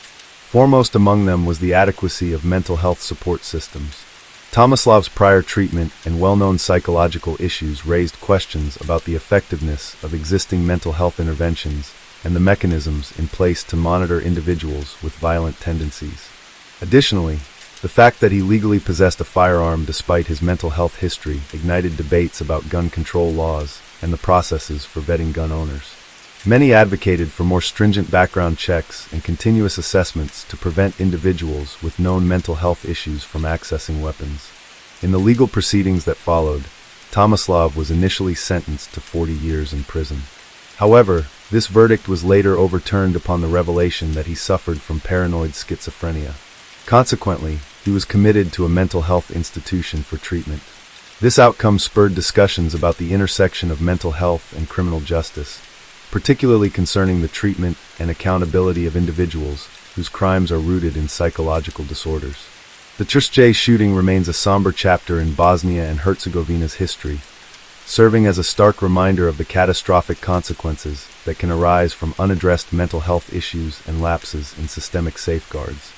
Speaker 1: Foremost among them was the adequacy of mental health support systems. Tomislav's prior treatment and well-known psychological issues raised questions about the effectiveness of existing mental health interventions and the mechanisms in place to monitor individuals with violent tendencies. Additionally, the fact that he legally possessed a firearm despite his mental health history ignited debates about gun control laws and the processes for vetting gun owners. Many advocated for more stringent background checks and continuous assessments to prevent individuals with known mental health issues from accessing weapons. In the legal proceedings that followed, Tomislav was initially sentenced to 40 years in prison. However, this verdict was later overturned upon the revelation that he suffered from paranoid schizophrenia. Consequently, he was committed to a mental health institution for treatment. This outcome spurred discussions about the intersection of mental health and criminal justice, particularly concerning the treatment and accountability of individuals whose crimes are rooted in psychological disorders. The Trstje shooting remains a somber chapter in Bosnia and Herzegovina's history, serving as a stark reminder of the catastrophic consequences that can arise from unaddressed mental health issues and lapses in systemic safeguards.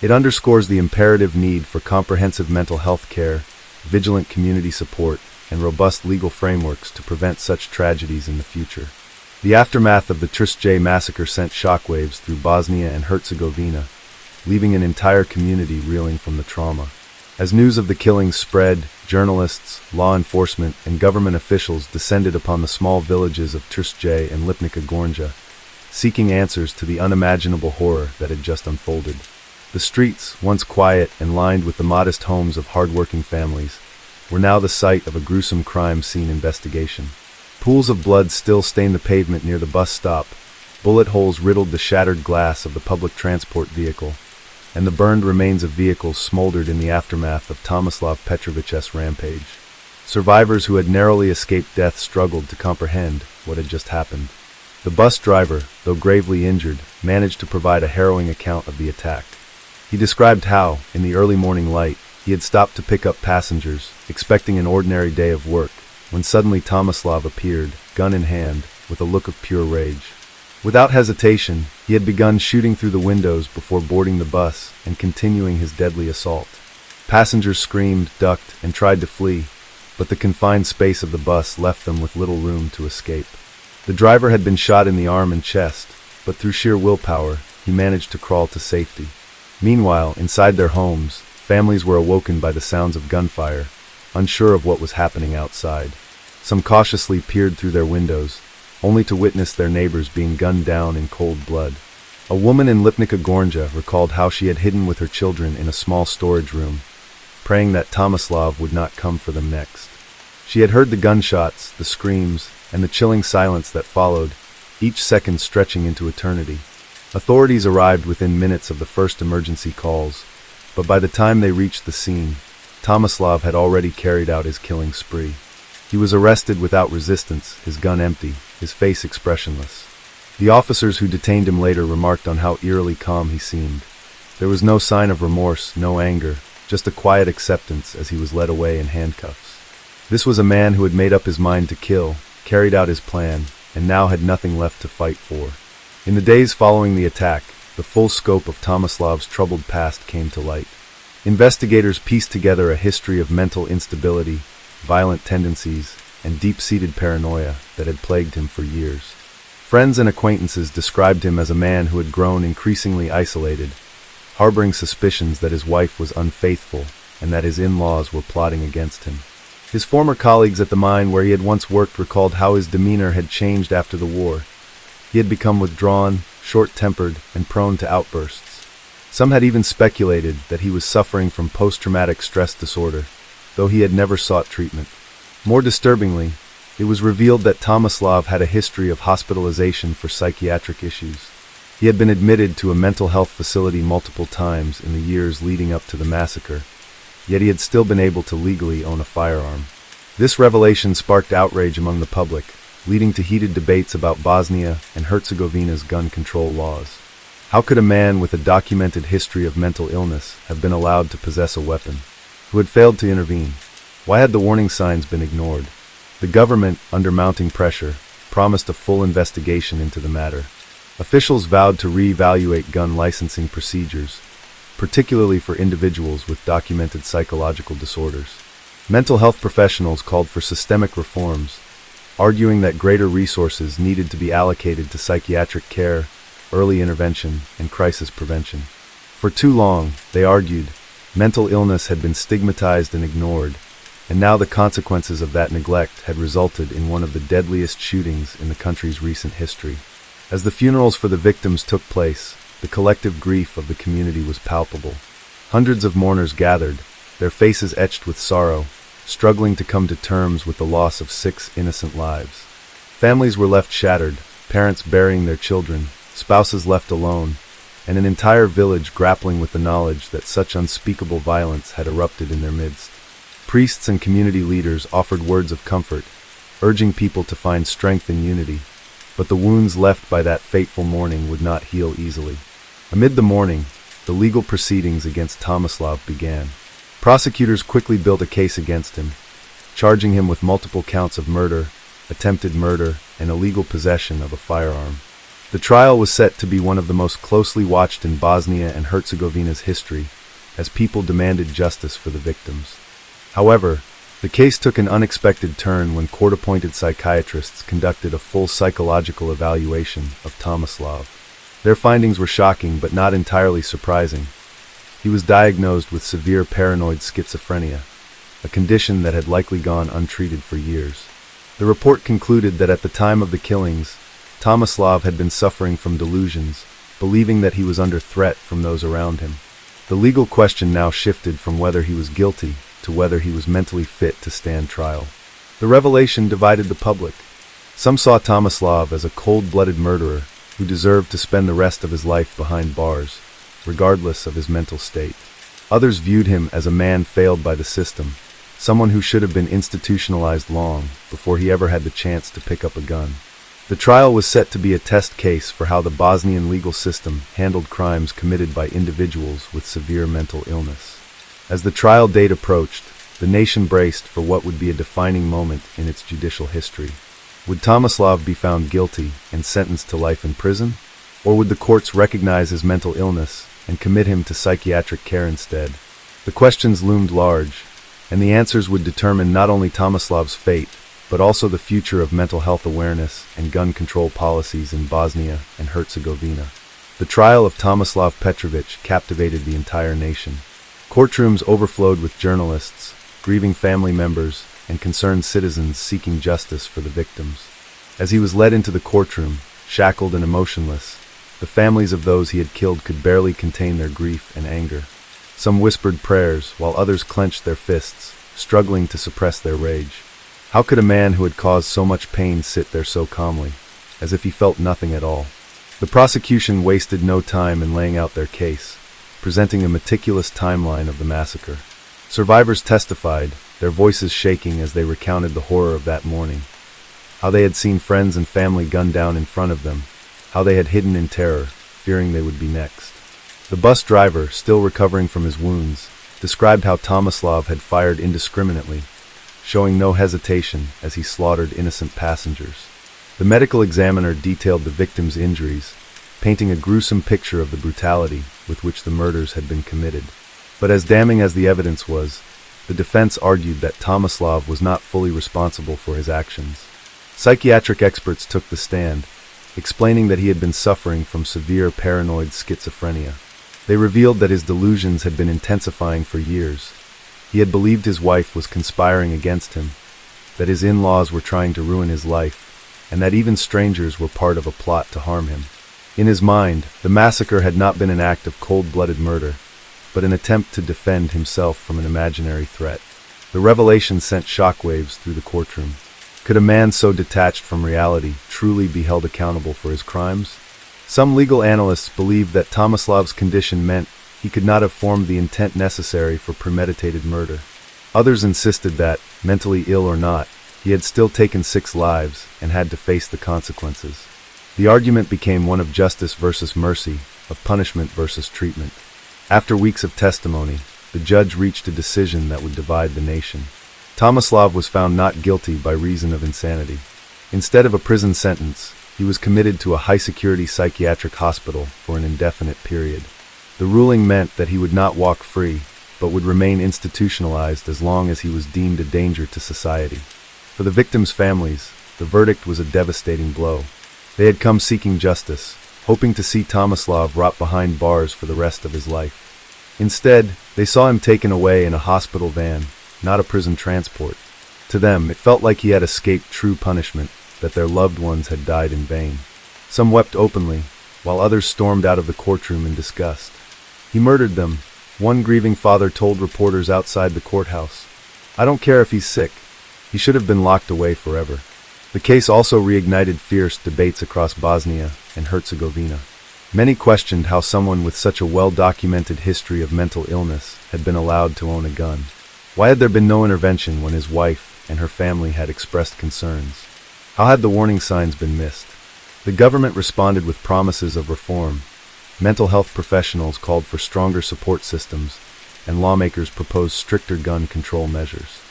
Speaker 1: It underscores the imperative need for comprehensive mental health care, vigilant community support, and robust legal frameworks to prevent such tragedies in the future. The aftermath of the Trstje massacre sent shockwaves through Bosnia and Herzegovina, leaving an entire community reeling from the trauma. As news of the killings spread, journalists, law enforcement, and government officials descended upon the small villages of Trstje and Lipnica Gornja, seeking answers to the unimaginable horror that had just unfolded. The streets, once quiet and lined with the modest homes of hard-working families, were now the site of a gruesome crime scene investigation. Pools of blood still stained the pavement near the bus stop, bullet holes riddled the shattered glass of the public transport vehicle, and the burned remains of vehicles smoldered in the aftermath of Tomislav Petrovic's rampage. Survivors who had narrowly escaped death struggled to comprehend what had just happened. The bus driver, though gravely injured, managed to provide a harrowing account of the attack. He described how, in the early morning light, he had stopped to pick up passengers, expecting an ordinary day of work, when suddenly Tomislav appeared, gun in hand, with a look of pure rage. Without hesitation, he had begun shooting through the windows before boarding the bus and continuing his deadly assault. Passengers screamed, ducked, and tried to flee, but the confined space of the bus left them with little room to escape. The driver had been shot in the arm and chest, but through sheer willpower, he managed to crawl to safety. Meanwhile, inside their homes, families were awoken by the sounds of gunfire, unsure of what was happening outside. Some cautiously peered through their windows, only to witness their neighbors being gunned down in cold blood. A woman in Lipnica Gornja recalled how she had hidden with her children in a small storage room, praying that Tomislav would not come for them next. She had heard the gunshots, the screams, and the chilling silence that followed, each second stretching into eternity. Authorities arrived within minutes of the first emergency calls, but by the time they reached the scene, Tomislav had already carried out his killing spree. He was arrested without resistance, his gun empty, his face expressionless. The officers who detained him later remarked on how eerily calm he seemed. There was no sign of remorse, no anger, just a quiet acceptance as he was led away in handcuffs. This was a man who had made up his mind to kill, carried out his plan, and now had nothing left to fight for. In the days following the attack, the full scope of Tomislav's troubled past came to light. Investigators pieced together a history of mental instability, violent tendencies, and deep-seated paranoia that had plagued him for years. Friends and acquaintances described him as a man who had grown increasingly isolated, harboring suspicions that his wife was unfaithful and that his in-laws were plotting against him. His former colleagues at the mine where he had once worked recalled how his demeanor had changed after the war. He had become withdrawn, short-tempered, and prone to outbursts. Some had even speculated that he was suffering from post-traumatic stress disorder, though he had never sought treatment. More disturbingly, it was revealed that Tomislav had a history of hospitalization for psychiatric issues. He had been admitted to a mental health facility multiple times in the years leading up to the massacre, yet he had still been able to legally own a firearm. This revelation sparked outrage among the public, leading to heated debates about Bosnia and Herzegovina's gun control laws. How could a man with a documented history of mental illness have been allowed to possess a weapon? Who had failed to intervene? Why had the warning signs been ignored? The government, under mounting pressure, promised a full investigation into the matter. Officials vowed to re-evaluate gun licensing procedures, particularly for individuals with documented psychological disorders. Mental health professionals called for systemic reforms, arguing that greater resources needed to be allocated to psychiatric care, early intervention, and crisis prevention. For too long, they argued, mental illness had been stigmatized and ignored, and now the consequences of that neglect had resulted in one of the deadliest shootings in the country's recent history. As the funerals for the victims took place, the collective grief of the community was palpable. Hundreds of mourners gathered, their faces etched with sorrow, struggling to come to terms with the loss of 6 innocent lives. Families were left shattered, parents burying their children, spouses left alone, and an entire village grappling with the knowledge that such unspeakable violence had erupted in their midst. Priests and community leaders offered words of comfort, urging people to find strength in unity, but the wounds left by that fateful morning would not heal easily. Amid the mourning, the legal proceedings against Tomislav began. Prosecutors quickly built a case against him, charging him with multiple counts of murder, attempted murder, and illegal possession of a firearm. The trial was set to be one of the most closely watched in Bosnia and Herzegovina's history, as people demanded justice for the victims. However, the case took an unexpected turn when court-appointed psychiatrists conducted a full psychological evaluation of Tomislav. Their findings were shocking but not entirely surprising. He was diagnosed with severe paranoid schizophrenia, a condition that had likely gone untreated for years. The report concluded that at the time of the killings, Tomislav had been suffering from delusions, believing that he was under threat from those around him. The legal question now shifted from whether he was guilty to whether he was mentally fit to stand trial. The revelation divided the public. Some saw Tomislav as a cold-blooded murderer who deserved to spend the rest of his life behind bars, regardless of his mental state. Others viewed him as a man failed by the system, someone who should have been institutionalized long before he ever had the chance to pick up a gun. The trial was set to be a test case for how the Bosnian legal system handled crimes committed by individuals with severe mental illness. As the trial date approached, the nation braced for what would be a defining moment in its judicial history. Would Tomislav be found guilty and sentenced to life in prison? Or would the courts recognize his mental illness and commit him to psychiatric care instead? The questions loomed large, and the answers would determine not only Tomislav's fate, but also the future of mental health awareness and gun control policies in Bosnia and Herzegovina. The trial of Tomislav Petrović captivated the entire nation. Courtrooms overflowed with journalists, grieving family members, and concerned citizens seeking justice for the victims. As he was led into the courtroom, shackled and emotionless, the families of those he had killed could barely contain their grief and anger. Some whispered prayers, while others clenched their fists, struggling to suppress their rage. How could a man who had caused so much pain sit there so calmly, as if he felt nothing at all? The prosecution wasted no time in laying out their case, presenting a meticulous timeline of the massacre. Survivors testified, their voices shaking as they recounted the horror of that morning. How they had seen friends and family gunned down in front of them, how they had hidden in terror, fearing they would be next. The bus driver, still recovering from his wounds, described how Tomislav had fired indiscriminately, showing no hesitation as he slaughtered innocent passengers. The medical examiner detailed the victims' injuries, painting a gruesome picture of the brutality with which the murders had been committed. But as damning as the evidence was, the defense argued that Tomislav was not fully responsible for his actions. Psychiatric experts took the stand, explaining that he had been suffering from severe paranoid schizophrenia. They revealed that his delusions had been intensifying for years. He had believed his wife was conspiring against him, that his in-laws were trying to ruin his life, and that even strangers were part of a plot to harm him. In his mind, the massacre had not been an act of cold-blooded murder, but an attempt to defend himself from an imaginary threat. The revelation sent shockwaves through the courtroom. Could a man so detached from reality truly be held accountable for his crimes? Some legal analysts believed that Tomislav's condition meant he could not have formed the intent necessary for premeditated murder. Others insisted that, mentally ill or not, he had still taken 6 lives and had to face the consequences. The argument became one of justice versus mercy, of punishment versus treatment. After weeks of testimony, the judge reached a decision that would divide the nation. Tomislav was found not guilty by reason of insanity. Instead of a prison sentence, he was committed to a high-security psychiatric hospital for an indefinite period. The ruling meant that he would not walk free, but would remain institutionalized as long as he was deemed a danger to society. For the victims' families, the verdict was a devastating blow. They had come seeking justice, hoping to see Tomislav rot behind bars for the rest of his life. Instead, they saw him taken away in a hospital van, not a prison transport. To them, it felt like he had escaped true punishment, that their loved ones had died in vain. Some wept openly, while others stormed out of the courtroom in disgust. He murdered them, one grieving father told reporters outside the courthouse. I don't care if he's sick. He should have been locked away forever. The case also reignited fierce debates across Bosnia and Herzegovina. Many questioned how someone with such a well-documented history of mental illness had been allowed to own a gun. Why had there been no intervention when his wife and her family had expressed concerns? How had the warning signs been missed? The government responded with promises of reform. Mental health professionals called for stronger support systems, and lawmakers proposed stricter gun control measures.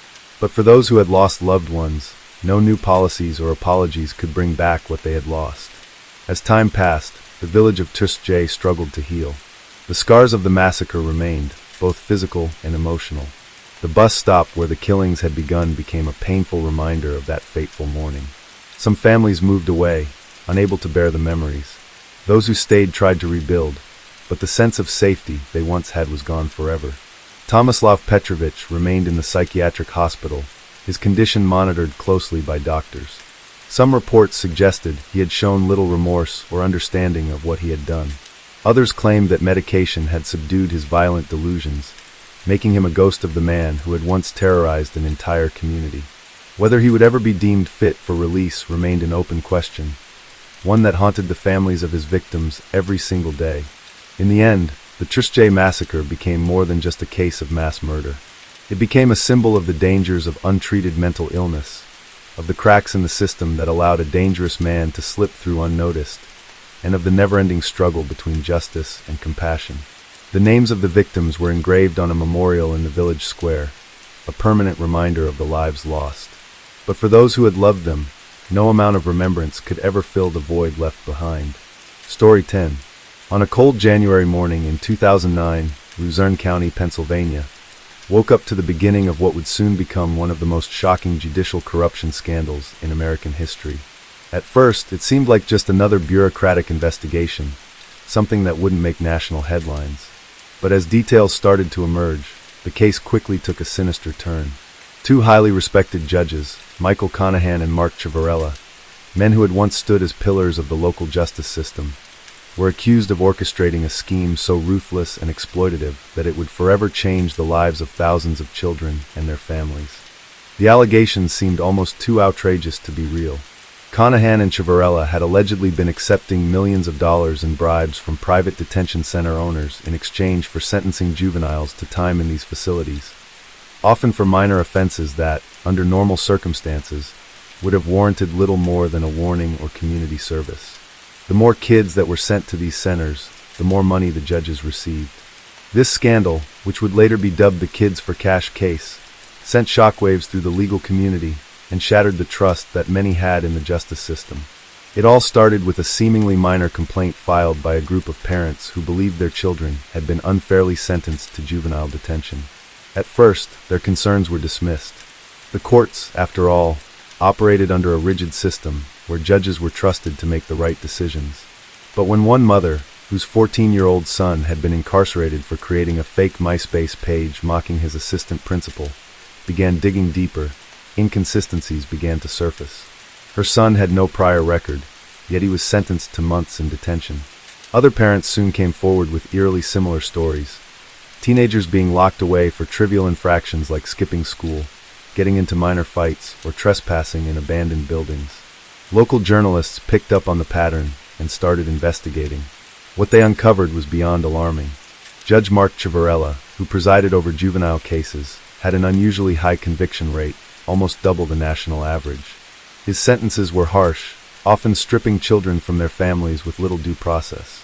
Speaker 1: But for those who had lost loved ones, no new policies or apologies could bring back what they had lost. As time passed, the village of Tusje struggled to heal. The scars of the massacre remained, both physical and emotional. The bus stop where the killings had begun became a painful reminder of that fateful morning. Some families moved away, unable to bear the memories. Those who stayed tried to rebuild, but the sense of safety they once had was gone forever. Tomislav Petrović remained in the psychiatric hospital, his condition monitored closely by doctors. Some reports suggested he had shown little remorse or understanding of what he had done. Others claimed that medication had subdued his violent delusions, making him a ghost of the man who had once terrorized an entire community. Whether he would ever be deemed fit for release remained an open question, one that haunted the families of his victims every single day. In the end, the Tusje massacre became more than just a case of mass murder. It became a symbol of the dangers of untreated mental illness, of the cracks in the system that allowed a dangerous man to slip through unnoticed, and of the never-ending struggle between justice and compassion. The names of the victims were engraved on a memorial in the village square, a permanent reminder of the lives lost. But for those who had loved them, no amount of remembrance could ever fill the void left behind. Story 10. On a cold January morning in 2009, Luzerne County, Pennsylvania, woke up to the beginning of what would soon become one of the most shocking judicial corruption scandals in American history. At first, it seemed like just another bureaucratic investigation, something that wouldn't make national headlines. But as details started to emerge, the case quickly took a sinister turn. Two highly respected judges, Michael Conahan and Mark Civarella, men who had once stood as pillars of the local justice system, were accused of orchestrating a scheme so ruthless and exploitative that it would forever change the lives of thousands of children and their families. The allegations seemed almost too outrageous to be real. Conahan and Civarella had allegedly been accepting millions of dollars in bribes from private detention center owners in exchange for sentencing juveniles to time in these facilities, often for minor offenses that, under normal circumstances, would have warranted little more than a warning or community service. The more kids that were sent to these centers, the more money the judges received. This scandal, which would later be dubbed the Kids for Cash case, sent shockwaves through the legal community and shattered the trust that many had in the justice system. It all started with a seemingly minor complaint filed by a group of parents who believed their children had been unfairly sentenced to juvenile detention. At first, their concerns were dismissed. The courts, after all, operated under a rigid system where judges were trusted to make the right decisions. But when one mother, whose 14-year-old son had been incarcerated for creating a fake MySpace page mocking his assistant principal, began digging deeper, inconsistencies began to surface. Her son had no prior record, yet he was sentenced to months in detention. Other parents soon came forward with eerily similar stories. Teenagers being locked away for trivial infractions like skipping school, getting into minor fights, or trespassing in abandoned buildings. Local journalists picked up on the pattern and started investigating. What they uncovered was beyond alarming. Judge Mark Civarella, who presided over juvenile cases, had an unusually high conviction rate, almost double the national average. His sentences were harsh, often stripping children from their families with little due process.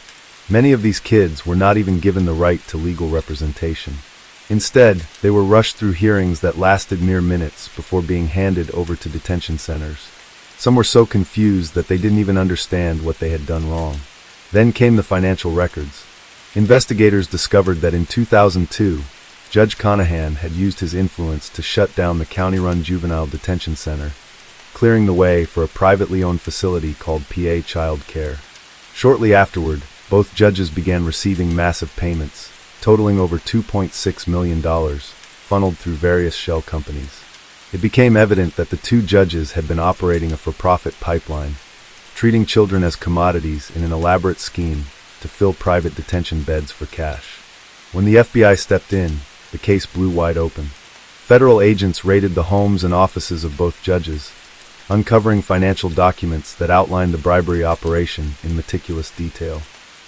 Speaker 1: Many of these kids were not even given the right to legal representation. Instead, they were rushed through hearings that lasted mere minutes before being handed over to detention centers. Some were so confused that they didn't even understand what they had done wrong. Then came the financial records. Investigators discovered that in 2002, Judge Conahan had used his influence to shut down the county-run juvenile detention center, clearing the way for a privately owned facility called PA Child Care. Shortly afterward, both judges began receiving massive payments, totaling over $2.6 million, funneled through various shell companies. It became evident that the two judges had been operating a for-profit pipeline, treating children as commodities in an elaborate scheme to fill private detention beds for cash. When the FBI stepped in, the case blew wide open. Federal agents raided the homes and offices of both judges, uncovering financial documents that outlined the bribery operation in meticulous detail.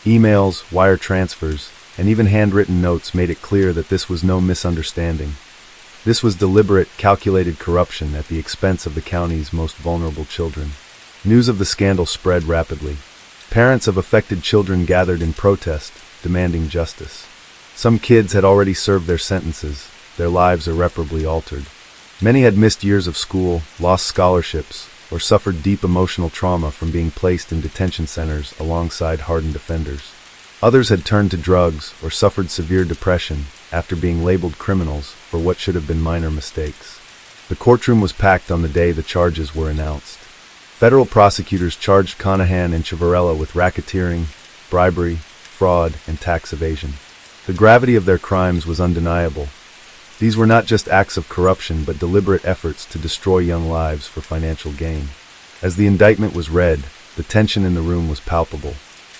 Speaker 1: Emails, wire transfers, and even handwritten notes made it clear that this was no misunderstanding. This was deliberate, calculated corruption at the expense of the county's most vulnerable children. News of the scandal spread rapidly. Parents of affected children gathered in protest, demanding justice. Some kids had already served their sentences, their lives irreparably altered. Many had missed years of school, lost scholarships, or suffered deep emotional trauma from being placed in detention centers alongside hardened offenders. Others had turned to drugs or suffered severe depression after being labeled criminals for what should have been minor mistakes. The courtroom was packed on the day the charges were announced. Federal prosecutors charged Conahan and Civarella with racketeering, bribery, fraud, and tax evasion. The gravity of their crimes was undeniable. These were not just acts of corruption but deliberate efforts to destroy young lives for financial gain. As the indictment was read, the tension in the room was palpable.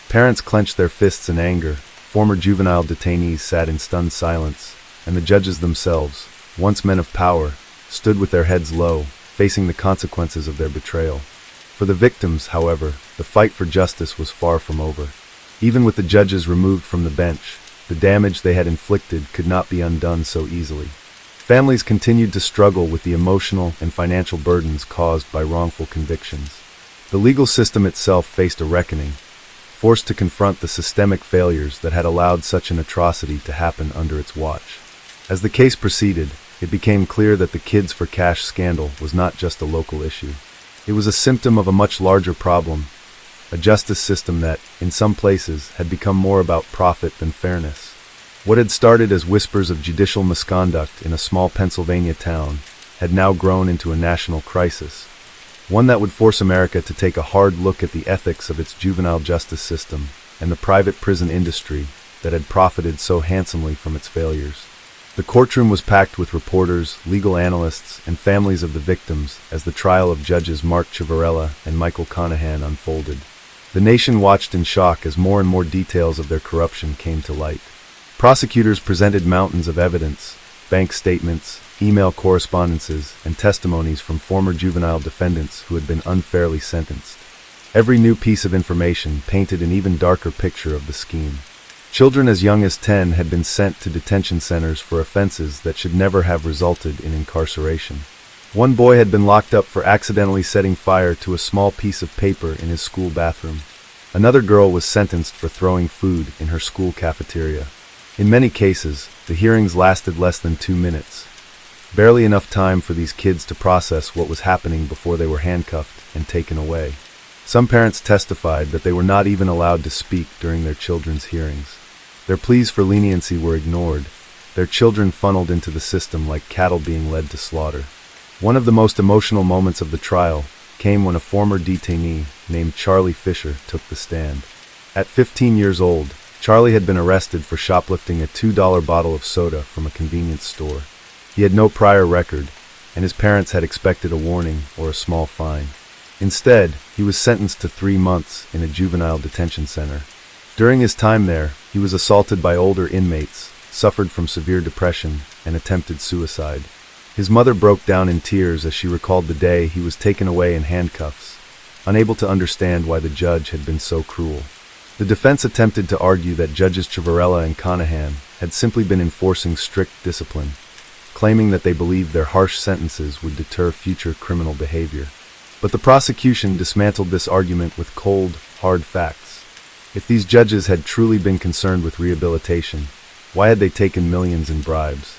Speaker 1: Parents clenched their fists in anger, former juvenile detainees sat in stunned silence, and the judges themselves, once men of power, stood with their heads low, facing the consequences of their betrayal. For the victims, however, the fight for justice was far from over. Even with the judges removed from the bench, the damage they had inflicted could not be undone so easily. Families continued to struggle with the emotional and financial burdens caused by wrongful convictions. The legal system itself faced a reckoning, forced to confront the systemic failures that had allowed such an atrocity to happen under its watch. As the case proceeded, it became clear that the Kids for Cash scandal was not just a local issue. It was a symptom of a much larger problem, a justice system that, in some places, had become more about profit than fairness. What had started as whispers of judicial misconduct in a small Pennsylvania town had now grown into a national crisis, one that would force America to take a hard look at the ethics of its juvenile justice system and the private prison industry that had profited so handsomely from its failures. The courtroom was packed with reporters, legal analysts, and families of the victims as the trial of judges Mark Ciavarella and Michael Conahan unfolded. The nation watched in shock as more and more details of their corruption came to light. Prosecutors presented mountains of evidence, bank statements, email correspondences, and testimonies from former juvenile defendants who had been unfairly sentenced. Every new piece of information painted an even darker picture of the scheme. Children as young as 10 had been sent to detention centers for offenses that should never have resulted in incarceration. One boy had been locked up for accidentally setting fire to a small piece of paper in his school bathroom. Another girl was sentenced for throwing food in her school cafeteria. In many cases, the hearings lasted less than 2 minutes. Barely enough time for these kids to process what was happening before they were handcuffed and taken away. Some parents testified that they were not even allowed to speak during their children's hearings. Their pleas for leniency were ignored, their children funneled into the system like cattle being led to slaughter. One of the most emotional moments of the trial came when a former detainee named Charlie Fisher took the stand. At 15 years old, Charlie had been arrested for shoplifting a $2 bottle of soda from a convenience store. He had no prior record, and his parents had expected a warning or a small fine. Instead, he was sentenced to 3 months in a juvenile detention center. During his time there, he was assaulted by older inmates, suffered from severe depression, and attempted suicide. His mother broke down in tears as she recalled the day he was taken away in handcuffs, unable to understand why the judge had been so cruel. The defense attempted to argue that Judges Ciavarella and Conahan had simply been enforcing strict discipline, claiming that they believed their harsh sentences would deter future criminal behavior. But the prosecution dismantled this argument with cold, hard facts. If these judges had truly been concerned with rehabilitation, why had they taken millions in bribes?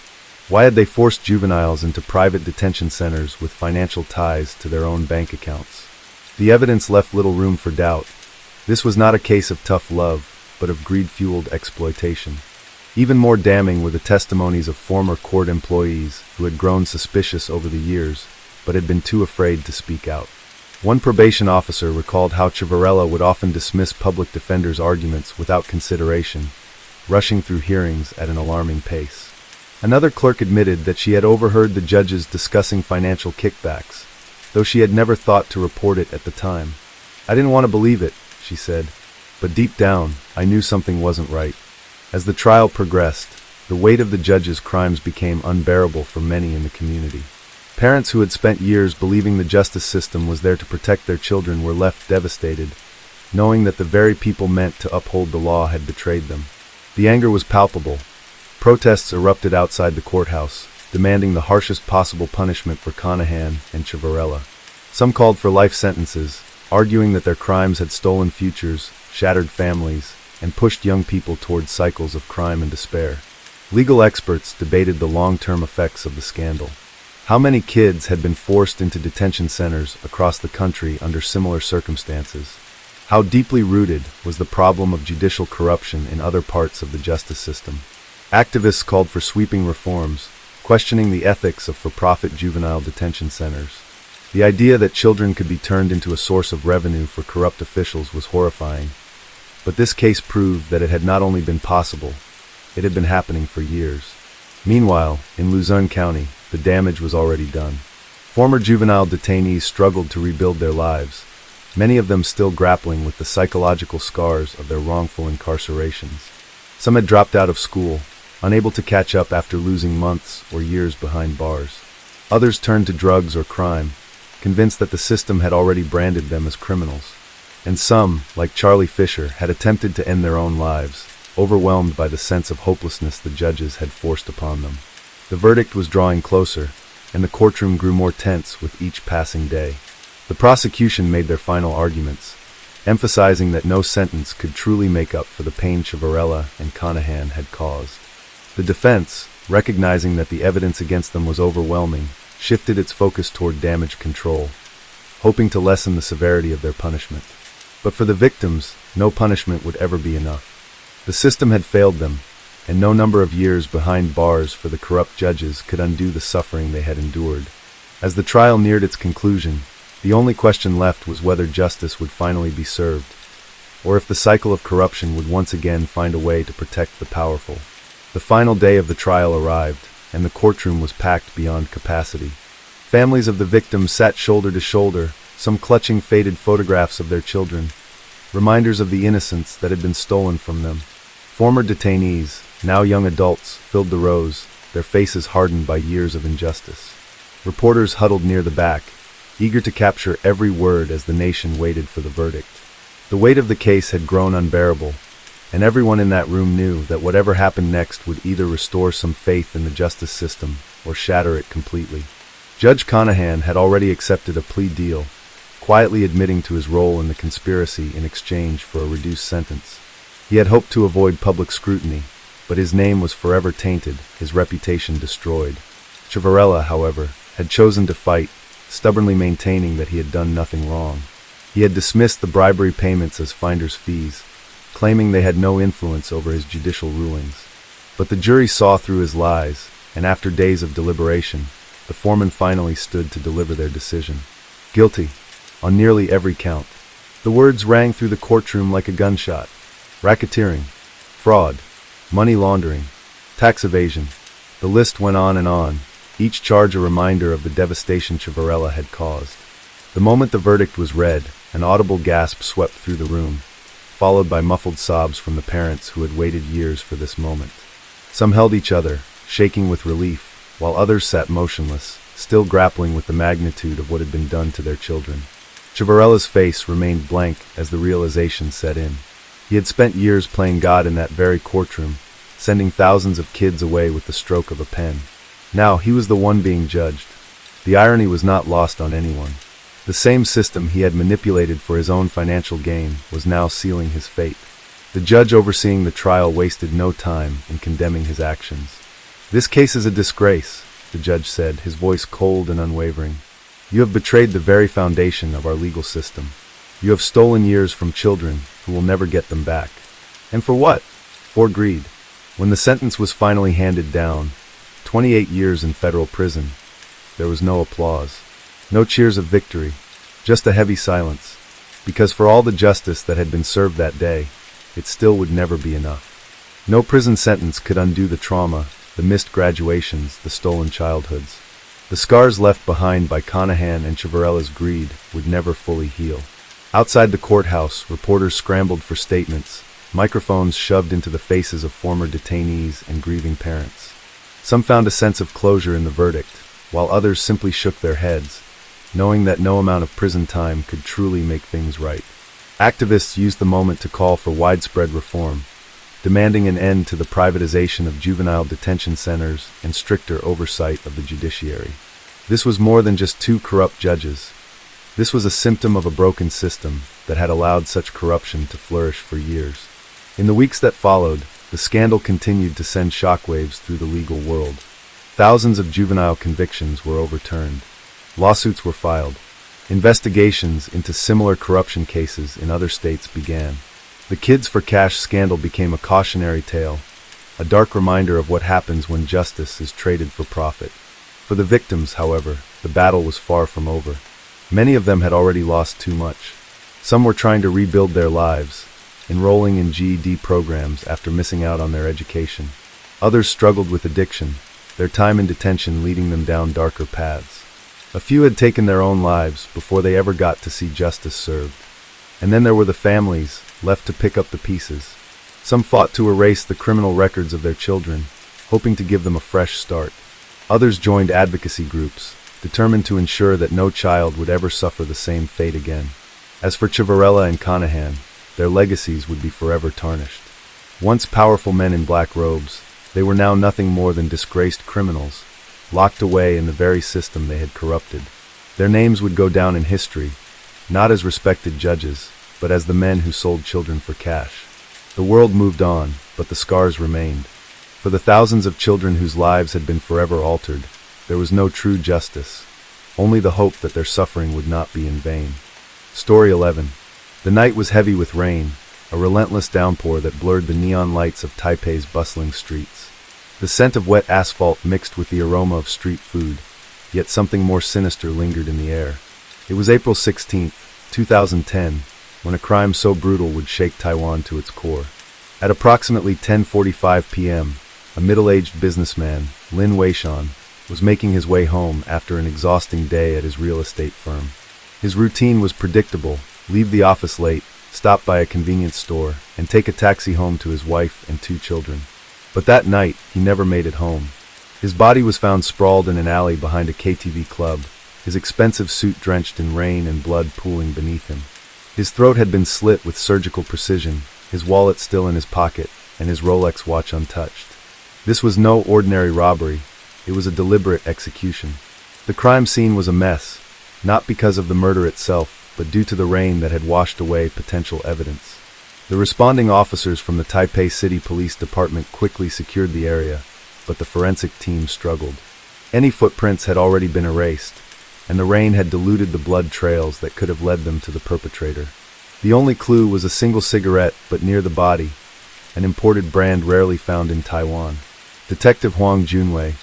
Speaker 1: Why had they forced juveniles into private detention centers with financial ties to their own bank accounts? The evidence left little room for doubt. This was not a case of tough love, but of greed-fueled exploitation. Even more damning were the testimonies of former court employees who had grown suspicious over the years, but had been too afraid to speak out. One probation officer recalled how Ciavarella would often dismiss public defenders' arguments without consideration, rushing through hearings at an alarming pace. Another clerk admitted that she had overheard the judges discussing financial kickbacks, though she had never thought to report it at the time. "I didn't want to believe it," she said, "but deep down, I knew something wasn't right." As the trial progressed, the weight of the judges' crimes became unbearable for many in the community. Parents who had spent years believing the justice system was there to protect their children were left devastated, knowing that the very people meant to uphold the law had betrayed them. The anger was palpable. Protests erupted outside the courthouse, demanding the harshest possible punishment for Conahan and Ciavarella. Some called for life sentences, arguing that their crimes had stolen futures, shattered families, and pushed young people toward cycles of crime and despair. Legal experts debated the long-term effects of the scandal. How many kids had been forced into detention centers across the country under similar circumstances? How deeply rooted was the problem of judicial corruption in other parts of the justice system? Activists called for sweeping reforms, questioning the ethics of for-profit juvenile detention centers. The idea that children could be turned into a source of revenue for corrupt officials was horrifying. But this case proved that it had not only been possible, it had been happening for years. Meanwhile, in Luzerne County, the damage was already done. Former juvenile detainees struggled to rebuild their lives, many of them still grappling with the psychological scars of their wrongful incarcerations. Some had dropped out of school, unable to catch up after losing months or years behind bars. Others turned to drugs or crime, convinced that the system had already branded them as criminals. And some, like Charlie Fisher, had attempted to end their own lives, overwhelmed by the sense of hopelessness the judges had forced upon them. The verdict was drawing closer, and the courtroom grew more tense with each passing day. The prosecution made their final arguments, emphasizing that no sentence could truly make up for the pain Ciavarella and Conahan had caused. The defense, recognizing that the evidence against them was overwhelming, shifted its focus toward damage control, hoping to lessen the severity of their punishment. But for the victims, no punishment would ever be enough. The system had failed them, and no number of years behind bars for the corrupt judges could undo the suffering they had endured. As the trial neared its conclusion, the only question left was whether justice would finally be served, or if the cycle of corruption would once again find a way to protect the powerful. The final day of the trial arrived, and the courtroom was packed beyond capacity. Families of the victims sat shoulder to shoulder, some clutching faded photographs of their children, reminders of the innocence that had been stolen from them. Former detainees, now young adults, filled the rows, their faces hardened by years of injustice. Reporters huddled near the back, eager to capture every word as the nation waited for the verdict. The weight of the case had grown unbearable, and everyone in that room knew that whatever happened next would either restore some faith in the justice system or shatter it completely. Judge Conahan had already accepted a plea deal, quietly admitting to his role in the conspiracy in exchange for a reduced sentence. He had hoped to avoid public scrutiny, but his name was forever tainted, his reputation destroyed. Ciavarella, however, had chosen to fight, stubbornly maintaining that he had done nothing wrong. He had dismissed the bribery payments as finder's fees, claiming they had no influence over his judicial rulings. But the jury saw through his lies, and after days of deliberation, the foreman finally stood to deliver their decision. Guilty, on nearly every count. The words rang through the courtroom like a gunshot. Racketeering, fraud, money laundering, tax evasion. The list went on and on, each charge a reminder of the devastation Ciavarella had caused. The moment the verdict was read, an audible gasp swept through the room, followed by muffled sobs from the parents who had waited years for this moment. Some held each other, shaking with relief, while others sat motionless, still grappling with the magnitude of what had been done to their children. Ciavarella's face remained blank as the realization set in. He had spent years playing God in that very courtroom, sending thousands of kids away with the stroke of a pen. Now he was the one being judged. The irony was not lost on anyone. The same system he had manipulated for his own financial gain was now sealing his fate. The judge overseeing the trial wasted no time in condemning his actions. "This case is a disgrace," the judge said, his voice cold and unwavering. "You have betrayed the very foundation of our legal system. You have stolen years from children who will never get them back. And for what? For greed." When the sentence was finally handed down, 28 years in federal prison, there was no applause. No cheers of victory, just a heavy silence, because for all the justice that had been served that day, it still would never be enough. No prison sentence could undo the trauma, the missed graduations, the stolen childhoods. The scars left behind by Conahan and Ciavarella's greed would never fully heal. Outside the courthouse, reporters scrambled for statements, microphones shoved into the faces of former detainees and grieving parents. Some found a sense of closure in the verdict, while others simply shook their heads, knowing that no amount of prison time could truly make things right. Activists used the moment to call for widespread reform, demanding an end to the privatization of juvenile detention centers and stricter oversight of the judiciary. This was more than just two corrupt judges. This was a symptom of a broken system that had allowed such corruption to flourish for years. In the weeks that followed, the scandal continued to send shockwaves through the legal world. Thousands of juvenile convictions were overturned. Lawsuits were filed. Investigations into similar corruption cases in other states began. The Kids for Cash scandal became a cautionary tale, a dark reminder of what happens when justice is traded for profit. For the victims, however, the battle was far from over. Many of them had already lost too much. Some were trying to rebuild their lives, enrolling in GED programs after missing out on their education. Others struggled with addiction, their time in detention leading them down darker paths. A few had taken their own lives before they ever got to see justice served. And then there were the families, left to pick up the pieces. Some fought to erase the criminal records of their children, hoping to give them a fresh start. Others joined advocacy groups, determined to ensure that no child would ever suffer the same fate again. As for Ciavarella and Conahan, their legacies would be forever tarnished. Once powerful men in black robes, they were now nothing more than disgraced criminals, locked away in the very system they had corrupted. Their names would go down in history, not as respected judges, but as the men who sold children for cash. The world moved on, but the scars remained. For the thousands of children whose lives had been forever altered, there was no true justice, only the hope that their suffering would not be in vain. Story 11. The night was heavy with rain, a relentless downpour that blurred the neon lights of Taipei's bustling streets. The scent of wet asphalt mixed with the aroma of street food, yet something more sinister lingered in the air. It was April 16, 2010, when a crime so brutal would shake Taiwan to its core. At approximately 10:45 p.m., a middle-aged businessman, Lin Weishan, was making his way home after an exhausting day at his real estate firm. His routine was predictable: leave the office late, stop by a convenience store, and take a taxi home to his wife and 2 children. But that night, he never made it home. His body was found sprawled in an alley behind a KTV club, his expensive suit drenched in rain and blood pooling beneath him. His throat had been slit with surgical precision, his wallet still in his pocket, and his Rolex watch untouched. This was no ordinary robbery. It was a deliberate execution. The crime scene was a mess, not because of the murder itself, but due to the rain that had washed away potential evidence. The responding officers from the Taipei City Police Department quickly secured the area, but the forensic team struggled. Any footprints had already been erased, and the rain had diluted the blood trails that could have led them to the perpetrator. The only clue was a single cigarette, but near the body, an imported brand rarely found in Taiwan. Detective Huang Junwei,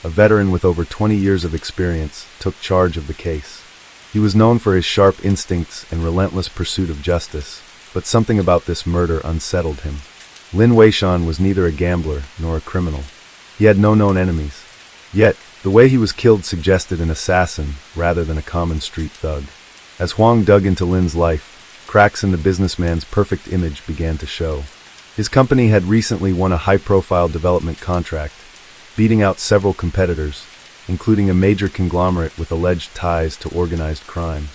Speaker 1: a veteran with over 20 years of experience, took charge of the case. He was known for his sharp instincts and relentless pursuit of justice, but something about this murder unsettled him. Lin Weishan was neither a gambler nor a criminal. He had no known enemies. Yet, the way he was killed suggested an assassin rather than a common street thug. As Huang dug into Lin's life, cracks in the businessman's perfect image began to show. His company had recently won a high-profile development contract, beating out several competitors, including a major conglomerate with alleged ties to organized crime.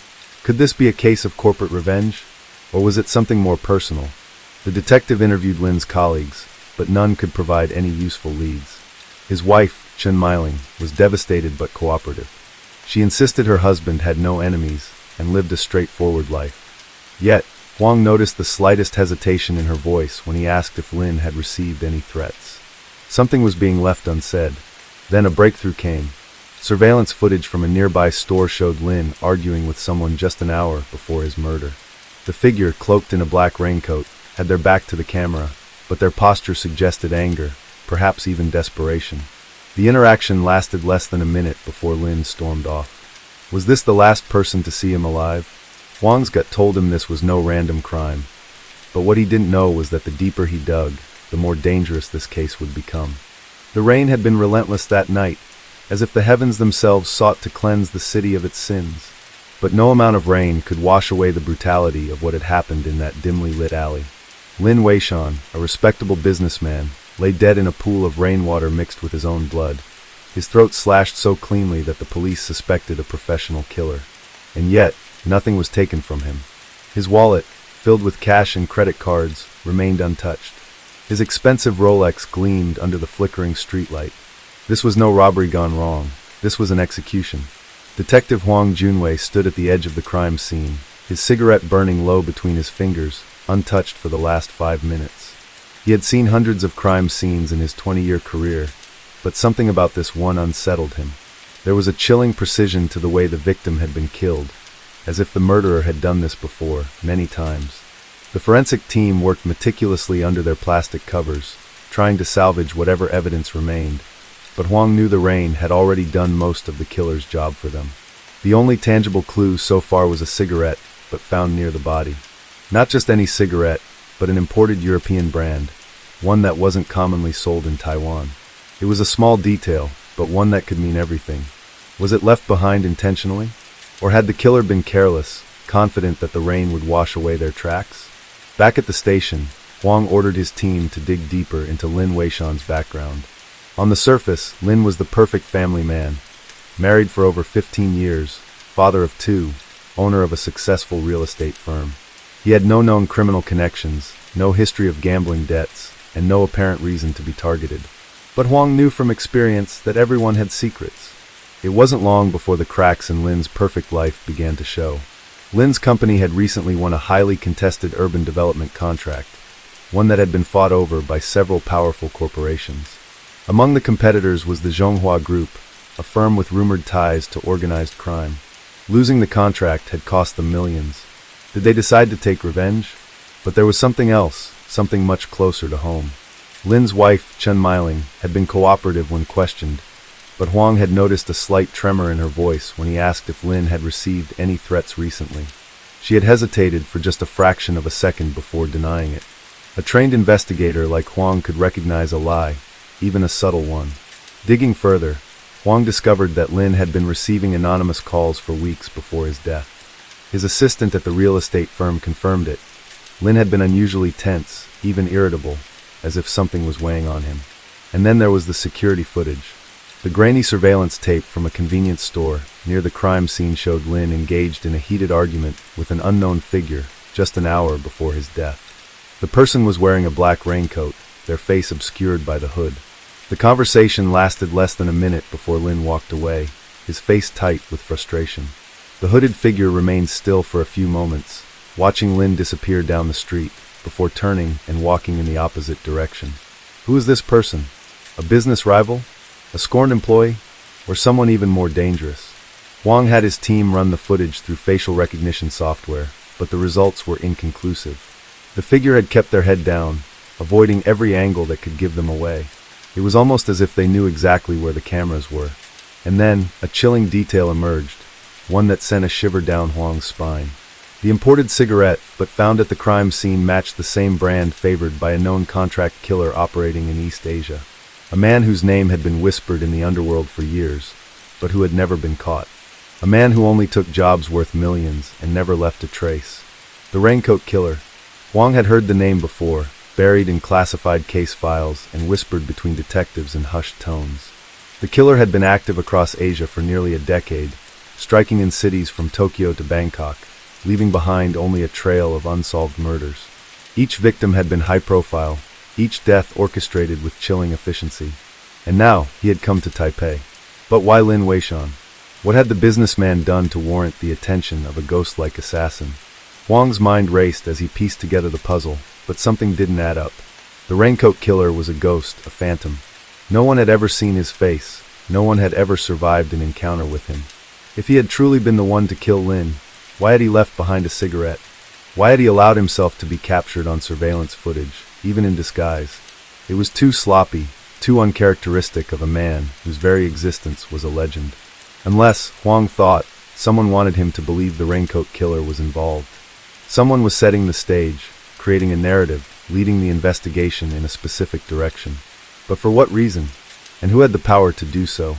Speaker 1: Could this be a case of corporate revenge? Or was it something more personal? The detective interviewed Lin's colleagues, but none could provide any useful leads. His wife, Chen Meiling, was devastated but cooperative. She insisted her husband had no enemies and lived a straightforward life. Yet, Huang noticed the slightest hesitation in her voice when he asked if Lin had received any threats. Something was being left unsaid. Then a breakthrough came. Surveillance footage from a nearby store showed Lin arguing with someone just an hour before his murder. The figure, cloaked in a black raincoat, had their back to the camera, but their posture suggested anger, perhaps even desperation. The interaction lasted less than a minute before Lin stormed off. Was this the last person to see him alive? Huang's gut told him this was no random crime, but what he didn't know was that the deeper he dug, the more dangerous this case would become. The rain had been relentless that night, as if the heavens themselves sought to cleanse the city of its sins. But no amount of rain could wash away the brutality of what had happened in that dimly lit alley. Lin Weishan, a respectable businessman, lay dead in a pool of rainwater mixed with his own blood, his throat slashed so cleanly that the police suspected a professional killer. And yet, nothing was taken from him. His wallet, filled with cash and credit cards, remained untouched. His expensive Rolex gleamed under the flickering streetlight. This was no robbery gone wrong. This was an execution. Detective Huang Junwei stood at the edge of the crime scene, his cigarette burning low between his fingers, untouched for the last 5 minutes. He had seen hundreds of crime scenes in his 20-year career, but something about this one unsettled him. There was a chilling precision to the way the victim had been killed, as if the murderer had done this before, many times. The forensic team worked meticulously under their plastic covers, trying to salvage whatever evidence remained, but Huang knew the rain had already done most of the killer's job for them. The only tangible clue so far was a cigarette, but found near the body. Not just any cigarette, but an imported European brand, one that wasn't commonly sold in Taiwan. It was a small detail, but one that could mean everything. Was it left behind intentionally? Or had the killer been careless, confident that the rain would wash away their tracks? Back at the station, Huang ordered his team to dig deeper into Lin Weishan's background. On the surface, Lin was the perfect family man. Married for over 15 years, father of 2, owner of a successful real estate firm. He had no known criminal connections, no history of gambling debts, and no apparent reason to be targeted. But Huang knew from experience that everyone had secrets. It wasn't long before the cracks in Lin's perfect life began to show. Lin's company had recently won a highly contested urban development contract, one that had been fought over by several powerful corporations. Among the competitors was the Zhonghua Group, a firm with rumored ties to organized crime. Losing the contract had cost them millions. Did they decide to take revenge? But there was something else, something much closer to home. Lin's wife, Chen Meiling, had been cooperative when questioned, but Huang had noticed a slight tremor in her voice when he asked if Lin had received any threats recently. She had hesitated for just a fraction of a second before denying it. A trained investigator like Huang could recognize a lie, even a subtle one. Digging further, Huang discovered that Lin had been receiving anonymous calls for weeks before his death. His assistant at the real estate firm confirmed it. Lin had been unusually tense, even irritable, as if something was weighing on him. And then there was the security footage. The grainy surveillance tape from a convenience store near the crime scene showed Lin engaged in a heated argument with an unknown figure just an hour before his death. The person was wearing a black raincoat, their face obscured by the hood. The conversation lasted less than a minute before Lin walked away, his face tight with frustration. The hooded figure remained still for a few moments, watching Lin disappear down the street, before turning and walking in the opposite direction. Who is this person? A business rival? A scorned employee? Or someone even more dangerous? Huang had his team run the footage through facial recognition software, but the results were inconclusive. The figure had kept their head down, avoiding every angle that could give them away. It was almost as if they knew exactly where the cameras were. And then, a chilling detail emerged, one that sent a shiver down Huang's spine. The imported cigarette, but found at the crime scene, matched the same brand favored by a known contract killer operating in East Asia. A man whose name had been whispered in the underworld for years, but who had never been caught. A man who only took jobs worth millions and never left a trace. The Raincoat Killer. Huang had heard the name before, buried in classified case files and whispered between detectives in hushed tones. The killer had been active across Asia for nearly a decade, striking in cities from Tokyo to Bangkok, leaving behind only a trail of unsolved murders. Each victim had been high-profile, each death orchestrated with chilling efficiency. And now, he had come to Taipei. But why Lin Weishan? What had the businessman done to warrant the attention of a ghost-like assassin? Huang's mind raced as he pieced together the puzzle, but something didn't add up. The Raincoat Killer was a ghost, a phantom. No one had ever seen his face. No one had ever survived an encounter with him. If he had truly been the one to kill Lin, why had he left behind a cigarette? Why had he allowed himself to be captured on surveillance footage, even in disguise? It was too sloppy, too uncharacteristic of a man whose very existence was a legend. Unless, Huang thought, someone wanted him to believe the Raincoat Killer was involved. Someone was setting the stage, creating a narrative, leading the investigation in a specific direction. But for what reason? And who had the power to do so?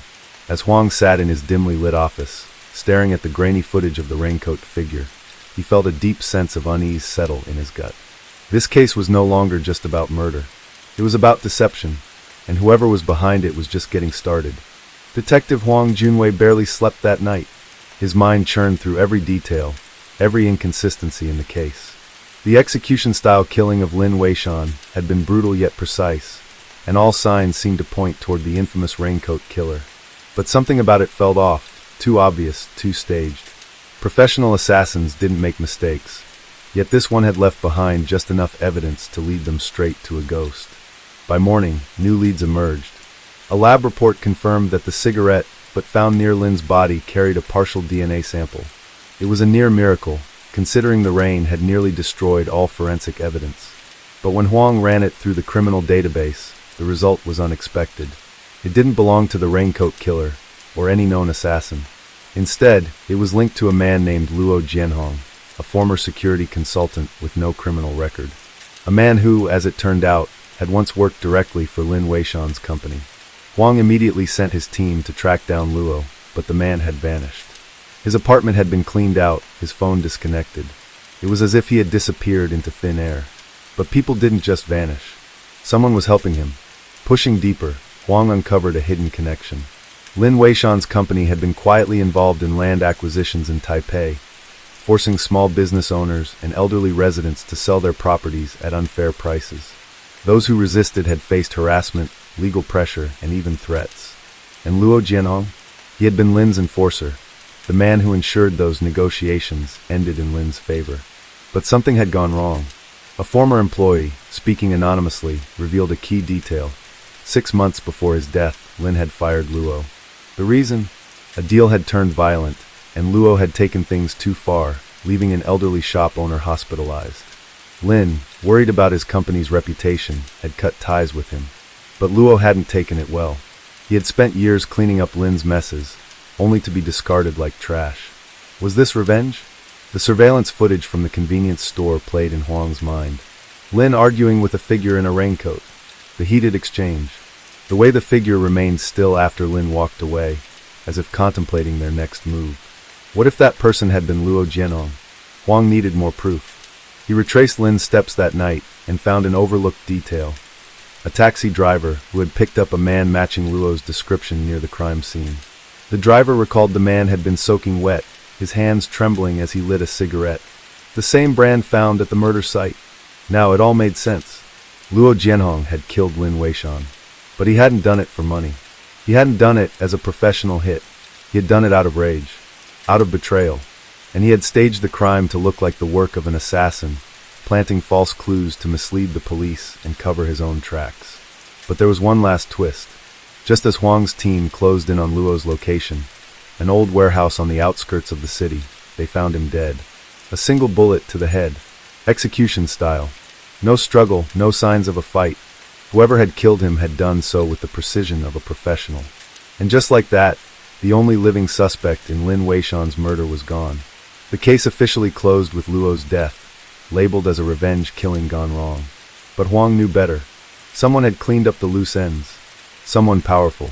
Speaker 1: As Huang sat in his dimly lit office, staring at the grainy footage of the raincoat figure, he felt a deep sense of unease settle in his gut. This case was no longer just about murder. It was about deception, and whoever was behind it was just getting started. Detective Huang Junwei barely slept that night. His mind churned through every detail, every inconsistency in the case. The execution-style killing of Lin Weishan had been brutal yet precise, and all signs seemed to point toward the infamous Raincoat Killer. But something about it felt off, too obvious, too staged. Professional assassins didn't make mistakes, yet this one had left behind just enough evidence to lead them straight to a ghost. By morning, new leads emerged. A lab report confirmed that the cigarette, but found near Lin's body, carried a partial DNA sample. It was a near miracle, considering the rain had nearly destroyed all forensic evidence. But when Huang ran it through the criminal database, the result was unexpected. It didn't belong to the Raincoat Killer, or any known assassin. Instead, it was linked to a man named Luo Jianhong, a former security consultant with no criminal record. A man who, as it turned out, had once worked directly for Lin Weishan's company. Huang immediately sent his team to track down Luo, but the man had vanished. His apartment had been cleaned out, his phone disconnected. It was as if he had disappeared into thin air. But people didn't just vanish. Someone was helping him. Pushing deeper, Huang uncovered a hidden connection. Lin Weishan's company had been quietly involved in land acquisitions in Taipei, forcing small business owners and elderly residents to sell their properties at unfair prices. Those who resisted had faced harassment, legal pressure, and even threats. And Luo Jianhong? He had been Lin's enforcer, the man who ensured those negotiations ended in Lin's favor. But something had gone wrong. A former employee, speaking anonymously, revealed a key detail. 6 months before his death, Lin had fired Luo. The reason? A deal had turned violent, and Luo had taken things too far, leaving an elderly shop owner hospitalized. Lin, worried about his company's reputation, had cut ties with him. But Luo hadn't taken it well. He had spent years cleaning up Lin's messes, only to be discarded like trash. Was this revenge? The surveillance footage from the convenience store played in Huang's mind. Lin arguing with a figure in a raincoat. The heated exchange. The way the figure remained still after Lin walked away, as if contemplating their next move. What if that person had been Luo Jianong? Huang needed more proof. He retraced Lin's steps that night and found an overlooked detail. A taxi driver who had picked up a man matching Luo's description near the crime scene. The driver recalled the man had been soaking wet, his hands trembling as he lit a cigarette. The same brand found at the murder site. Now it all made sense. Luo Jianhong had killed Lin Weishan. But he hadn't done it for money. He hadn't done it as a professional hit. He had done it out of rage, out of betrayal. And he had staged the crime to look like the work of an assassin, planting false clues to mislead the police and cover his own tracks. But there was one last twist. Just as Huang's team closed in on Luo's location, an old warehouse on the outskirts of the city, they found him dead. A single bullet to the head, execution style. No struggle, no signs of a fight. Whoever had killed him had done so with the precision of a professional. And just like that, the only living suspect in Lin Weishan's murder was gone. The case officially closed with Luo's death, labeled as a revenge killing gone wrong. But Huang knew better. Someone had cleaned up the loose ends. Someone powerful.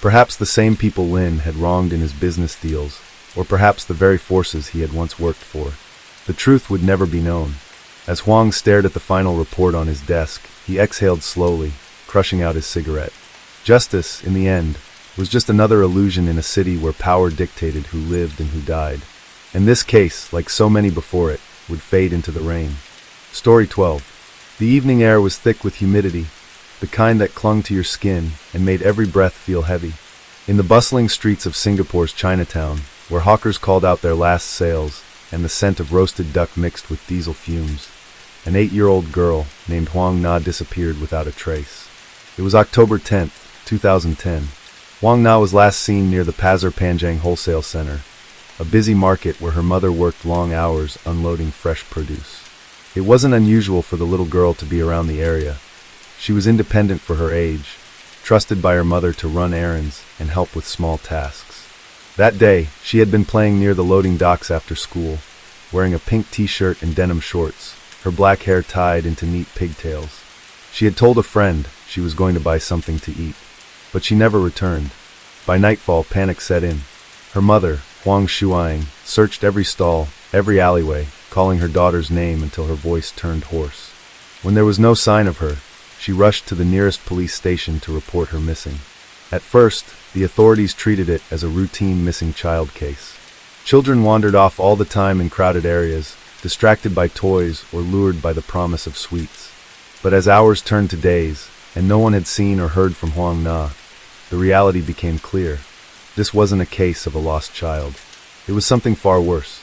Speaker 1: Perhaps the same people Lin had wronged in his business deals, or perhaps the very forces he had once worked for. The truth would never be known. As Huang stared at the final report on his desk, he exhaled slowly, crushing out his cigarette. Justice, in the end, was just another illusion in a city where power dictated who lived and who died. And this case, like so many before it, would fade into the rain. Story 12. The evening air was thick with humidity, the kind that clung to your skin and made every breath feel heavy. In the bustling streets of Singapore's Chinatown, where hawkers called out their last sales and the scent of roasted duck mixed with diesel fumes, an 8-year-old girl named Huang Na disappeared without a trace. It was October 10th, 2010. Huang Na was last seen near the Pasir Panjang Wholesale Center, a busy market where her mother worked long hours unloading fresh produce. It wasn't unusual for the little girl to be around the area. She was independent for her age, trusted by her mother to run errands and help with small tasks. That day, she had been playing near the loading docks after school, wearing a pink t-shirt and denim shorts, her black hair tied into neat pigtails. She had told a friend she was going to buy something to eat, but she never returned. By nightfall, panic set in. Her mother, Huang Shuang, searched every stall, every alleyway, calling her daughter's name until her voice turned hoarse. When there was no sign of her, she rushed to the nearest police station to report her missing. At first, the authorities treated it as a routine missing child case. Children wandered off all the time in crowded areas, distracted by toys or lured by the promise of sweets. But as hours turned to days, and no one had seen or heard from Huang Na, the reality became clear. This wasn't a case of a lost child. It was something far worse.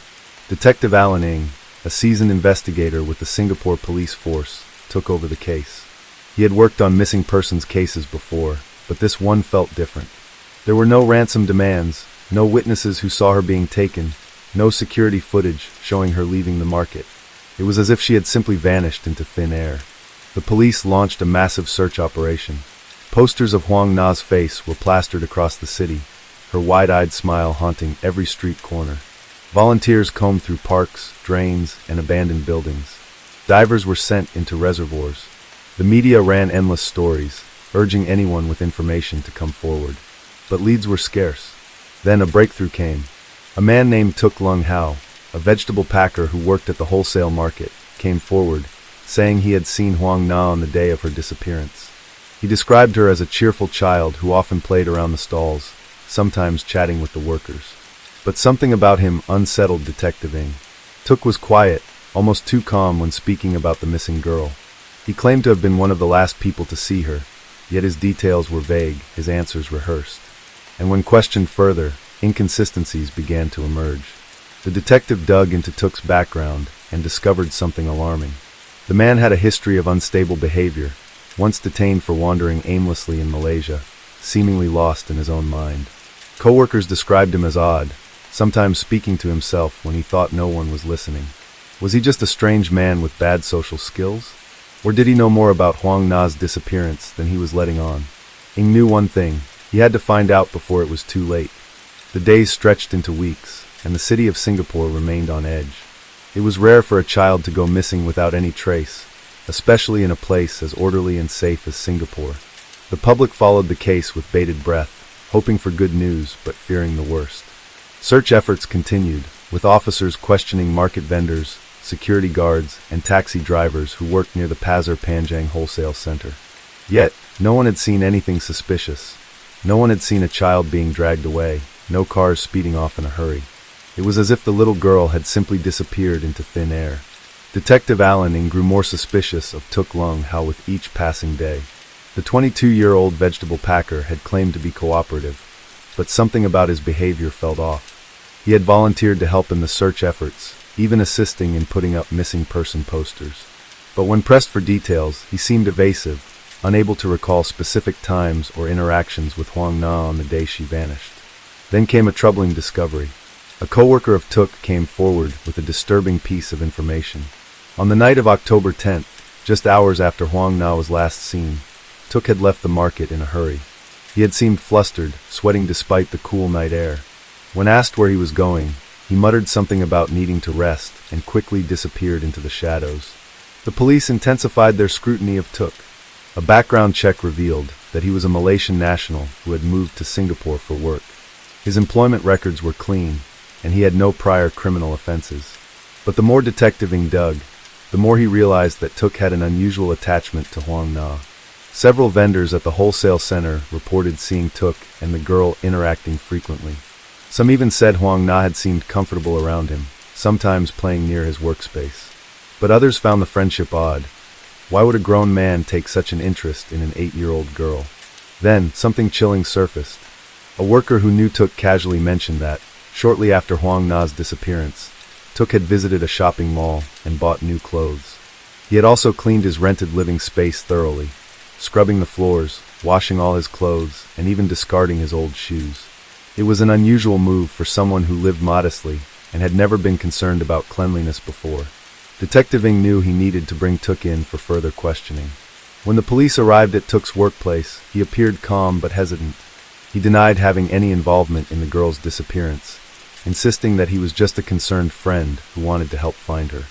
Speaker 1: Detective Alan Ng, a seasoned investigator with the Singapore police force, took over the case. He had worked on missing persons cases before, but this one felt different. There were no ransom demands, no witnesses who saw her being taken, no security footage showing her leaving the market. It was as if she had simply vanished into thin air. The police launched a massive search operation. Posters of Huang Na's face were plastered across the city, her wide-eyed smile haunting every street corner. Volunteers combed through parks, drains, and abandoned buildings. Divers were sent into reservoirs. The media ran endless stories, urging anyone with information to come forward. But leads were scarce. Then a breakthrough came. A man named Tuk Lung Hao, a vegetable packer who worked at the wholesale market, came forward, saying he had seen Huang Na on the day of her disappearance. He described her as a cheerful child who often played around the stalls, sometimes chatting with the workers. But something about him unsettled Detective Ng. Tuk was quiet, almost too calm when speaking about the missing girl. He claimed to have been one of the last people to see her, yet his details were vague, his answers rehearsed. And when questioned further, inconsistencies began to emerge. The detective dug into Tuk's background and discovered something alarming. The man had a history of unstable behavior, once detained for wandering aimlessly in Malaysia, seemingly lost in his own mind. Co-workers described him as odd, sometimes speaking to himself when he thought no one was listening. Was he just a strange man with bad social skills? Or did he know more about Huang Na's disappearance than he was letting on? He knew one thing. He had to find out before it was too late. The days stretched into weeks, and the city of Singapore remained on edge. It was rare for a child to go missing without any trace, especially in a place as orderly and safe as Singapore. The public followed the case with bated breath, hoping for good news but fearing the worst. Search efforts continued, with officers questioning market vendors, security guards, and taxi drivers who worked near the Pasir Panjang Wholesale Center. Yet, no one had seen anything suspicious. No one had seen a child being dragged away, no cars speeding off in a hurry. It was as if the little girl had simply disappeared into thin air. Detective Allen grew more suspicious of Tuk Lung Hao with each passing day. The 22-year-old vegetable packer had claimed to be cooperative, but something about his behavior felt off. He had volunteered to help in the search efforts, even assisting in putting up missing person posters. But when pressed for details, he seemed evasive, unable to recall specific times or interactions with Huang Na on the day she vanished. Then came a troubling discovery. A co-worker of Tuk came forward with a disturbing piece of information. On the night of October 10th, just hours after Huang Na was last seen, Tuk had left the market in a hurry. He had seemed flustered, sweating despite the cool night air. When asked where he was going, he muttered something about needing to rest and quickly disappeared into the shadows. The police intensified their scrutiny of Tuk. A background check revealed that he was a Malaysian national who had moved to Singapore for work. His employment records were clean, and he had no prior criminal offenses. But the more Detective dug, the more he realized that Tuk had an unusual attachment to Huang Na. Several vendors at the wholesale center reported seeing Tuk and the girl interacting frequently. Some even said Huang Na had seemed comfortable around him, sometimes playing near his workspace. But others found the friendship odd. Why would a grown man take such an interest in an 8-year-old girl? Then, something chilling surfaced. A worker who knew Tuk casually mentioned that, shortly after Huang Na's disappearance, Tuk had visited a shopping mall and bought new clothes. He had also cleaned his rented living space thoroughly, scrubbing the floors, washing all his clothes, and even discarding his old shoes. It was an unusual move for someone who lived modestly and had never been concerned about cleanliness before. Detective knew he needed to bring Tuk in for further questioning. When the police arrived at Tuk's workplace, he appeared calm but hesitant. He denied having any involvement in the girl's disappearance, insisting that he was just a concerned friend who wanted to help find her.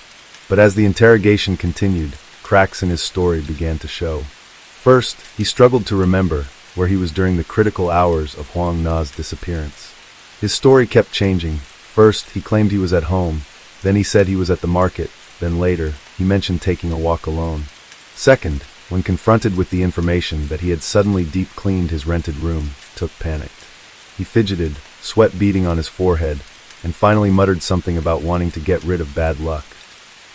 Speaker 1: But as the interrogation continued, cracks in his story began to show. First, he struggled to remember where he was during the critical hours of Huang Na's disappearance. His story kept changing. First, he claimed he was at home, then he said he was at the market, then later, he mentioned taking a walk alone. Second, when confronted with the information that he had suddenly deep-cleaned his rented room, Tuk panicked. He fidgeted, sweat beading on his forehead, and finally muttered something about wanting to get rid of bad luck.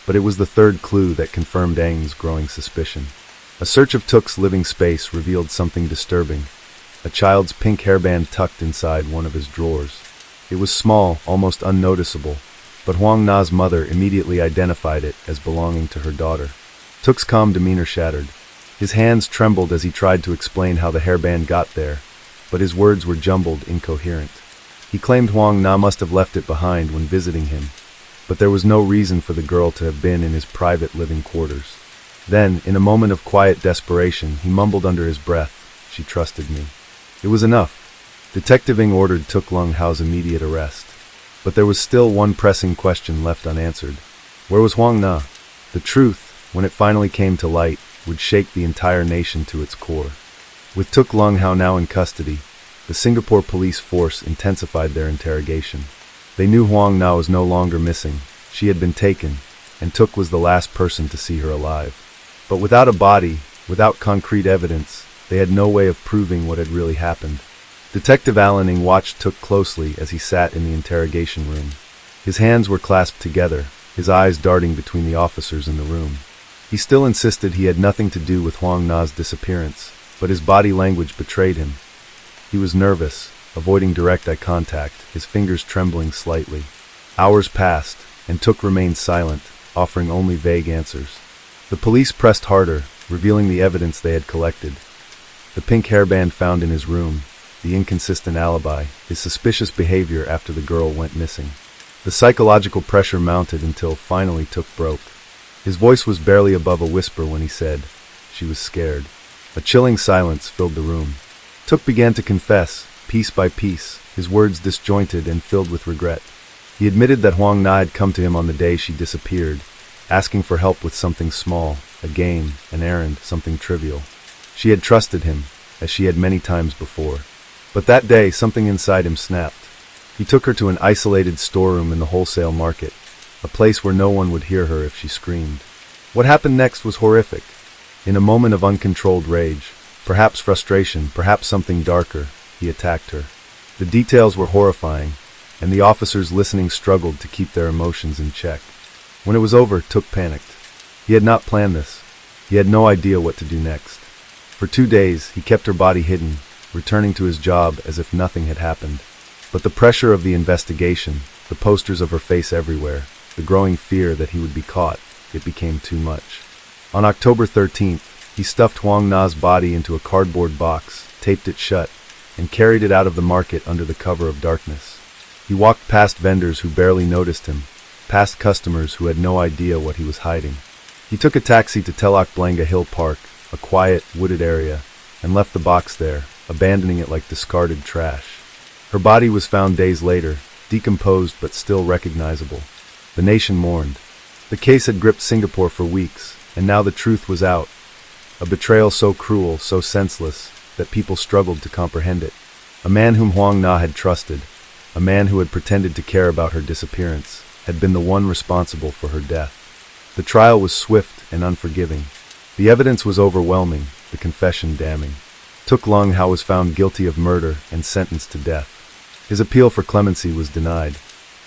Speaker 1: But it was the third clue that confirmed Eng's growing suspicion. A search of Tuk's living space revealed something disturbing. A child's pink hairband tucked inside one of his drawers. It was small, almost unnoticeable, but Huang Na's mother immediately identified it as belonging to her daughter. Tuk's calm demeanor shattered. His hands trembled as he tried to explain how the hairband got there, but his words were jumbled, incoherent. He claimed Huang Na must have left it behind when visiting him, but there was no reason for the girl to have been in his private living quarters. Then, in a moment of quiet desperation, he mumbled under his breath, "She trusted me." It was enough. Detective ordered Tuk Lung Hao's immediate arrest. But there was still one pressing question left unanswered. Where was Huang Na? The truth, when it finally came to light, would shake the entire nation to its core. With Tuk Lung Hao now in custody, the Singapore police force intensified their interrogation. They knew Huang Na was no longer missing. She had been taken, and Tuk was the last person to see her alive. But without a body, without concrete evidence, they had no way of proving what had really happened. Detective Allen watched Tuk closely as he sat in the interrogation room. His hands were clasped together, his eyes darting between the officers in the room. He still insisted he had nothing to do with Huang Na's disappearance, but his body language betrayed him. He was nervous, avoiding direct eye contact, his fingers trembling slightly. Hours passed, and Tuk remained silent, offering only vague answers. The police pressed harder, revealing the evidence they had collected. The pink hairband found in his room, the inconsistent alibi, his suspicious behavior after the girl went missing. The psychological pressure mounted until finally Took broke. His voice was barely above a whisper when he said, "She was scared." A chilling silence filled the room. Took began to confess, piece by piece, his words disjointed and filled with regret. He admitted that Huang Na had come to him on the day she disappeared, asking for help with something small, a game, an errand, something trivial. She had trusted him, as she had many times before. But that day, something inside him snapped. He took her to an isolated storeroom in the wholesale market, a place where no one would hear her if she screamed. What happened next was horrific. In a moment of uncontrolled rage, perhaps frustration, perhaps something darker, he attacked her. The details were horrifying, and the officers listening struggled to keep their emotions in check. When it was over, Took panicked. He had not planned this. He had no idea what to do next. For 2 days, he kept her body hidden, returning to his job as if nothing had happened. But the pressure of the investigation, the posters of her face everywhere, the growing fear that he would be caught, it became too much. On October 13th, he stuffed Huang Na's body into a cardboard box, taped it shut, and carried it out of the market under the cover of darkness. He walked past vendors who barely noticed him, past customers who had no idea what he was hiding. He took a taxi to Telok Blangah Hill Park, a quiet, wooded area, and left the box there, abandoning it like discarded trash. Her body was found days later, decomposed but still recognizable. The nation mourned. The case had gripped Singapore for weeks, and now the truth was out. A betrayal so cruel, so senseless, that people struggled to comprehend it. A man whom Huang Na had trusted, a man who had pretended to care about her disappearance, had been the one responsible for her death. The trial was swift and unforgiving. The evidence was overwhelming, the confession damning. Took Lung Hao was found guilty of murder and sentenced to death. His appeal for clemency was denied.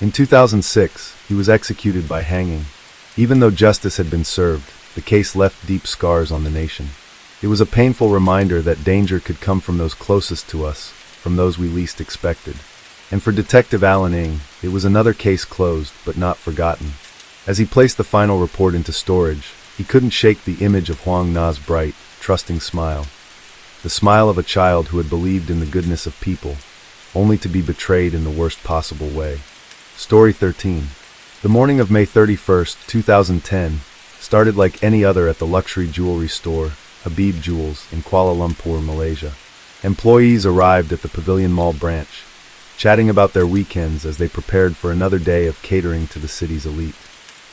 Speaker 1: In 2006, he was executed by hanging. Even though justice had been served, the case left deep scars on the nation. It was a painful reminder that danger could come from those closest to us, from those we least expected. And for Detective Alan Ng, it was another case closed, but not forgotten. As he placed the final report into storage, he couldn't shake the image of Huang Na's bright, trusting smile. The smile of a child who had believed in the goodness of people, only to be betrayed in the worst possible way. Story 13. The morning of May 31st, 2010, started like any other at the luxury jewelry store, Habib Jewels, in Kuala Lumpur, Malaysia. Employees arrived at the Pavilion Mall branch, chatting about their weekends as they prepared for another day of catering to the city's elite.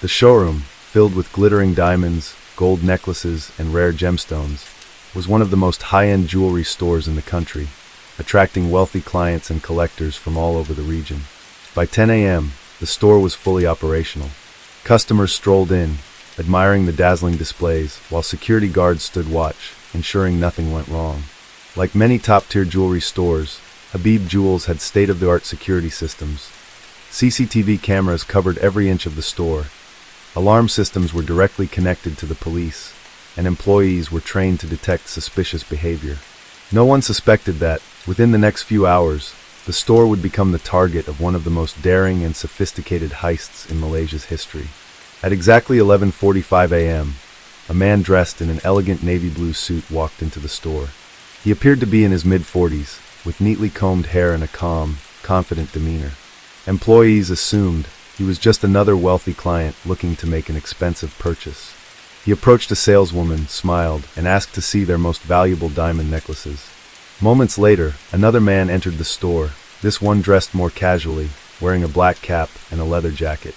Speaker 1: The showroom, filled with glittering diamonds, gold necklaces, and rare gemstones, was one of the most high-end jewelry stores in the country, attracting wealthy clients and collectors from all over the region. By 10 a.m., the store was fully operational. Customers strolled in, admiring the dazzling displays, while security guards stood watch, ensuring nothing went wrong. Like many top-tier jewelry stores, Habib Jewels had state-of-the-art security systems. CCTV cameras covered every inch of the store. Alarm systems were directly connected to the police, and employees were trained to detect suspicious behavior. No one suspected that, within the next few hours, the store would become the target of one of the most daring and sophisticated heists in Malaysia's history. At exactly 11:45 a.m., a man dressed in an elegant navy blue suit walked into the store. He appeared to be in his mid-40s, with neatly combed hair and a calm, confident demeanor. Employees assumed he was just another wealthy client looking to make an expensive purchase. He approached a saleswoman, smiled, and asked to see their most valuable diamond necklaces. Moments later, another man entered the store, this one dressed more casually, wearing a black cap and a leather jacket.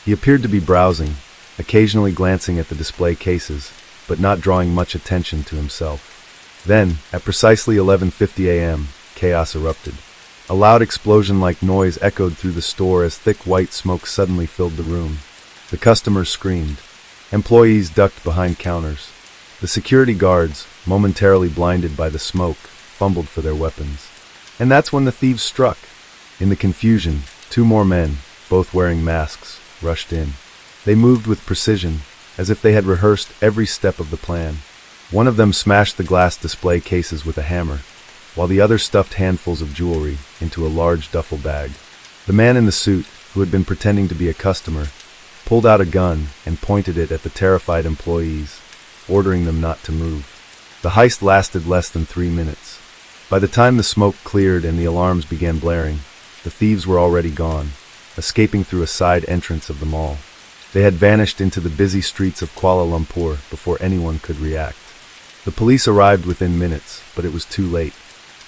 Speaker 1: He appeared to be browsing, occasionally glancing at the display cases, but not drawing much attention to himself. Then, at precisely 11:50 a.m., chaos erupted. A loud explosion-like noise echoed through the store as thick white smoke suddenly filled the room. The customers screamed. Employees ducked behind counters. The security guards, momentarily blinded by the smoke, fumbled for their weapons. And that's when the thieves struck. In the confusion, 2 more men, both wearing masks, rushed in. They moved with precision, as if they had rehearsed every step of the plan. One of them smashed the glass display cases with a hammer, while the other stuffed handfuls of jewelry into a large duffel bag. The man in the suit, who had been pretending to be a customer, pulled out a gun and pointed it at the terrified employees, ordering them not to move. The heist lasted less than 3 minutes. By the time the smoke cleared and the alarms began blaring, the thieves were already gone. escaping through a side entrance of the mall. They had vanished into the busy streets of Kuala Lumpur before anyone could react. The police arrived within minutes, but it was too late.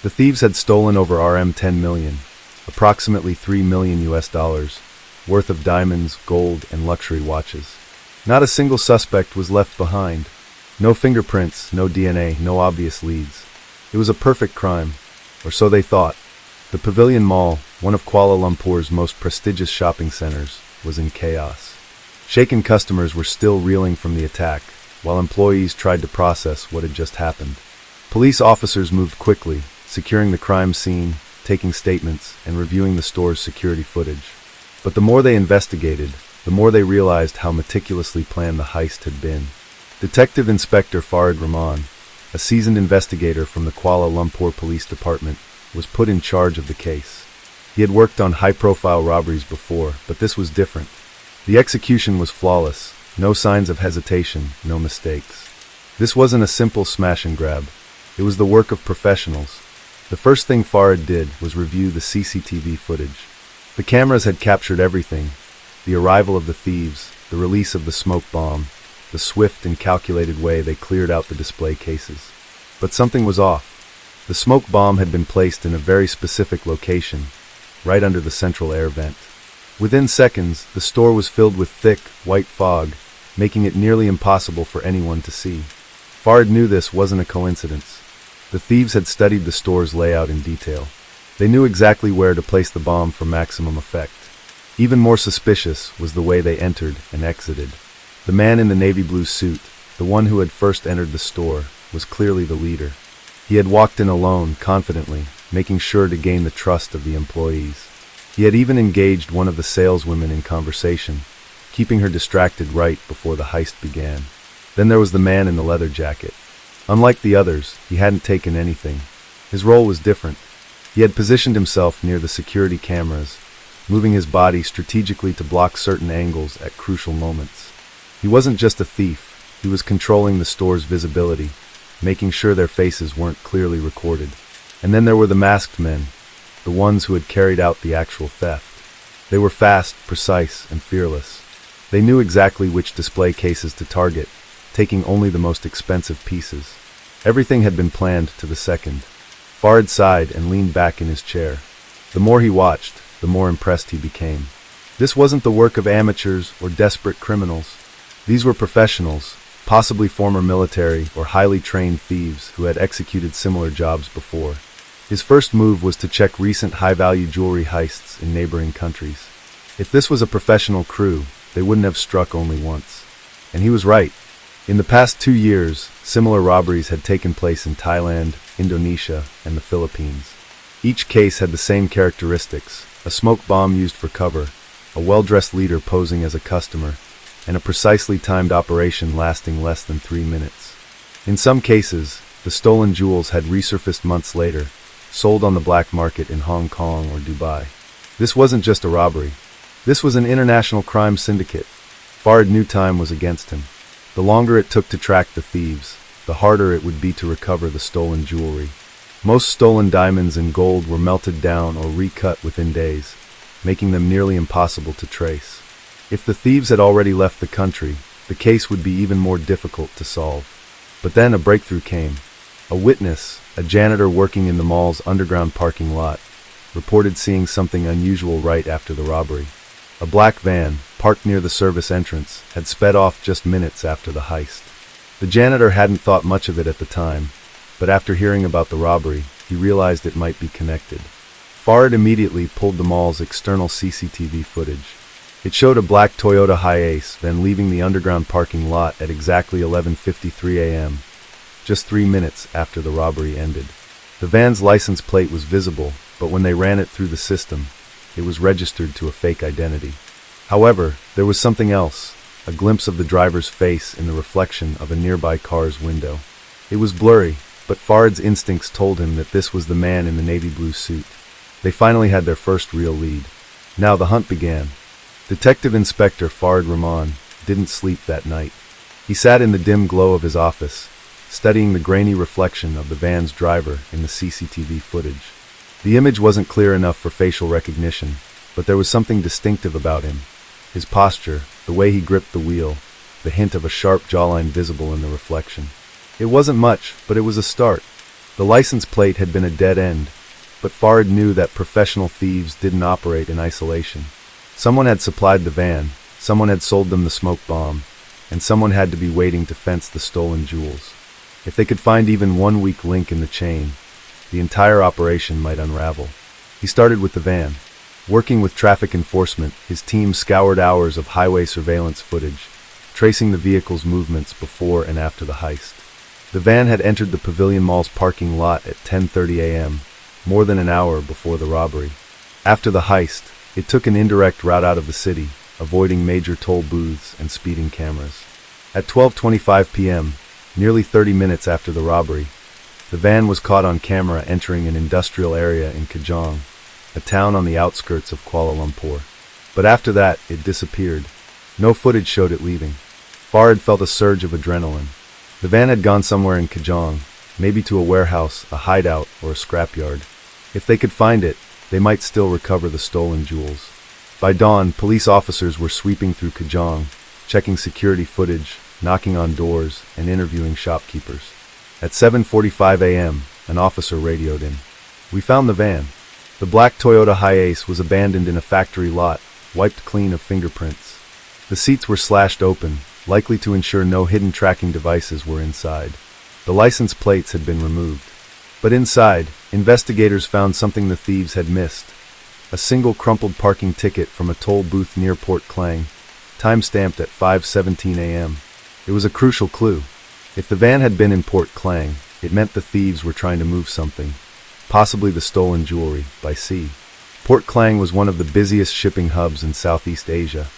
Speaker 1: The thieves had stolen over $10 million, approximately $3 million worth of diamonds, gold, and luxury watches. Not a single suspect was left behind. No fingerprints, no DNA, no obvious leads. It was a perfect crime, or so they thought. The Pavilion Mall, one of Kuala Lumpur's most prestigious shopping centers, was in chaos. Shaken customers were still reeling from the attack, while employees tried to process what had just happened. Police officers moved quickly, securing the crime scene, taking statements, and reviewing the store's security footage. But the more they investigated, the more they realized how meticulously planned the heist had been. Detective Inspector Farid Rahman, a seasoned investigator from the Kuala Lumpur Police Department, was put in charge of the case. He had worked on high-profile robberies before, but this was different. The execution was flawless, no signs of hesitation, no mistakes. This wasn't a simple smash and grab. It was the work of professionals. The first thing Farid did was review the CCTV footage. The cameras had captured everything: the arrival of the thieves, the release of the smoke bomb, the swift and calculated way they cleared out the display cases. But something was off. The smoke bomb had been placed in a very specific location, right under the central air vent. Within seconds, the store was filled with thick, white fog, making it nearly impossible for anyone to see. Farid knew this wasn't a coincidence. The thieves had studied the store's layout in detail. They knew exactly where to place the bomb for maximum effect. Even more suspicious was the way they entered and exited. The man in the navy blue suit, the one who had first entered the store, was clearly the leader. He had walked in alone, confidently, making sure to gain the trust of the employees. He had even engaged one of the saleswomen in conversation, keeping her distracted right before the heist began. Then there was the man in the leather jacket. Unlike the others, he hadn't taken anything. His role was different. He had positioned himself near the security cameras, moving his body strategically to block certain angles at crucial moments. He wasn't just a thief, he was controlling the store's visibility, making sure their faces weren't clearly recorded. And then there were the masked men, the ones who had carried out the actual theft. They were fast, precise, and fearless. They knew exactly which display cases to target, taking only the most expensive pieces. Everything had been planned to the second. Farid sighed and leaned back in his chair. The more he watched, the more impressed he became. This wasn't the work of amateurs or desperate criminals. These were professionals, possibly former military or highly trained thieves who had executed similar jobs before. His first move was to check recent high-value jewelry heists in neighboring countries. If this was a professional crew, they wouldn't have struck only once. And he was right. In the past 2 years, similar robberies had taken place in Thailand, Indonesia, and the Philippines. Each case had the same characteristics: a smoke bomb used for cover, a well-dressed leader posing as a customer, and a precisely timed operation lasting less than 3 minutes. In some cases, the stolen jewels had resurfaced months later, sold on the black market in Hong Kong or Dubai. This wasn't just a robbery. This was an international crime syndicate. Farid knew time was against him. The longer it took to track the thieves, the harder it would be to recover the stolen jewelry. Most stolen diamonds and gold were melted down or recut within days, making them nearly impossible to trace. If the thieves had already left the country, the case would be even more difficult to solve. But then a breakthrough came. A witness, a janitor working in the mall's underground parking lot, reported seeing something unusual right after the robbery. A black van, parked near the service entrance, had sped off just minutes after the heist. The janitor hadn't thought much of it at the time, but after hearing about the robbery, he realized it might be connected. Farid immediately pulled the mall's external CCTV footage. It showed a black Toyota Hiace van leaving the underground parking lot at exactly 11:53 a.m., just 3 minutes after the robbery ended. The van's license plate was visible, but when they ran it through the system, it was registered to a fake identity. However, there was something else, a glimpse of the driver's face in the reflection of a nearby car's window. It was blurry, but Farid's instincts told him that this was the man in the navy blue suit. They finally had their first real lead. Now the hunt began. Detective Inspector Farid Rahman didn't sleep that night. He sat in the dim glow of his office, studying the grainy reflection of the van's driver in the CCTV footage. The image wasn't clear enough for facial recognition, but there was something distinctive about him. His posture, the way he gripped the wheel, the hint of a sharp jawline visible in the reflection. It wasn't much, but it was a start. The license plate had been a dead end, but Farid knew that professional thieves didn't operate in isolation. Someone had supplied the van, someone had sold them the smoke bomb, and someone had to be waiting to fence the stolen jewels. If they could find even one weak link in the chain, the entire operation might unravel. He started with the van. Working with traffic enforcement, his team scoured hours of highway surveillance footage, tracing the vehicle's movements before and after the heist. The van had entered the Pavilion Mall's parking lot at 10:30 a.m., more than an hour before the robbery. After the heist, it took an indirect route out of the city, avoiding major toll booths and speeding cameras. At 12:25 p.m., nearly 30 minutes after the robbery, the van was caught on camera entering an industrial area in Kajang, a town on the outskirts of Kuala Lumpur. But after that, it disappeared. No footage showed it leaving. Farid felt a surge of adrenaline. The van had gone somewhere in Kajang, maybe to a warehouse, a hideout, or a scrapyard. If they could find it, they might still recover the stolen jewels. By dawn, police officers were sweeping through Kajang, checking security footage, knocking on doors, and interviewing shopkeepers. At 7:45 a.m., an officer radioed in. "We found the van." The black Toyota Hiace was abandoned in a factory lot, wiped clean of fingerprints. The seats were slashed open, likely to ensure no hidden tracking devices were inside. The license plates had been removed. But inside, investigators found something the thieves had missed. A single crumpled parking ticket from a toll booth near Port Klang, time-stamped at 5:17 a.m. It was a crucial clue. If the van had been in Port Klang, it meant the thieves were trying to move something, possibly the stolen jewelry, by sea. Port Klang was one of the busiest shipping hubs in Southeast Asia,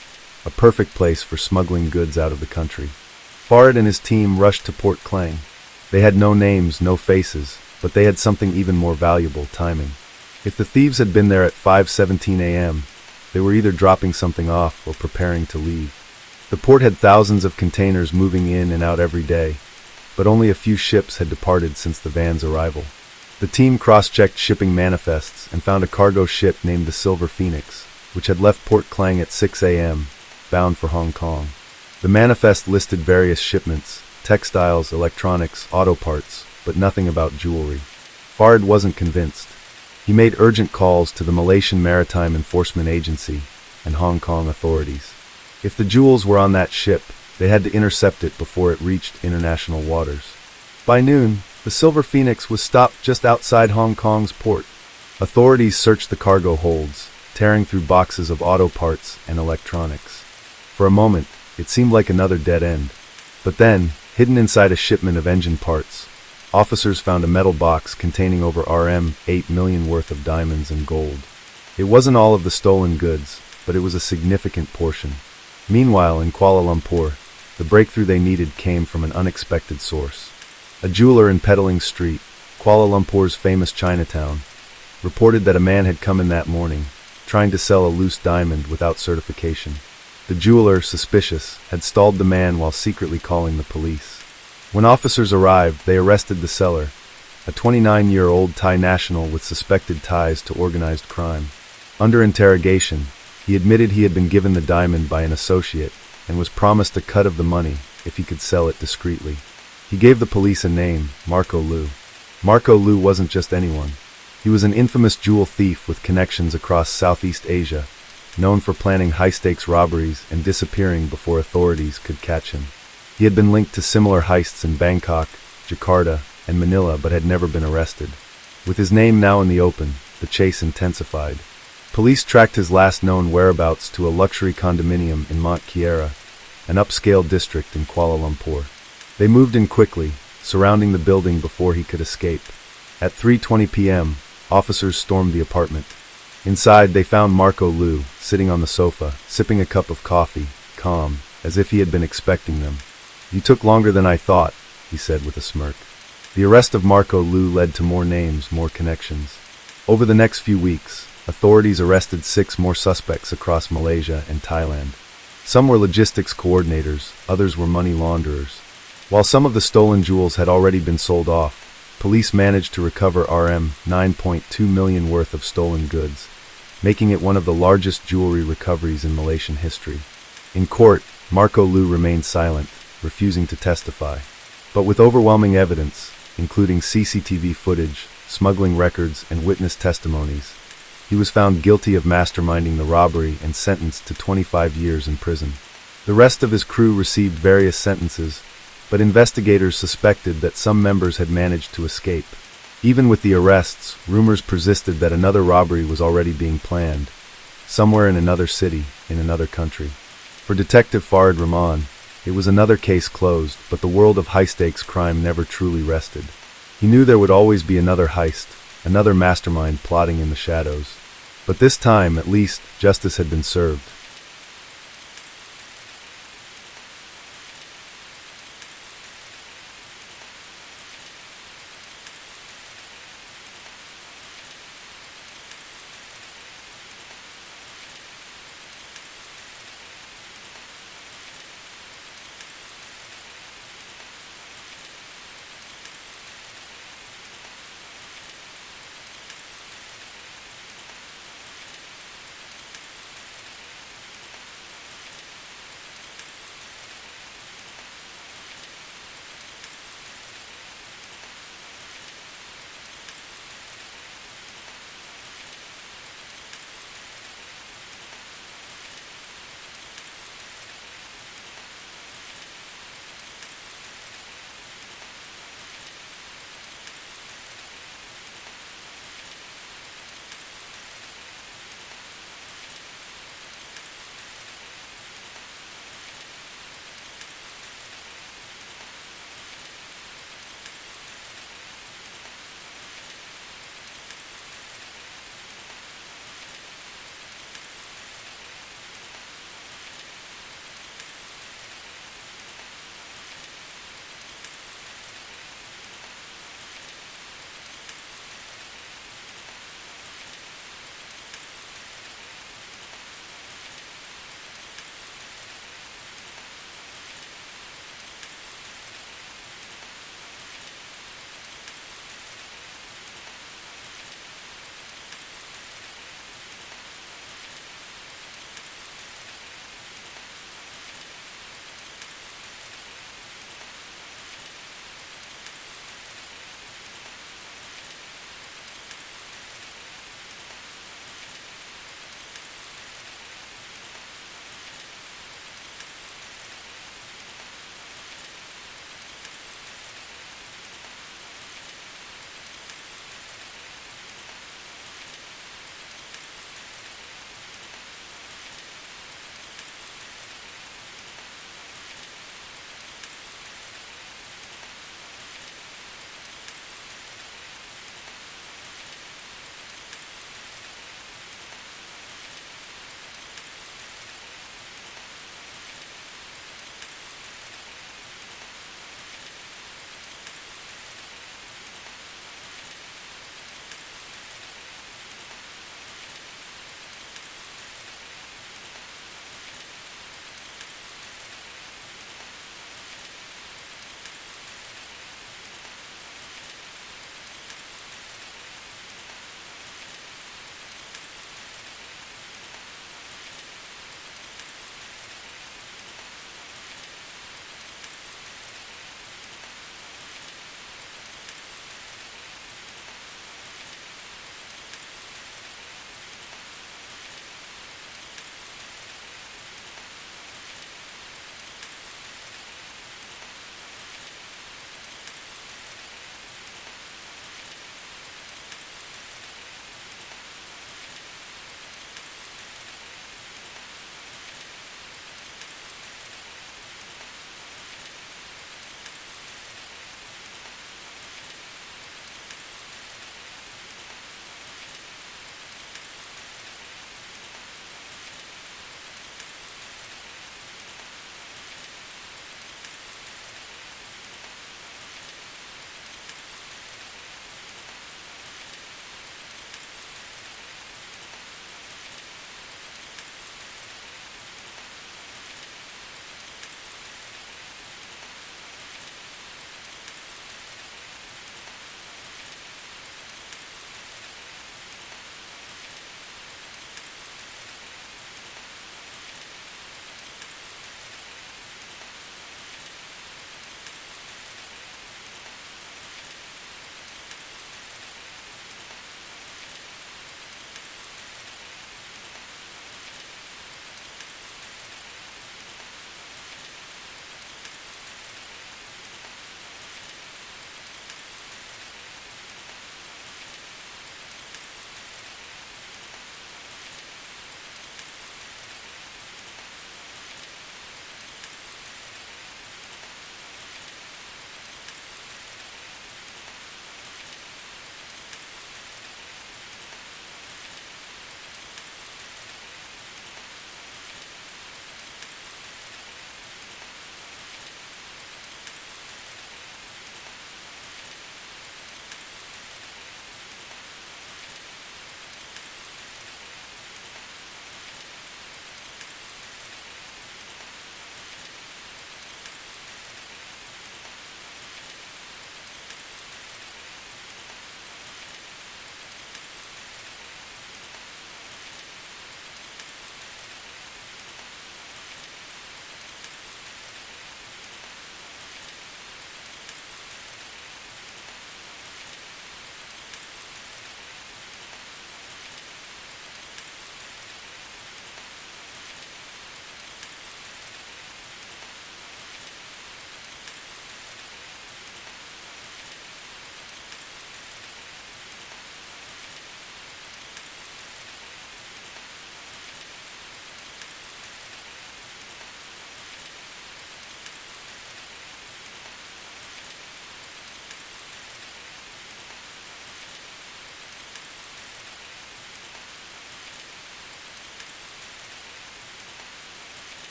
Speaker 1: a perfect place for smuggling goods out of the country. Farid and his team rushed to Port Klang. They had no names, no faces, but they had something even more valuable: timing. If the thieves had been there at 5:17 a.m., they were either dropping something off or preparing to leave. The port had thousands of containers moving in and out every day, but only a few ships had departed since the van's arrival. The team cross-checked shipping manifests and found a cargo ship named the Silver Phoenix, which had left Port Klang at 6 a.m., bound for Hong Kong. The manifest listed various shipments: textiles, electronics, auto parts, but nothing about jewelry. Farid wasn't convinced. He made urgent calls to the Malaysian Maritime Enforcement Agency and Hong Kong authorities. If the jewels were on that ship, they had to intercept it before it reached international waters. By noon, the Silver Phoenix was stopped just outside Hong Kong's port. Authorities searched the cargo holds, tearing through boxes of auto parts and electronics. For a moment, it seemed like another dead end. But then, hidden inside a shipment of engine parts, officers found a metal box containing over RM8 million worth of diamonds and gold. It wasn't all of the stolen goods, but it was a significant portion. Meanwhile, in Kuala Lumpur, the breakthrough they needed came from an unexpected source. A jeweler in Petaling Street, Kuala Lumpur's famous Chinatown, reported that a man had come in that morning, trying to sell a loose diamond without certification. The jeweler, suspicious, had stalled the man while secretly calling the police. When officers arrived, they arrested the seller, a 29-year-old Thai national with suspected ties to organized crime. Under interrogation, he admitted he had been given the diamond by an associate and was promised a cut of the money if he could sell it discreetly. He gave the police a name: Marco Lu. Marco Lu wasn't just anyone. He was an infamous jewel thief with connections across Southeast Asia, known for planning high-stakes robberies and disappearing before authorities could catch him. He had been linked to similar heists in Bangkok, Jakarta, and Manila but had never been arrested. With his name now in the open, the chase intensified. Police tracked his last known whereabouts to a luxury condominium in Mont Kiara, an upscale district in Kuala Lumpur. They moved in quickly, surrounding the building before he could escape. At 3:20 p.m., officers stormed the apartment. Inside, they found Marco Lu, sitting on the sofa, sipping a cup of coffee, calm, as if he had been expecting them. "You took longer than I thought," he said with a smirk. The arrest of Marco Lu led to more names, more connections. Over the next few weeks, authorities arrested 6 more suspects across Malaysia and Thailand. Some were logistics coordinators, others were money launderers. While some of the stolen jewels had already been sold off, police managed to recover RM 9.2 million worth of stolen goods, making it one of the largest jewelry recoveries in Malaysian history. In court, Marco Lu remained silent, refusing to testify. But with overwhelming evidence, including CCTV footage, smuggling records, and witness testimonies, he was found guilty of masterminding the robbery and sentenced to 25 years in prison. The rest of his crew received various sentences, but investigators suspected that some members had managed to escape. Even with the arrests, rumors persisted that another robbery was already being planned, somewhere in another city, in another country. For Detective Farid Rahman, it was another case closed, but the world of high-stakes crime never truly rested. He knew there would always be another heist, another mastermind plotting in the shadows. But this time, at least, justice had been served.